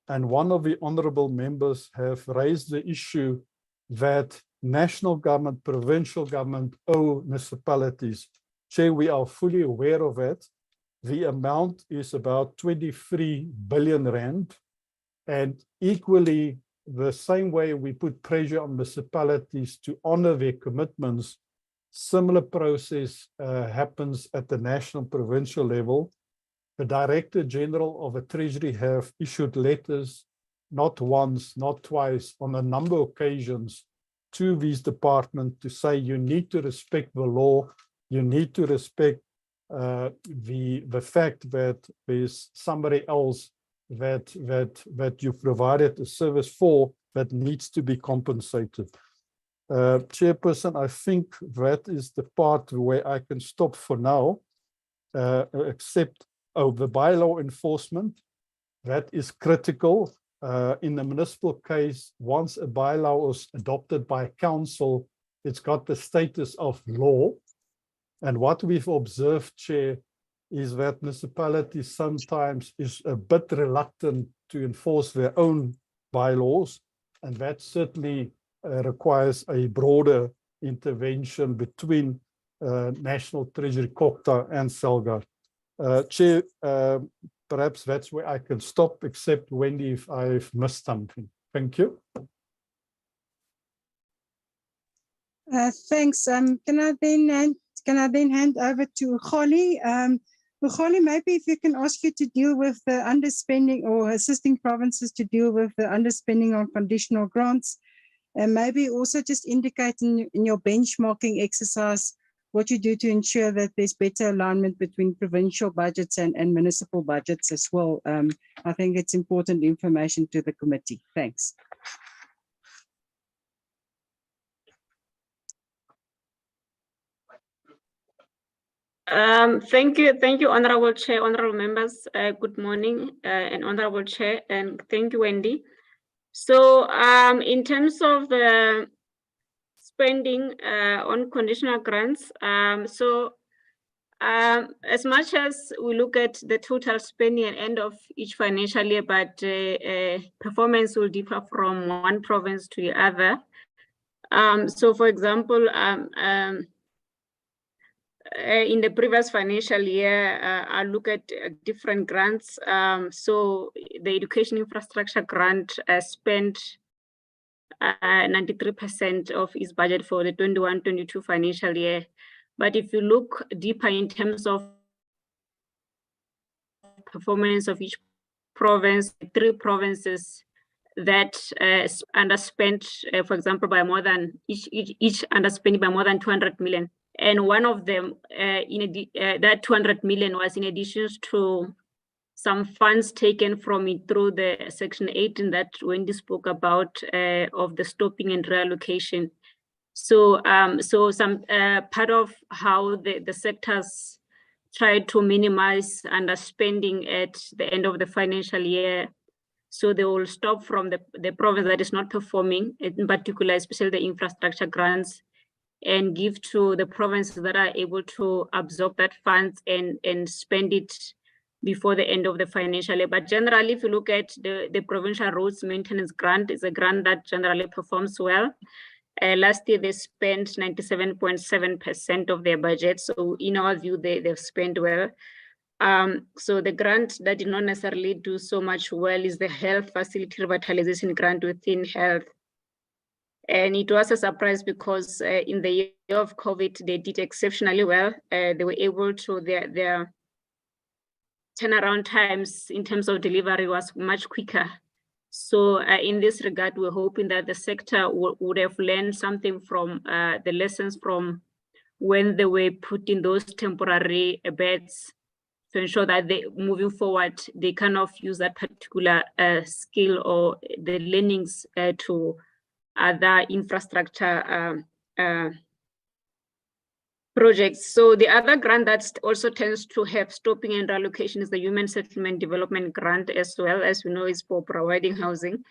And one of the honourable members have raised the issue that national government, provincial government owe municipalities. Chair, we are fully aware of that. The amount is about 23 billion rand. And equally, the same way we put pressure on municipalities to honour their commitments, similar process happens at the national provincial level. The Director General of the Treasury have issued letters, not once, not twice, on a number of occasions to these departments to say you need to respect the law, you need to respect the fact that there's somebody else that you've provided a service for that needs to be compensated. Chairperson, I think that is the part where I can stop for now. except the bylaw enforcement. That is critical. In the municipal case, once a bylaw is adopted by council, it's got the status of law. And what we've observed, Chair, is that municipalities sometimes is a bit reluctant to enforce their own bylaws, and that certainly requires a broader intervention between National Treasury, COCTA, and SALGA. Chair, perhaps that's where I can stop, except Wendy, if I've missed something. Thank you. Thanks. Can I then hand over to Kholi? Kholi, maybe if you can ask you to deal with the underspending or assisting provinces to deal with the underspending on conditional grants, and maybe also just indicate in your benchmarking exercise what you do to ensure that there's better alignment between provincial budgets and municipal budgets as well. I think it's important information to the committee. Thanks. Thank you, Honorable Chair, honorable members. Good morning, and Honorable Chair, and thank you, Wendy. So, in terms of the spending on conditional grants, as much as we look at the total spending at end of each financial year, but performance will differ from one province to the other. So, for example, in the previous financial year, I look at different grants. So the education infrastructure grant spent 93% of its budget for the 21-22 financial year. But if you look deeper in terms of performance of each province, 3 provinces that underspent, for example, by more than each underspending by more than 200 million. And one of them, that 200 million was in addition to some funds taken from it through the Section 18 that Wendy spoke about of the stopping and reallocation. So, some part of how the sectors tried to minimize underspending at the end of the financial year. So they will stop from the province that is not performing, in particular, especially the infrastructure grants, and give to the provinces that are able to absorb that funds and spend it before the end of the financial year. But generally, if you look at the provincial roads maintenance grant, it's a grant that generally performs well. Last year, they spent 97.7% of their budget. So in our view, they've spent well. So the grant that did not necessarily do so much well is the health facility revitalization grant within health. And it was a surprise because in the year of COVID, they did exceptionally well. They were able to, their turnaround times in terms of delivery was much quicker. So in this regard, we're hoping that the sector would have learned something from the lessons from when they were put in those temporary beds to ensure that they, moving forward, they kind of use that particular skill or the learnings to other infrastructure projects. So the other grant that also tends to have stopping and reallocation is the Human Settlement Development Grant, as well, as we know, is for providing housing.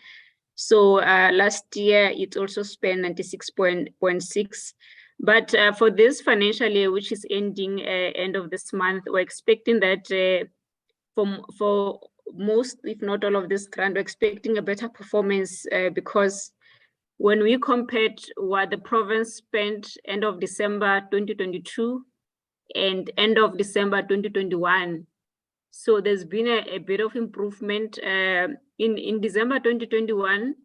So last year it also spent 96.6. But for this financial year, which is ending end of this month, we're expecting that for most, if not all of this grant, we're expecting a better performance because when we compared what the province spent end of December 2022 and end of December 2021, so there's been a bit of improvement. In December 2021,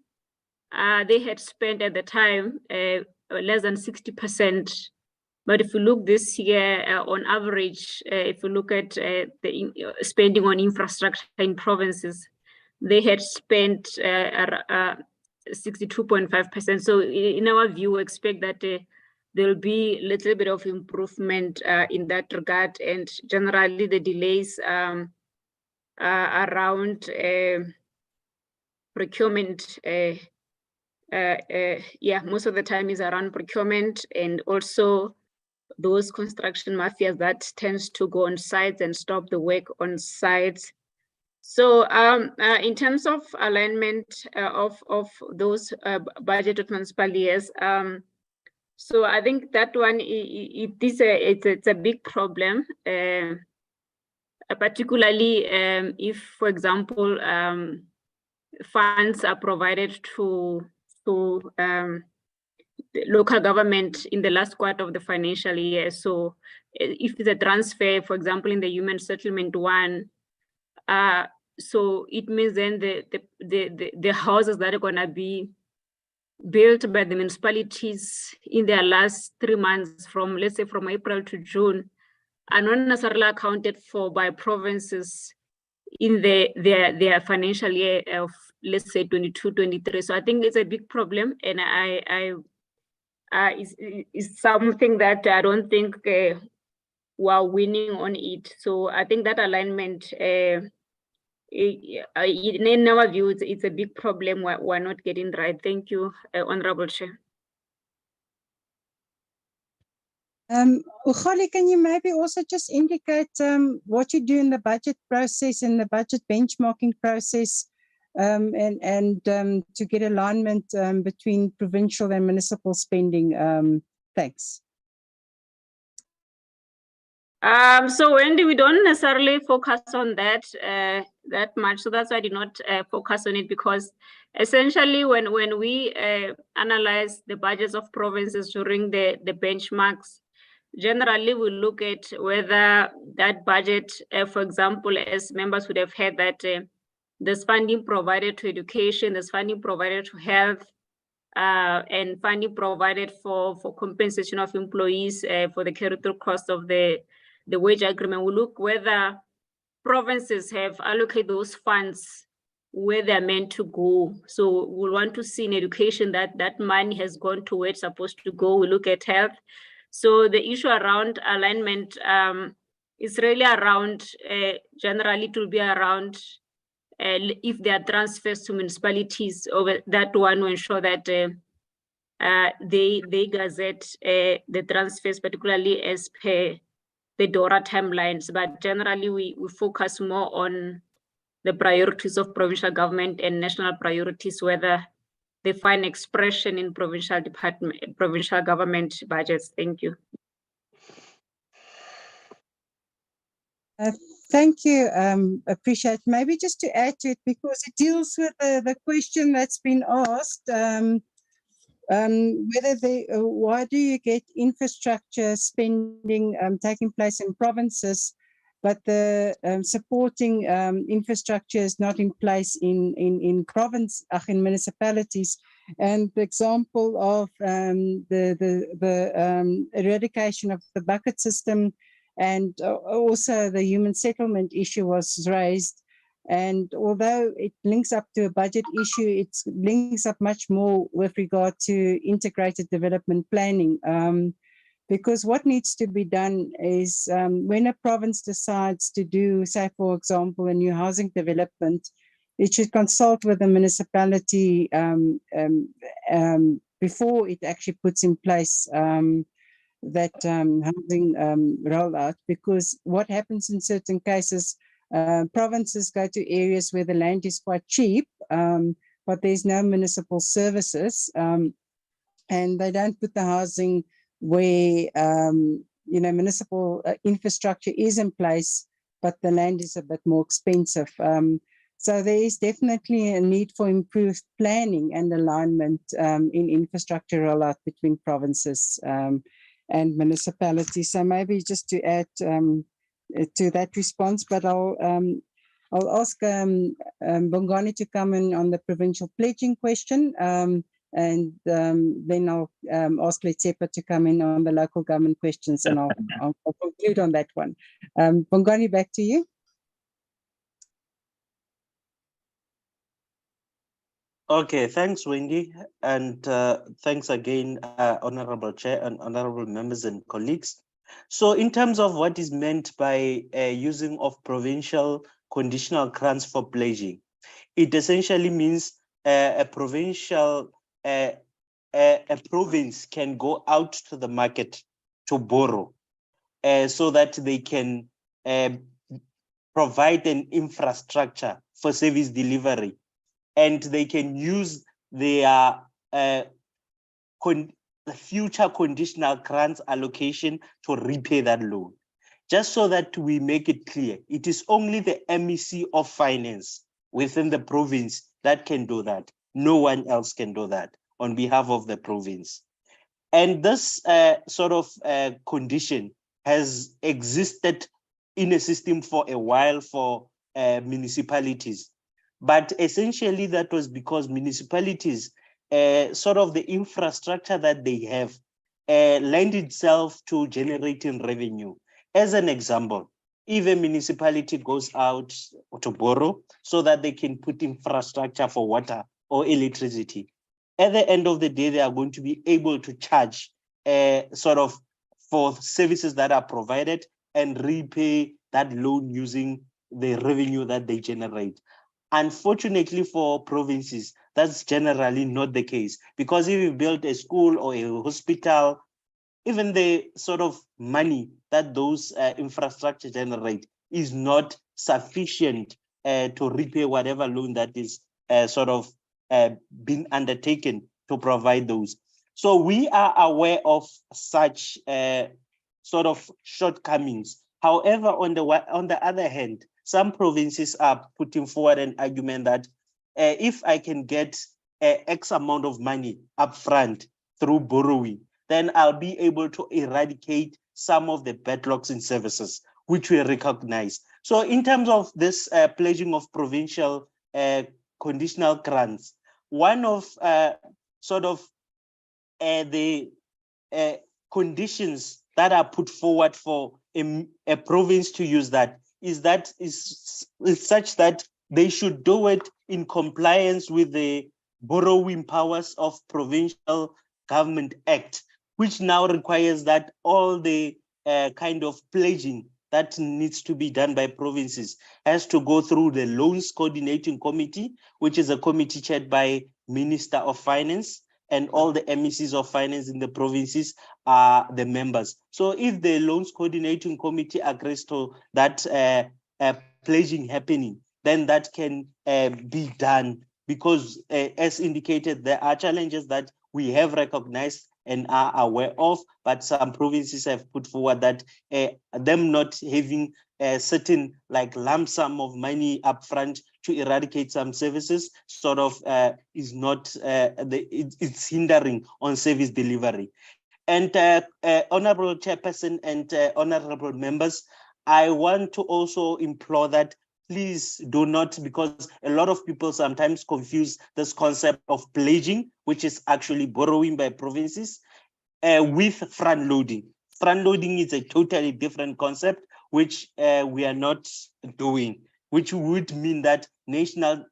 they had spent at the time less than 60%. But if you look this year, on average, if you look at the spending on infrastructure in provinces, they had spent 62.5%. So in our view, we expect that there will be a little bit of improvement in that regard. And generally, the delays around procurement, most of the time is around procurement, and also those construction mafias that tends to go on sites and stop the work on sites. So in terms of alignment of those budgeted municipal years, so I think that one it's a big problem, particularly if, for example, funds are provided to the local government in the last quarter of the financial year. So if it's a transfer, for example, in the human settlement one, so it means then the houses that are gonna be built by the municipalities in their last 3 months from, let's say, from April to June, are not necessarily accounted for by provinces in their financial year of, let's say, 22-23. So I think it's a big problem, and is something that I don't think we're winning on it. So I think that alignment, in our view, it's a big problem. We're not getting right. Thank you, Honorable Chair. Ukhali, can you maybe also just indicate what you do in the budget process and the budget benchmarking process, and to get alignment between provincial and municipal spending? Thanks. So Wendy, we don't necessarily focus on that that much. So that's why I did not focus on it, because essentially when we analyze the budgets of provinces during the benchmarks, generally we look at whether that budget, for example, as members would have heard, that there's funding provided to education, there's funding provided to health, and funding provided for compensation of employees for the carry-through cost of the wage agreement. We look whether provinces have allocated those funds where they're meant to go. So we want to see in education that money has gone to where it's supposed to go. We look at health. So the issue around alignment is really around, generally it will be around if there are transfers to municipalities, over that one, to ensure that they gazette the transfers, particularly as per the DORA timelines. But generally we focus more on the priorities of provincial government and national priorities, whether they find expression in provincial government budgets. Thank you. Thank you. Appreciate. Maybe just to add to it, because it deals with the question that's been asked, why do you get infrastructure spending taking place in provinces, but the supporting infrastructure is not in place in municipalities? And the example of the eradication of the bucket system, and also the human settlement issue was raised. And although it links up to a budget issue, it links up much more with regard to integrated development planning. Because what needs to be done is when a province decides to do, say, for example, a new housing development, it should consult with the municipality before it actually puts in place that housing rollout. Because what happens in certain cases, provinces go to areas where the land is quite cheap, but there's no municipal services, and they don't put the housing where municipal infrastructure is in place, but the land is a bit more expensive. So there is definitely a need for improved planning and alignment in infrastructure rollout between provinces and municipalities. So maybe just to add to that response, but I'll ask Bongani to come in on the provincial pledging question, and then I'll ask Letsepa to come in on the local government questions, and I'll conclude on that one. Bongani, back to you. Okay, thanks, Wendy, and thanks again, Honorable Chair and honorable members and colleagues. So in terms of what is meant by using of provincial conditional grants for pledging, it essentially means a provincial, a province can go out to the market to borrow so that they can provide an infrastructure for service delivery, and they can use their future conditional grants allocation to repay that loan. Just so that we make it clear, it is only the MEC of Finance within the province that can do that. No one else can do that on behalf of the province. And this sort of condition has existed in a system for a while for municipalities. But essentially that was because municipalities, sort of the infrastructure that they have lend itself to generating revenue. As an example, if a municipality goes out to borrow so that they can put infrastructure for water or electricity, at the end of the day, they are going to be able to charge sort of for services that are provided and repay that loan using the revenue that they generate. Unfortunately for provinces, that's generally not the case, because if you build a school or a hospital, even the sort of money that those infrastructure generate is not sufficient to repay whatever loan that is sort of been undertaken to provide those. So we are aware of such sort of shortcomings. However, on the other hand, some provinces are putting forward an argument that if I can get X amount of money upfront through borrowing, then I'll be able to eradicate some of the backlogs in services, which we recognize. So in terms of this pledging of provincial conditional grants, one of sort of the conditions that are put forward for a province to use that is such that they should do it in compliance with the Borrowing Powers of Provincial Government Act, which now requires that all the kind of pledging that needs to be done by provinces has to go through the Loans Coordinating Committee, which is a committee chaired by Minister of Finance, and all the MECs of finance in the provinces are the members. So if the Loans Coordinating Committee agrees to that pledging happening, then that can be done, because as indicated, there are challenges that we have recognized and are aware of, but some provinces have put forward that them not having a certain like lump sum of money upfront to eradicate some services sort of is not, it's hindering on service delivery. And Honorable Chairperson and honorable members, I want to also implore that please do not, because a lot of people sometimes confuse this concept of pledging, which is actually borrowing by provinces, with front loading. Front loading is a totally different concept, which we are not doing, which would mean that national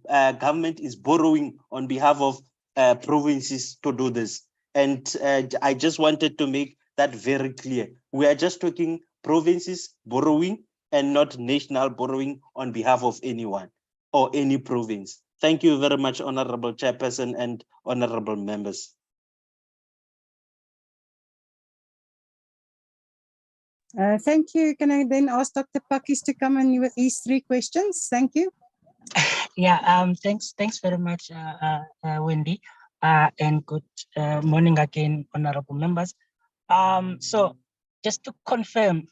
government is borrowing on behalf of provinces to do this. And I just wanted to make that very clear. We are just talking provinces borrowing and not national borrowing on behalf of anyone or any province. Thank you very much, Honorable Chairperson and honorable members. Thank you. Can I then ask Dr. Pakis to come in with these 3 questions? Thank you. Yeah, thanks very much, Wendy, and good morning again, honorable members. So just to confirm,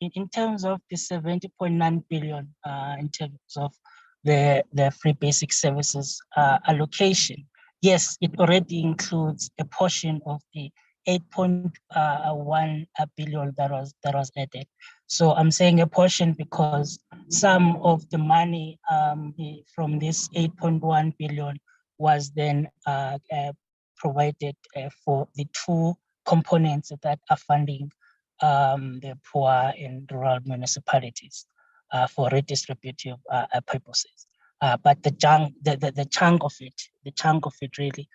in terms of the 70.9 billion, in terms of the free basic services allocation, yes, it already includes a portion of the 8.1 billion that was added. So I'm saying a portion because some of the money from this 8.1 billion was then provided for the 2 components that are funding the poor and rural municipalities for redistributive purposes. But the chunk of it really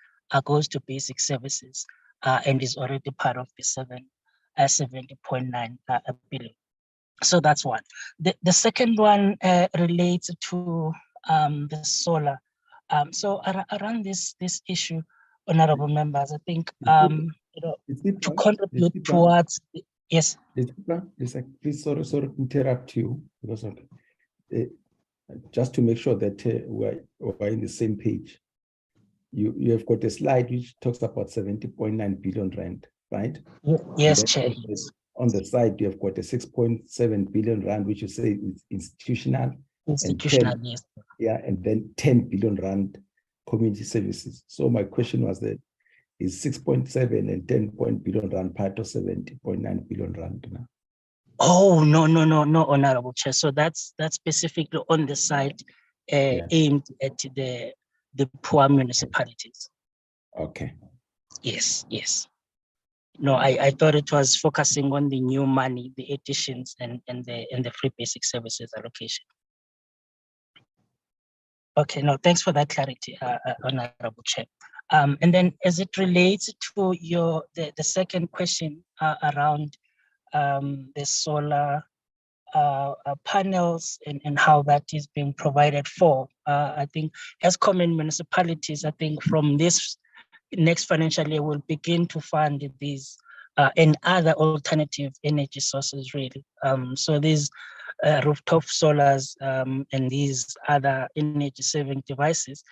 goes to basic services and is already part of the 70.9 billion. So that's one. The second one relates to the solar. So around this issue, honorable members, I think to contribute towards, yes. Please, sorry to interrupt you, because just to make sure that we're in the same page. You have got a slide which talks about 70.9 billion rand, right? Yes, Chair. On the side, you have got a 6.7 billion rand, which you say is institutional. Institutional, yes. Yeah, and then 10 billion rand community services. So my question was that, is 6.7 and 10 billion rand part of 70.9 billion rand now? Oh, no, Honorable Chair. So that's specifically on the side aimed at the poor municipalities. Okay. Yes. No, I thought it was focusing on the new money, the additions and the free basic services allocation. Okay, no, thanks for that clarity, Honorable Chair. And then as it relates to the second question around the solar panels and how that is being provided for, I think as common municipalities, I think from this next financial year, we'll begin to fund these and other alternative energy sources, really. So these rooftop solars and these other energy saving devices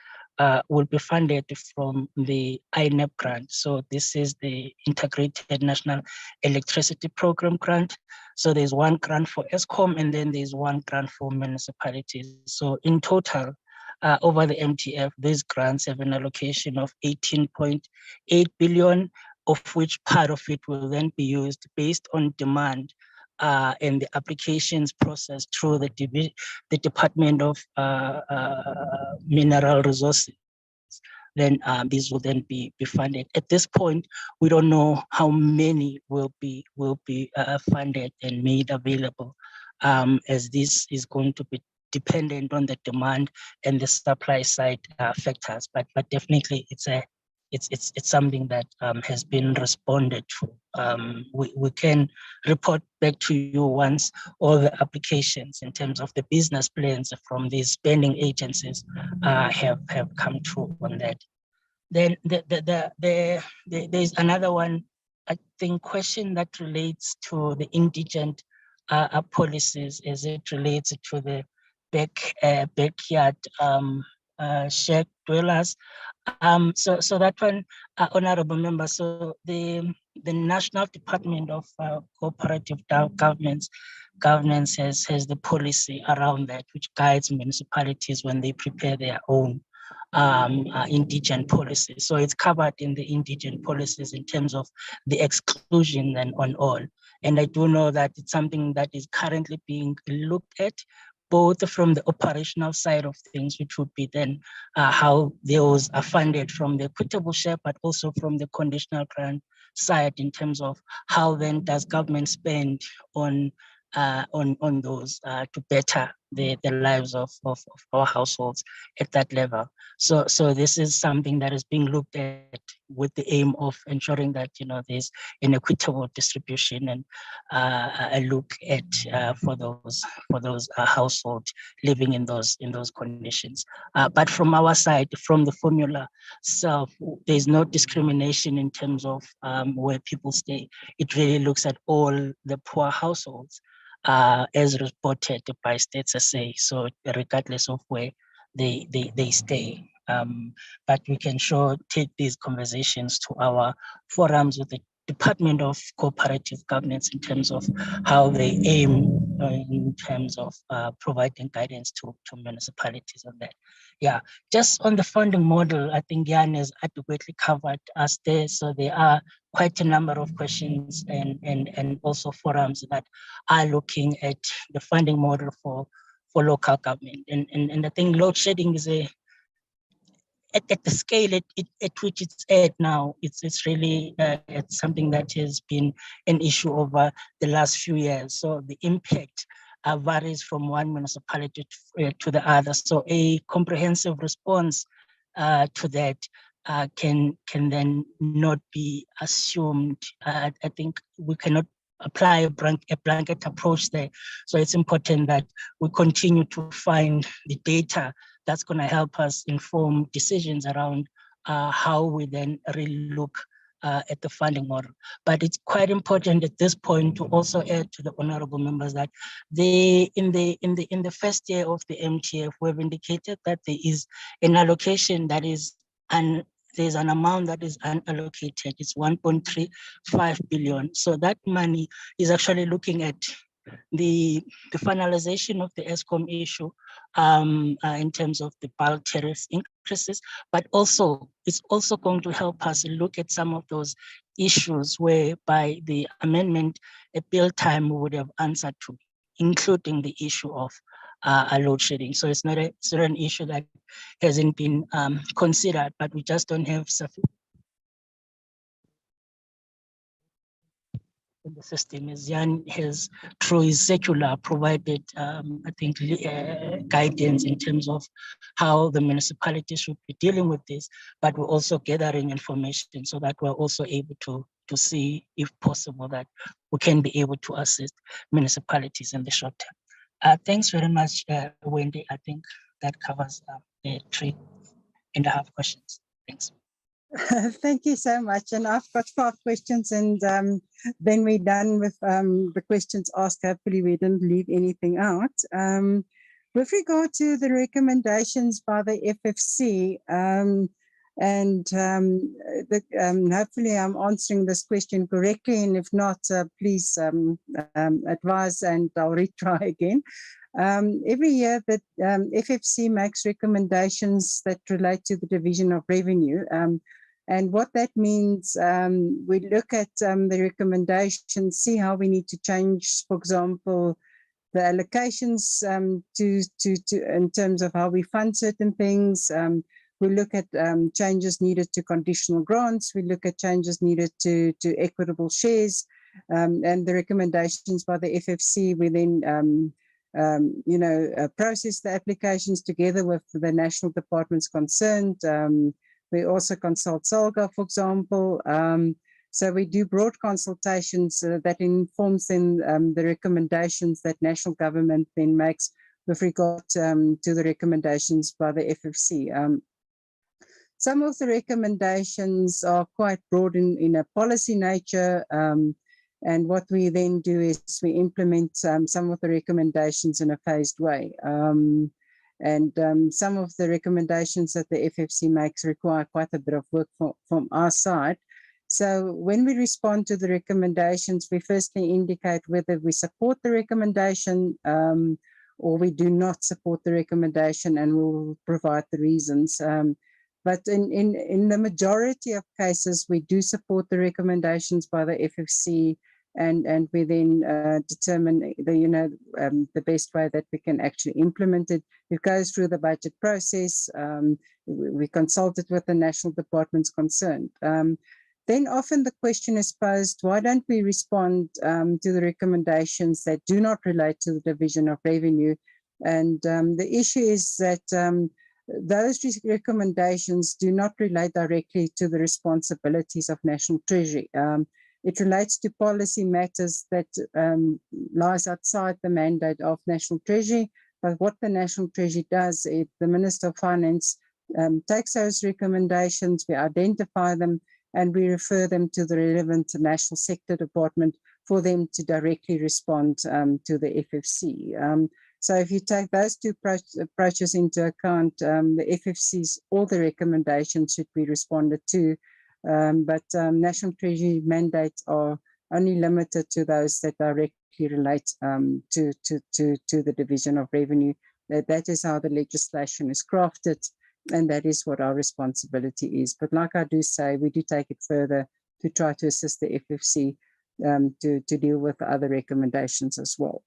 will be funded from the INEP grant. So this is the Integrated National Electricity Program grant. So there's one grant for ESCOM and then there's one grant for municipalities. So in total, over the MTF, these grants have an allocation of 18.8 billion, of which part of it will then be used based on demand and the applications process through the Department of Mineral Resources. Then these will then be funded. At this point, we don't know how many will be funded and made available, as this is going to be dependent on the demand and the supply side factors. But definitely, it's something that has been responded to. We can report back to you once all the applications in terms of the business plans from these spending agencies have come through on that. Then there's another one, I think, question that relates to the indigent policies as it relates to the backyard shack dwellers. So that one, honorable member, so the National Department of Cooperative Governance has the policy around that, which guides municipalities when they prepare their own indigent policies. So it's covered in the indigent policies in terms of the exclusion and on all. And I do know that it's something that is currently being looked at, both from the operational side of things, which would be then how those are funded from the equitable share, but also from the conditional grant side in terms of how then does government spend on those to better the lives of our households at that level. So this is something that is being looked at with the aim of ensuring that there's an equitable distribution and a look at for those households living in those conditions. But from our side, from the formula itself, there's no discrimination in terms of where people stay. It really looks at all the poor households as reported by States SA. So regardless of where they stay. But we can take these conversations to our forums with the Department of Cooperative Governance in terms of how they aim in terms of providing guidance to municipalities on that. Yeah, just on the funding model, I think Jan has adequately covered us there. So there are quite a number of questions and also forums that are looking at the funding model for local government. And I think load shedding is at the scale at which it's at now, it's really it's something that has been an issue over the last few years. So the impact varies from one municipality to the other. So a comprehensive response to that can then not be assumed. I think we cannot apply a blanket approach there. So it's important that we continue to find the data that's going to help us inform decisions around how we then really look at the funding model. But it's quite important at this point to also add to the honorable members that in the first year of the MTF, we've indicated that there is an allocation that is there's an amount that is unallocated. It's 1.35 billion. So that money is actually looking at the finalization of the ESCOM issue in terms of the bulk tariff increases, but also it's also going to help us look at some of those issues whereby the amendment at bill time would have answered to, including the issue of load shedding. So it's not an issue that hasn't been considered, but we just don't have sufficient in the system. As Jan has, through his circular, provided, I think, guidance in terms of how the municipality should be dealing with this, but we're also gathering information so that we're also able to see, if possible, that we can be able to assist municipalities in the short term. Thanks very much, Wendy. I think that covers the 3.5 questions. Thanks. Thank you so much. And I've got 5 questions, and then we're done with the questions asked. Hopefully we didn't leave anything out. With regard to the recommendations by the FFC, hopefully I'm answering this question correctly, and if not, please advise and I'll retry again. Every year that FFC makes recommendations that relate to the division of revenue, and what that means, we look at the recommendations, see how we need to change, for example, the allocations in terms of how we fund certain things. We look at changes needed to conditional grants. We look at changes needed to equitable shares, and the recommendations by the FFC. We then process the applications together with the national departments concerned. We also consult SALGA, for example. So we do broad consultations that informs then the recommendations that national government then makes with regard to the recommendations by the FFC. Some of the recommendations are quite broad in a policy nature. And what we then do is we implement some of the recommendations in a phased way. Some of the recommendations that the FFC makes require quite a bit of work from our side. So when we respond to the recommendations, we firstly indicate whether we support the recommendation or we do not support the recommendation, and we'll provide the reasons. But in the majority of cases, we do support the recommendations by the FFC, and we then determine the best way that we can actually implement it. It goes through the budget process. We consulted with the national departments concerned. Then often the question is posed, why don't we respond to the recommendations that do not relate to the division of revenue? And the issue is that those recommendations do not relate directly to the responsibilities of National Treasury. It relates to policy matters that lies outside the mandate of National Treasury. But what the National Treasury does is the Minister of Finance takes those recommendations, we identify them, and we refer them to the relevant national sector department for them to directly respond to the FFC. So if you take those two approaches into account, the FFC's all the recommendations should be responded to, but National Treasury mandates are only limited to those that directly relate to the division of revenue. That is how the legislation is crafted, and that is what our responsibility is. But like I do say, we do take it further to try to assist the FFC to deal with the other recommendations as well.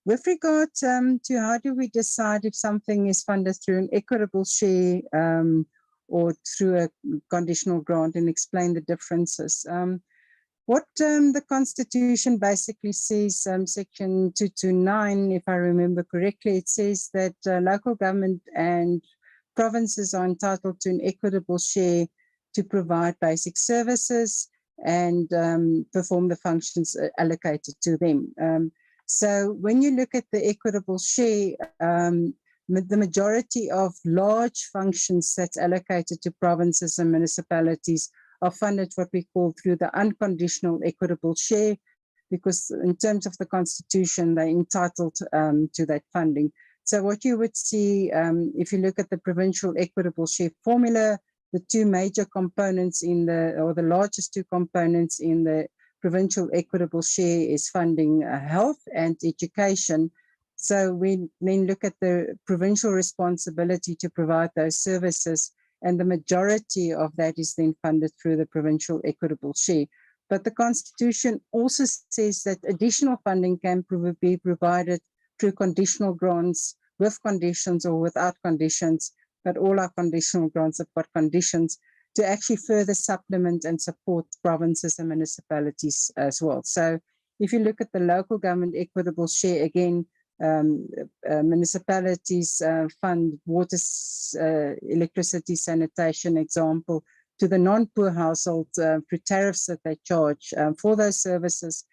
With regard to how do we decide if something is funded through an equitable share or through a conditional grant, and explain the differences. What the Constitution basically says, Section 229, if I remember correctly, it says that local government and provinces are entitled to an equitable share to provide basic services and perform the functions allocated to them. So when you look at the equitable share, the majority of large functions that's allocated to provinces and municipalities are funded what we call through the unconditional equitable share, because in terms of the constitution, they're entitled to that funding. So what you would see, if you look at the provincial equitable share formula, the two major components or the largest two components in the provincial equitable share is funding health and education. So we then look at the provincial responsibility to provide those services, and the majority of that is then funded through the provincial equitable share. But the Constitution also says that additional funding can be provided through conditional grants, with conditions or without conditions, but all our conditional grants have got conditions to actually further supplement and support provinces and municipalities as well. So if you look at the local government equitable share, again, municipalities fund water, electricity, sanitation, example, to the non-poor households through tariffs that they charge for those services.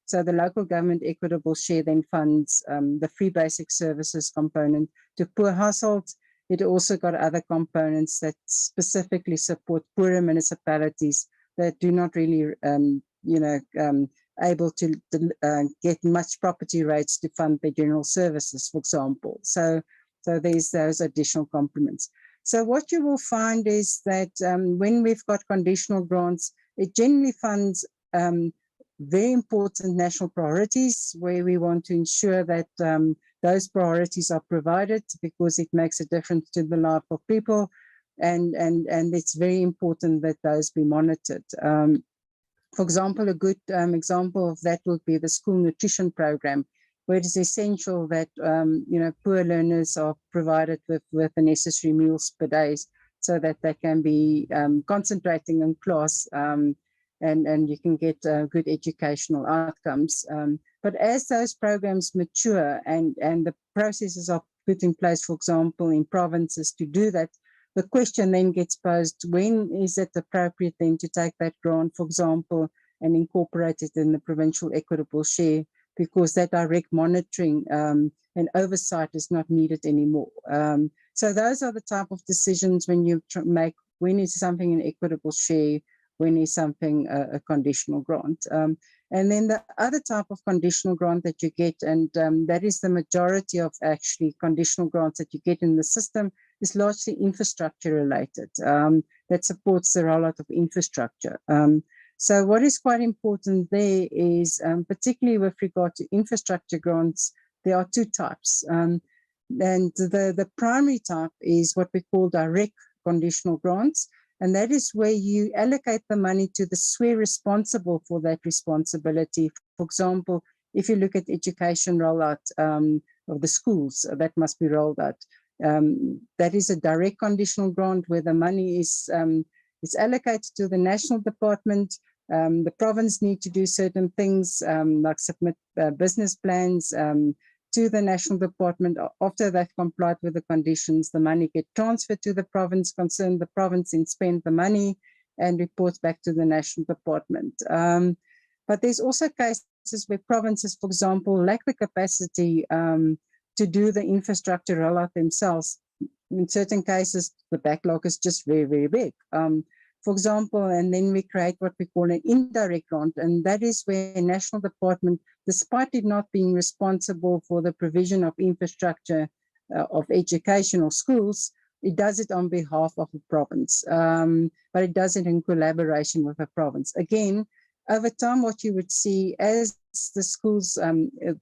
So the local government equitable share then funds the free basic services component to poor households. It also got other components that specifically support poorer municipalities that do not really, able to get much property rates to fund their general services, for example. So there's those additional complements. So what you will find is that when we've got conditional grants, it generally funds very important national priorities where we want to ensure that those priorities are provided because it makes a difference to the life of people, and it's very important that those be monitored. For example, a good example of that would be the school nutrition program, where it is essential that poor learners are provided with the necessary meals per day so that they can be concentrating in class and you can get good educational outcomes. But as those programs mature and the processes are put in place, for example, in provinces to do that, the question then gets posed, when is it appropriate then to take that grant, for example, and incorporate it in the provincial equitable share, because that direct monitoring and oversight is not needed anymore. So those are the type of decisions when you make, when is something an equitable share, when is something a conditional grant. And then the other type of conditional grant that you get, and that is the majority of actually conditional grants that you get in the system, is largely infrastructure related, that supports the rollout of infrastructure. So what is quite important there is, particularly with regard to infrastructure grants, there are two types. And the primary type is what we call direct conditional grants. And that is where you allocate the money to the sphere responsible for that responsibility. For example, if you look at education rollout of the schools that must be rolled out, that is a direct conditional grant where the money is allocated to the national department. The province need to do certain things like submit business plans to the national department. After they've complied with the conditions, the money gets transferred to the province concerned. The province then spends the money and reports back to the national department. But there's also cases where provinces, for example, lack the capacity to do the infrastructure rollout themselves. In certain cases, the backlog is just very, very big. For example, and then we create what we call an indirect grant, and that is where a national department, despite it not being responsible for the provision of infrastructure of educational schools, it does it on behalf of the province, but it does it in collaboration with the province. Again, over time, what you would see as the schools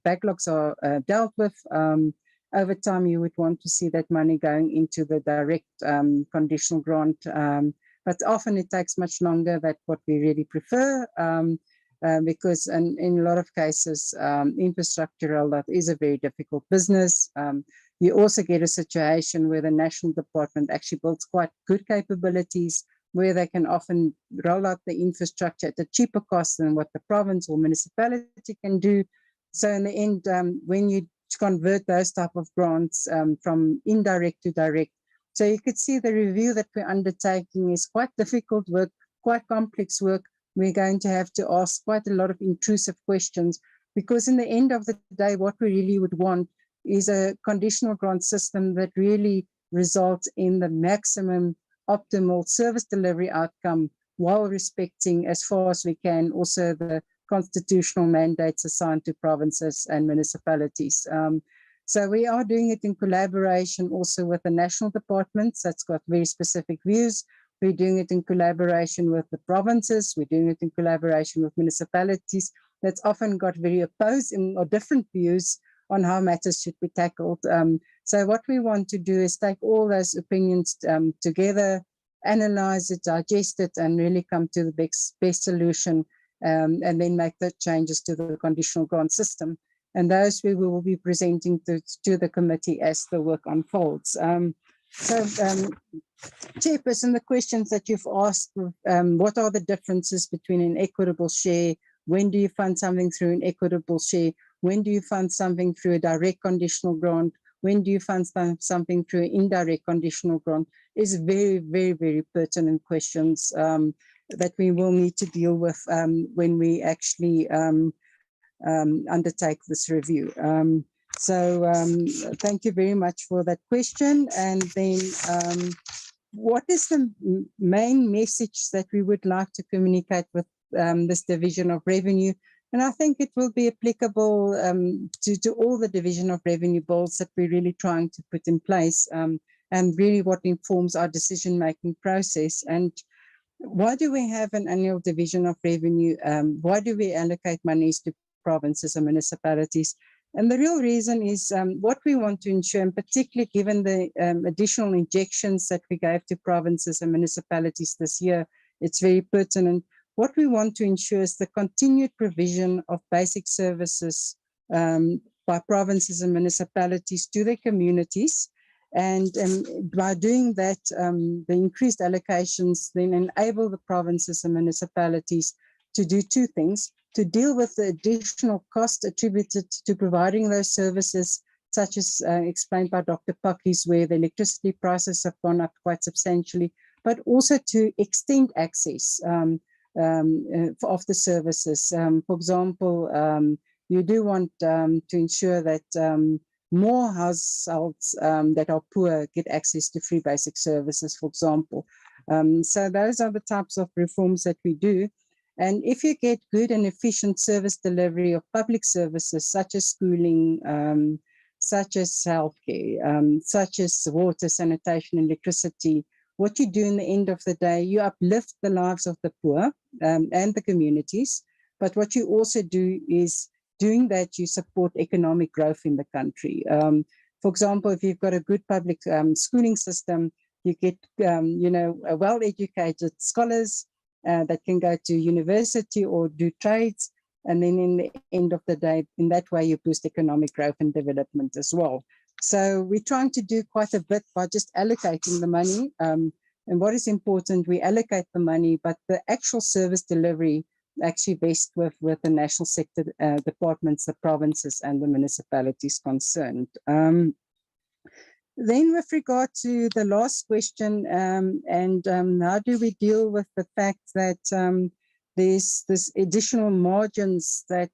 backlogs are dealt with, over time, you would want to see that money going into the direct conditional grant. But often it takes much longer than what we really prefer, because in a lot of cases, infrastructure rollout is a very difficult business. You also get a situation where the national department actually builds quite good capabilities, where they can often roll out the infrastructure at a cheaper cost than what the province or municipality can do. So in the end, when you convert those type of grants from indirect to direct, so you could see the review that we're undertaking is quite difficult work, quite complex work. We're going to have to ask quite a lot of intrusive questions, because in the end of the day, what we really would want is a conditional grant system that really results in the maximum optimal service delivery outcome while respecting, as far as we can, also the constitutional mandates assigned to provinces and municipalities. So we are doing it in collaboration also with the national departments that's got very specific views. We're doing it in collaboration with the provinces. We're doing it in collaboration with municipalities that's often got very opposing or different views on how matters should be tackled. So what we want to do is take all those opinions together, analyze it, digest it, and really come to the best solution, and then make the changes to the conditional grant system. And those we will be presenting to the committee as the work unfolds. Chairperson, the questions that you've asked, what are the differences between an equitable share? When do you fund something through an equitable share? When do you fund something through a direct conditional grant? When do you fund something through an indirect conditional grant? Is very, very, very pertinent questions that we will need to deal with when we actually undertake this review. Thank you very much for that question. And then what is the main message that we would like to communicate with this division of revenue? And I think it will be applicable to all the division of revenue bills that we're really trying to put in place, and really what informs our decision-making process. And why do we have an annual division of revenue? Why do we allocate monies to provinces and municipalities? And the real reason is what we want to ensure, and particularly given the additional injections that we gave to provinces and municipalities this year, it's very pertinent. What we want to ensure is the continued provision of basic services by provinces and municipalities to their communities. And by doing that, the increased allocations then enable the provinces and municipalities to do two things: to deal with the additional cost attributed to providing those services, such as explained by Dr. Pakkies, where the electricity prices have gone up quite substantially, but also to extend access of the services. For example, you do want to ensure that more households that are poor get access to free basic services, for example. So those are the types of reforms that we do. And if you get good and efficient service delivery of public services, such as schooling, such as healthcare, such as water, sanitation, electricity, what you do in the end of the day, you uplift the lives of the poor and the communities. But what you also do is, doing that, you support economic growth in the country. For example, if you've got a good public schooling system, you get well-educated scholars that can go to university or do trades. And then in the end of the day, in that way, you boost economic growth and development as well. So we're trying to do quite a bit by just allocating the money. And what is important, we allocate the money, but the actual service delivery actually best with the national sector departments, the provinces and the municipalities concerned. Then with regard to the last question, how do we deal with the fact that there's this additional margins that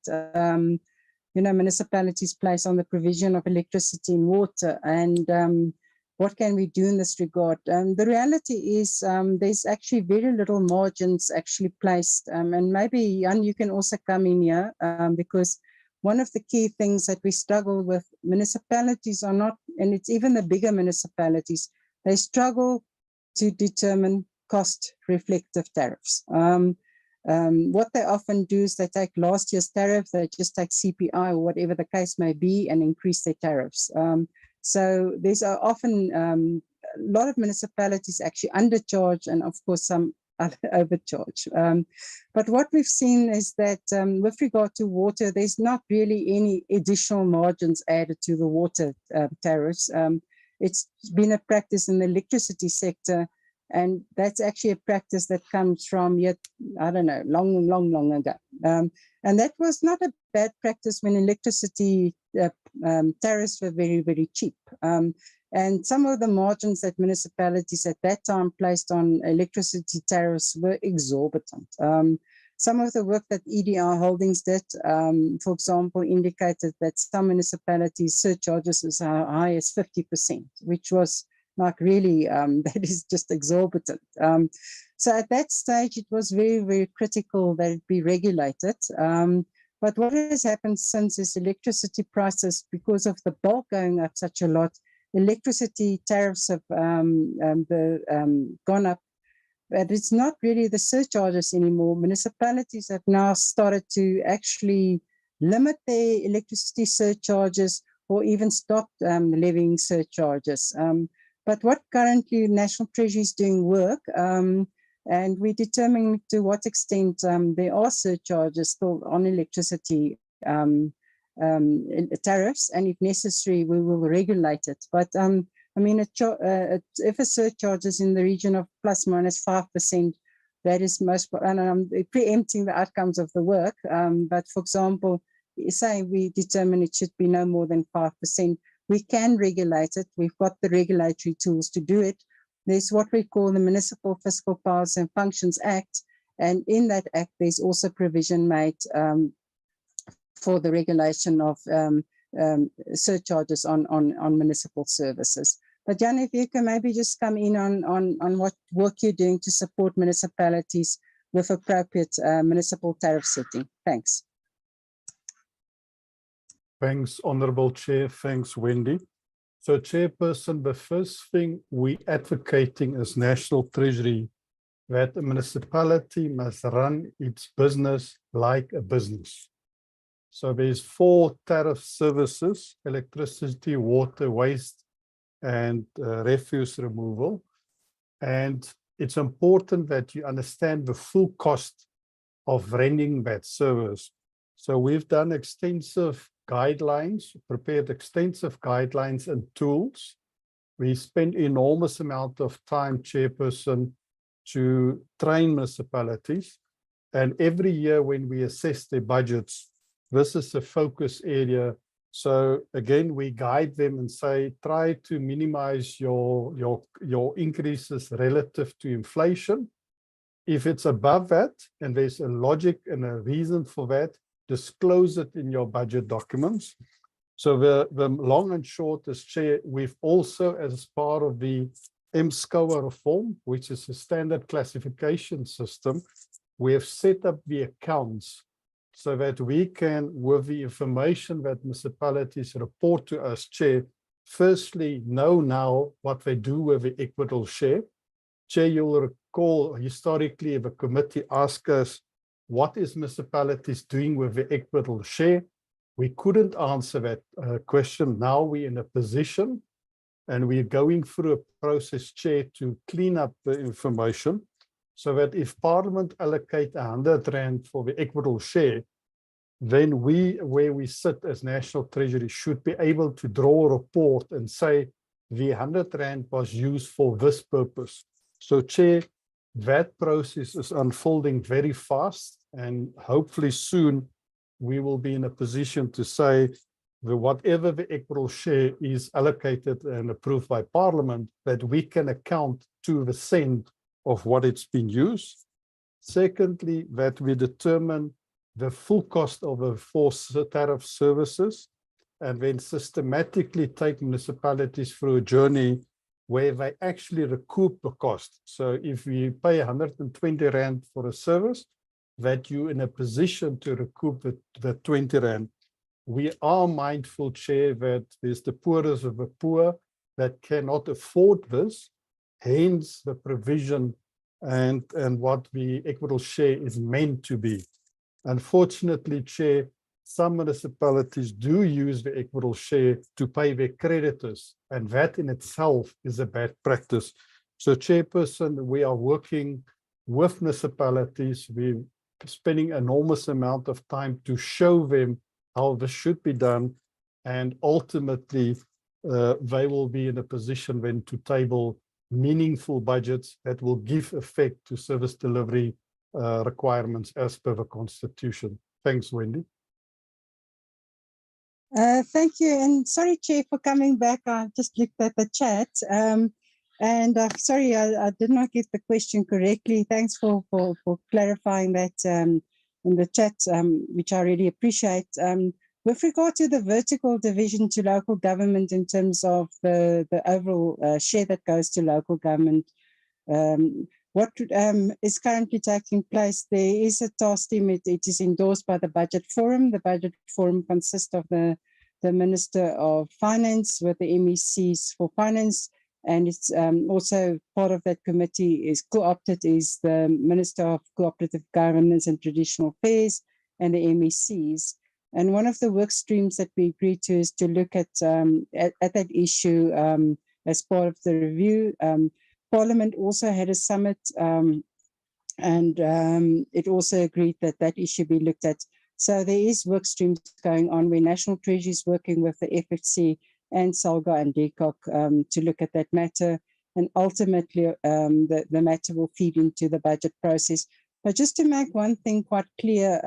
municipalities place on the provision of electricity and water, and what can we do in this regard? The reality is there's actually very little margins actually placed, and maybe Jan, you can also come in here, because one of the key things that we struggle with, municipalities are not, and it's even the bigger municipalities, they struggle to determine cost reflective tariffs. What they often do is they take last year's tariff, they just take CPI or whatever the case may be and increase their tariffs. So there's often a lot of municipalities actually undercharge, and of course some overcharge. But what we've seen is that with regard to water, there's not really any additional margins added to the water tariffs. It's been a practice in the electricity sector, and that's actually a practice that comes from yet, I don't know, long ago. And that was not a bad practice when electricity tariffs were very, very cheap. And some of the margins that municipalities at that time placed on electricity tariffs were exorbitant. some of the work that EDR Holdings did, for example, indicated that some municipalities surcharges as high as 50%, which was like really, that is just exorbitant. So at that stage, it was very, very critical that it be regulated. But what has happened since is electricity prices, because of the bulk going up such a lot, electricity tariffs have gone up. But it's not really the surcharges anymore. Municipalities have now started to actually limit their electricity surcharges or even stop levying surcharges. But what currently National Treasury is doing work, and we're determining to what extent there are surcharges still on electricity tariffs, and if necessary, we will regulate it. But I mean, if a surcharge is in the region of plus minus 5%, that is most, and I'm preempting the outcomes of the work. But for example, say we determine it should be no more than 5%, we can regulate it. We've got the regulatory tools to do it. There's what we call the Municipal Fiscal Powers and Functions Act. And in that act, there's also provision made for the regulation of surcharges on municipal services. But Jan, if you can maybe just come in on what work you're doing to support municipalities with appropriate municipal tariff setting. Thanks. Thanks, Honourable Chair. Thanks, Wendy. So, Chairperson, the first thing we advocating as National Treasury that a municipality must run its business like a business. So there's 4 tariff services: electricity, water, waste, and refuse removal. And it's important that you understand the full cost of running that service. So we've done extensive guidelines, prepared extensive guidelines and tools. We spend enormous amount of time, Chairperson, to train municipalities. And every year when we assess their budgets, this is a focus area. So again, we guide them and say, try to minimize your increases relative to inflation. If it's above that, and there's a logic and a reason for that, disclose it in your budget documents. So the long and short is, Chair, we've also, as part of the MSCOA reform, which is a standard classification system, we have set up the accounts so that we can, with the information that municipalities report to us, Chair, firstly, know now what they do with the equitable share. Chair, you'll recall historically the committee asked us, what is municipalities doing with the equitable share? We couldn't answer that question. Now we're in a position and we're going through a process, Chair, to clean up the information so that if Parliament allocate 100 Rand for the equitable share, then we, where we sit as National Treasury, should be able to draw a report and say the 100 Rand was used for this purpose. So, Chair, that process is unfolding very fast, and hopefully soon we will be in a position to say that whatever the equitable share is allocated and approved by Parliament, that we can account to the cent of what it's been used. Secondly, that we determine the full cost of the 4 tariff services and then systematically take municipalities through a journey where they actually recoup the cost. So if you pay 120 Rand for a service, that you're in a position to recoup the 20 Rand. We are mindful, Chair, that there's the poorest of the poor that cannot afford this, hence the provision and what the equitable share is meant to be. Unfortunately, Chair, some municipalities do use the equitable share to pay their creditors, and that in itself is a bad practice. So, Chairperson, we are working with municipalities. We're spending an enormous amount of time to show them how this should be done, and ultimately they will be in a position then to table meaningful budgets that will give effect to service delivery requirements as per the Constitution. Thanks, Wendy. Thank you, and sorry, Chair, for coming back. I just looked at the chat, and sorry, I did not get the question correctly. Thanks for clarifying that in the chat, which I really appreciate. With regard to the vertical division to local government in terms of the overall share that goes to local government, what is currently taking place, there is a task team. It is endorsed by the Budget Forum. The Budget Forum consists of the Minister of Finance with the MECs for Finance, and it's also part of that committee is co-opted is the Minister of Cooperative Governance and Traditional Affairs and the MECs. And one of the work streams that we agreed to is to look at that issue as part of the review. Parliament also had a summit and it also agreed that that issue be looked at. So there is work streams going on where National Treasury is working with the FFC and SALGA and DECOC to look at that matter. And ultimately, the matter will feed into the budget process. But just to make one thing quite clear,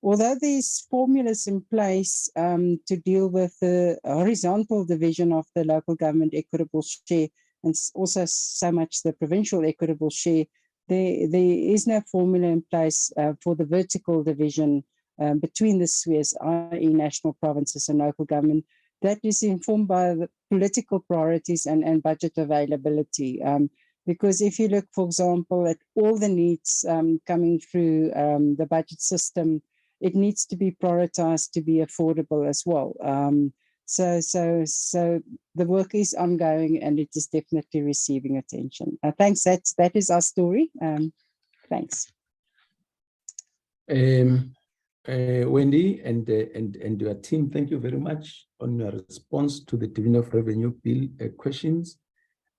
although there's formulas in place to deal with the horizontal division of the local government equitable share, and also so much the provincial equitable share, there is no formula in place for the vertical division between the spheres, i.e. national, provinces and local government. That is informed by the political priorities and budget availability. Because if you look, for example, at all the needs coming through the budget system, it needs to be prioritized to be affordable as well. So the work is ongoing and it is definitely receiving attention. Thanks. That is our story. Thanks. Wendy and your team, thank you very much on your response to the Division of Revenue Bill questions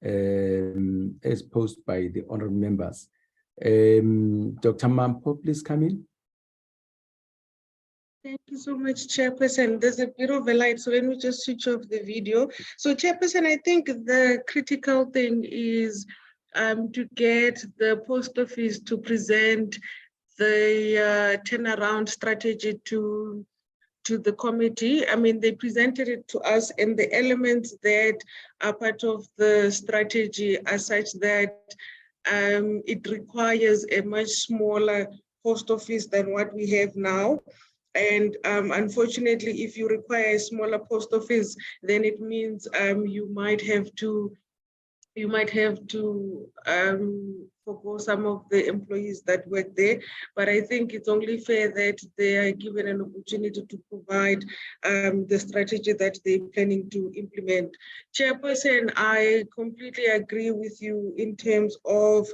as posed by the honorable members. Dr. Mampo, please come in. Thank you so much, Chairperson. There's a bit of a light, so let me just switch off the video. So, Chairperson, I think the critical thing is to get the post office to present the turnaround strategy to the committee. I mean, they presented it to us, and the elements that are part of the strategy are such that it requires a much smaller post office than what we have now. And unfortunately, if you require a smaller post office, then it means you might have to forgo some of the employees that work there. But I think it's only fair that they are given an opportunity to provide the strategy that they're planning to implement. Chairperson, I completely agree with you in terms of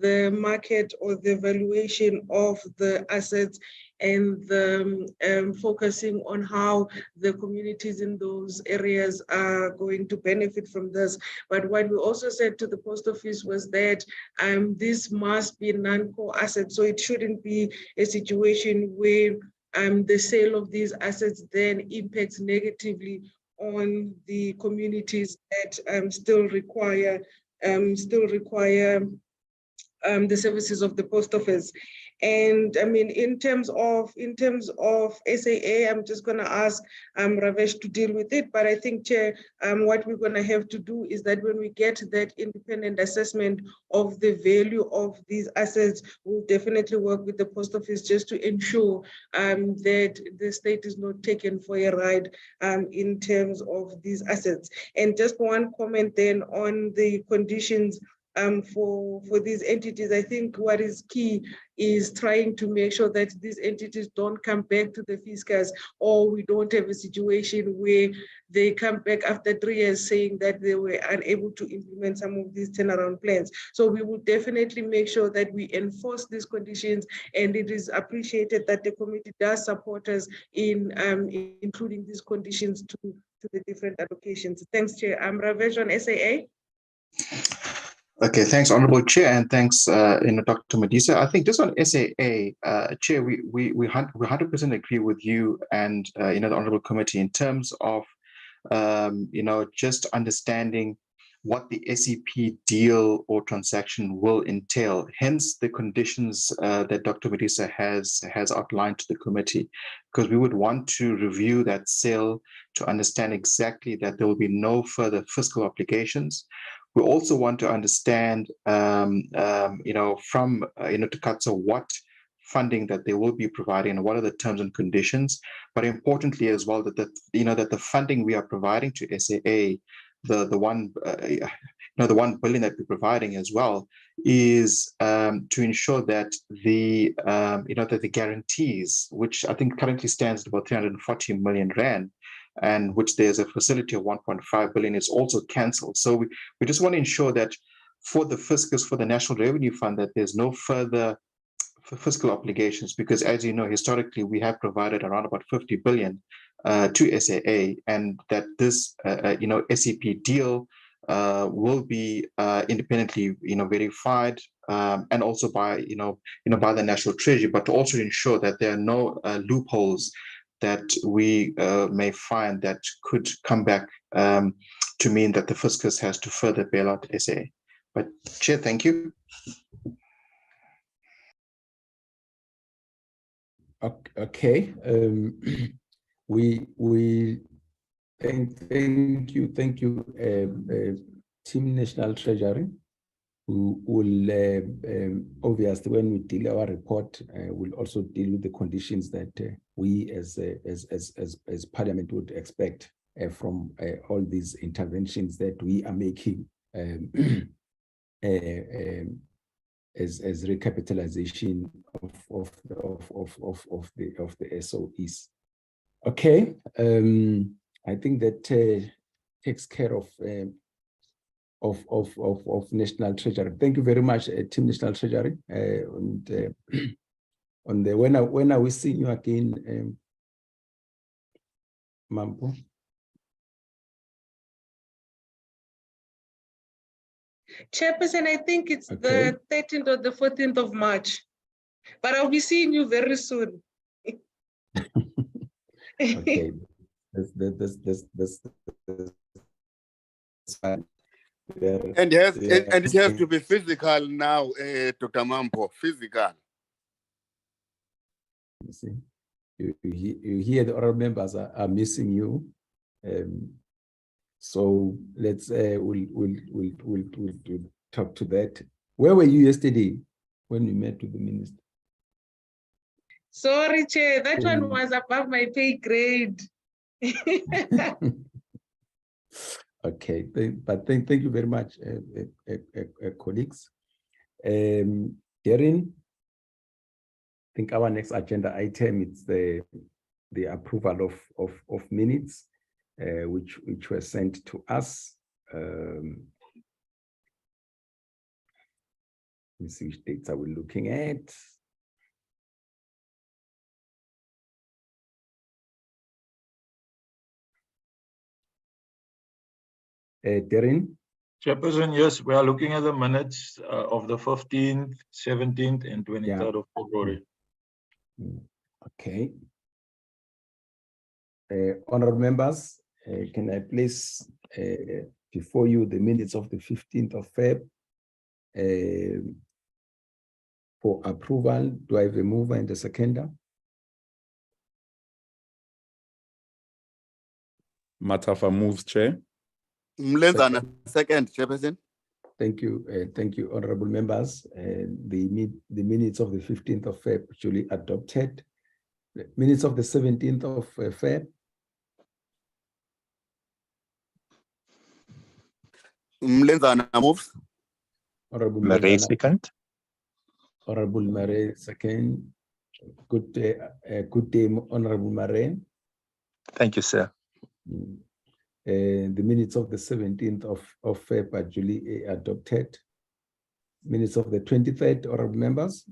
the market or the valuation of the assets and the focusing on how the communities in those areas are going to benefit from this. But what we also said to the post office was that this must be non-core assets. So it shouldn't be a situation where the sale of these assets then impacts negatively on the communities that still require the services of the post office. And I mean, in terms of SAA, I'm just going to ask Ravesh to deal with it. But I think, Chair, what we're going to have to do is that when we get that independent assessment of the value of these assets, we'll definitely work with the post office just to ensure that the state is not taken for a ride in terms of these assets. And just one comment then on the conditions for these entities. I think what is key is trying to make sure that these entities don't come back to the fiscus, or we don't have a situation where they come back after 3 years saying that they were unable to implement some of these turnaround plans. So we will definitely make sure that we enforce these conditions, and it is appreciated that the committee does support us in including these conditions to the different allocations. Thanks, Chair. I'm Ravesh on SAA. Okay, thanks, Honorable Chair, and thanks, Dr. Madisa. I think just on SAA, Chair, we 100% agree with you and the Honorable Committee in terms of just understanding what the SEP deal or transaction will entail. Hence the conditions that Dr. Madisa has outlined to the committee, because we would want to review that sale to understand exactly that there will be no further fiscal obligations. We also want to understand, from Takatso, what funding that they will be providing and what are the terms and conditions, but importantly as well that the funding we are providing to SAA, the 1 billion that we're providing as well, is to ensure that the guarantees, which I think currently stands at about 340 million rand, and which there's a facility of 1.5 billion, is also cancelled. So we just want to ensure that for the fiscus, for the National Revenue Fund, that there's no further fiscal obligations, because as you know, historically, we have provided around about 50 billion to SAA, and that this, SEP deal will be independently, verified, and also by, by the National Treasury, but to also ensure that there are no loopholes that we may find that could come back to mean that the fiscus has to further bail out SAA. But Chair, thank you. Okay. We thank you, Team National Treasury, who will obviously, when we deal our report, will also deal with the conditions that we as Parliament would expect from all these interventions that we are making as recapitalization of the SOEs. Okay, I think that takes care of National Treasury. Thank you very much, Team National Treasury. And on the when are we seeing you again, Mampo? Chairperson, I think it's the 13th or the 14th of March, but I'll be seeing you very soon. Okay, that's fine. And it has to be physical now, Dr. Mampo, physical. You see, you hear the other members are missing you. So let's we'll talk to that. Where were you yesterday when we met with the minister? Sorry, Chair, that one was above my pay grade. Okay, but thank you very much, colleagues. Darren, I think our next agenda item is the approval of minutes, which were sent to us. Let me see which dates are we looking at. Darren? Chairperson, yes, we are looking at the minutes of the 15th, 17th, and 23rd of February. Okay. Honorable members, can I place before you the minutes of the 15th of Feb for approval? Do I have a mover and a seconder? Matafa moves, Chair. Mlenzana, second, Chairperson. Thank you, honorable members. The minutes of the 15th of Feb duly adopted. The minutes of the 17th of Feb. Mlenzana moves. Honorable Murray, second. Honorable Murray, second. Good day, Honorable Murray. Thank you, sir. The minutes of the 17th of Feb are duly adopted. Minutes of the 23rd, honorable members.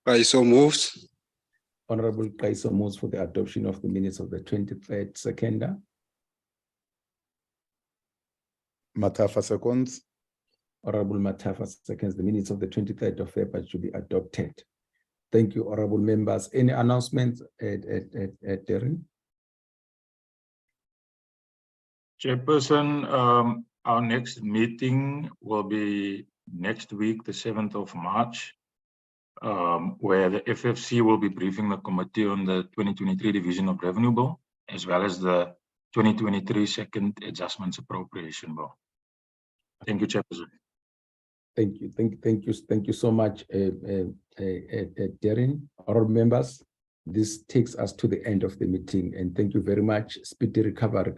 Kaiso moves. Honorable Kaiso moves for the adoption of the minutes of the 23rd, seconder. Matafa seconds. Honorable Matafa seconds. The minutes of the 23rd of Feb are duly adopted. Thank you, honorable members. Any announcements, Darren? Chairperson, our next meeting will be next week, the 7th of March, where the FFC will be briefing the committee on the 2023 Division of Revenue Bill, as well as the 2023 Second Adjustments Appropriation Bill. Thank you, Chairperson. Thank you so much, Darren. All members, this takes us to the end of the meeting, and thank you very much. Speedy recovery,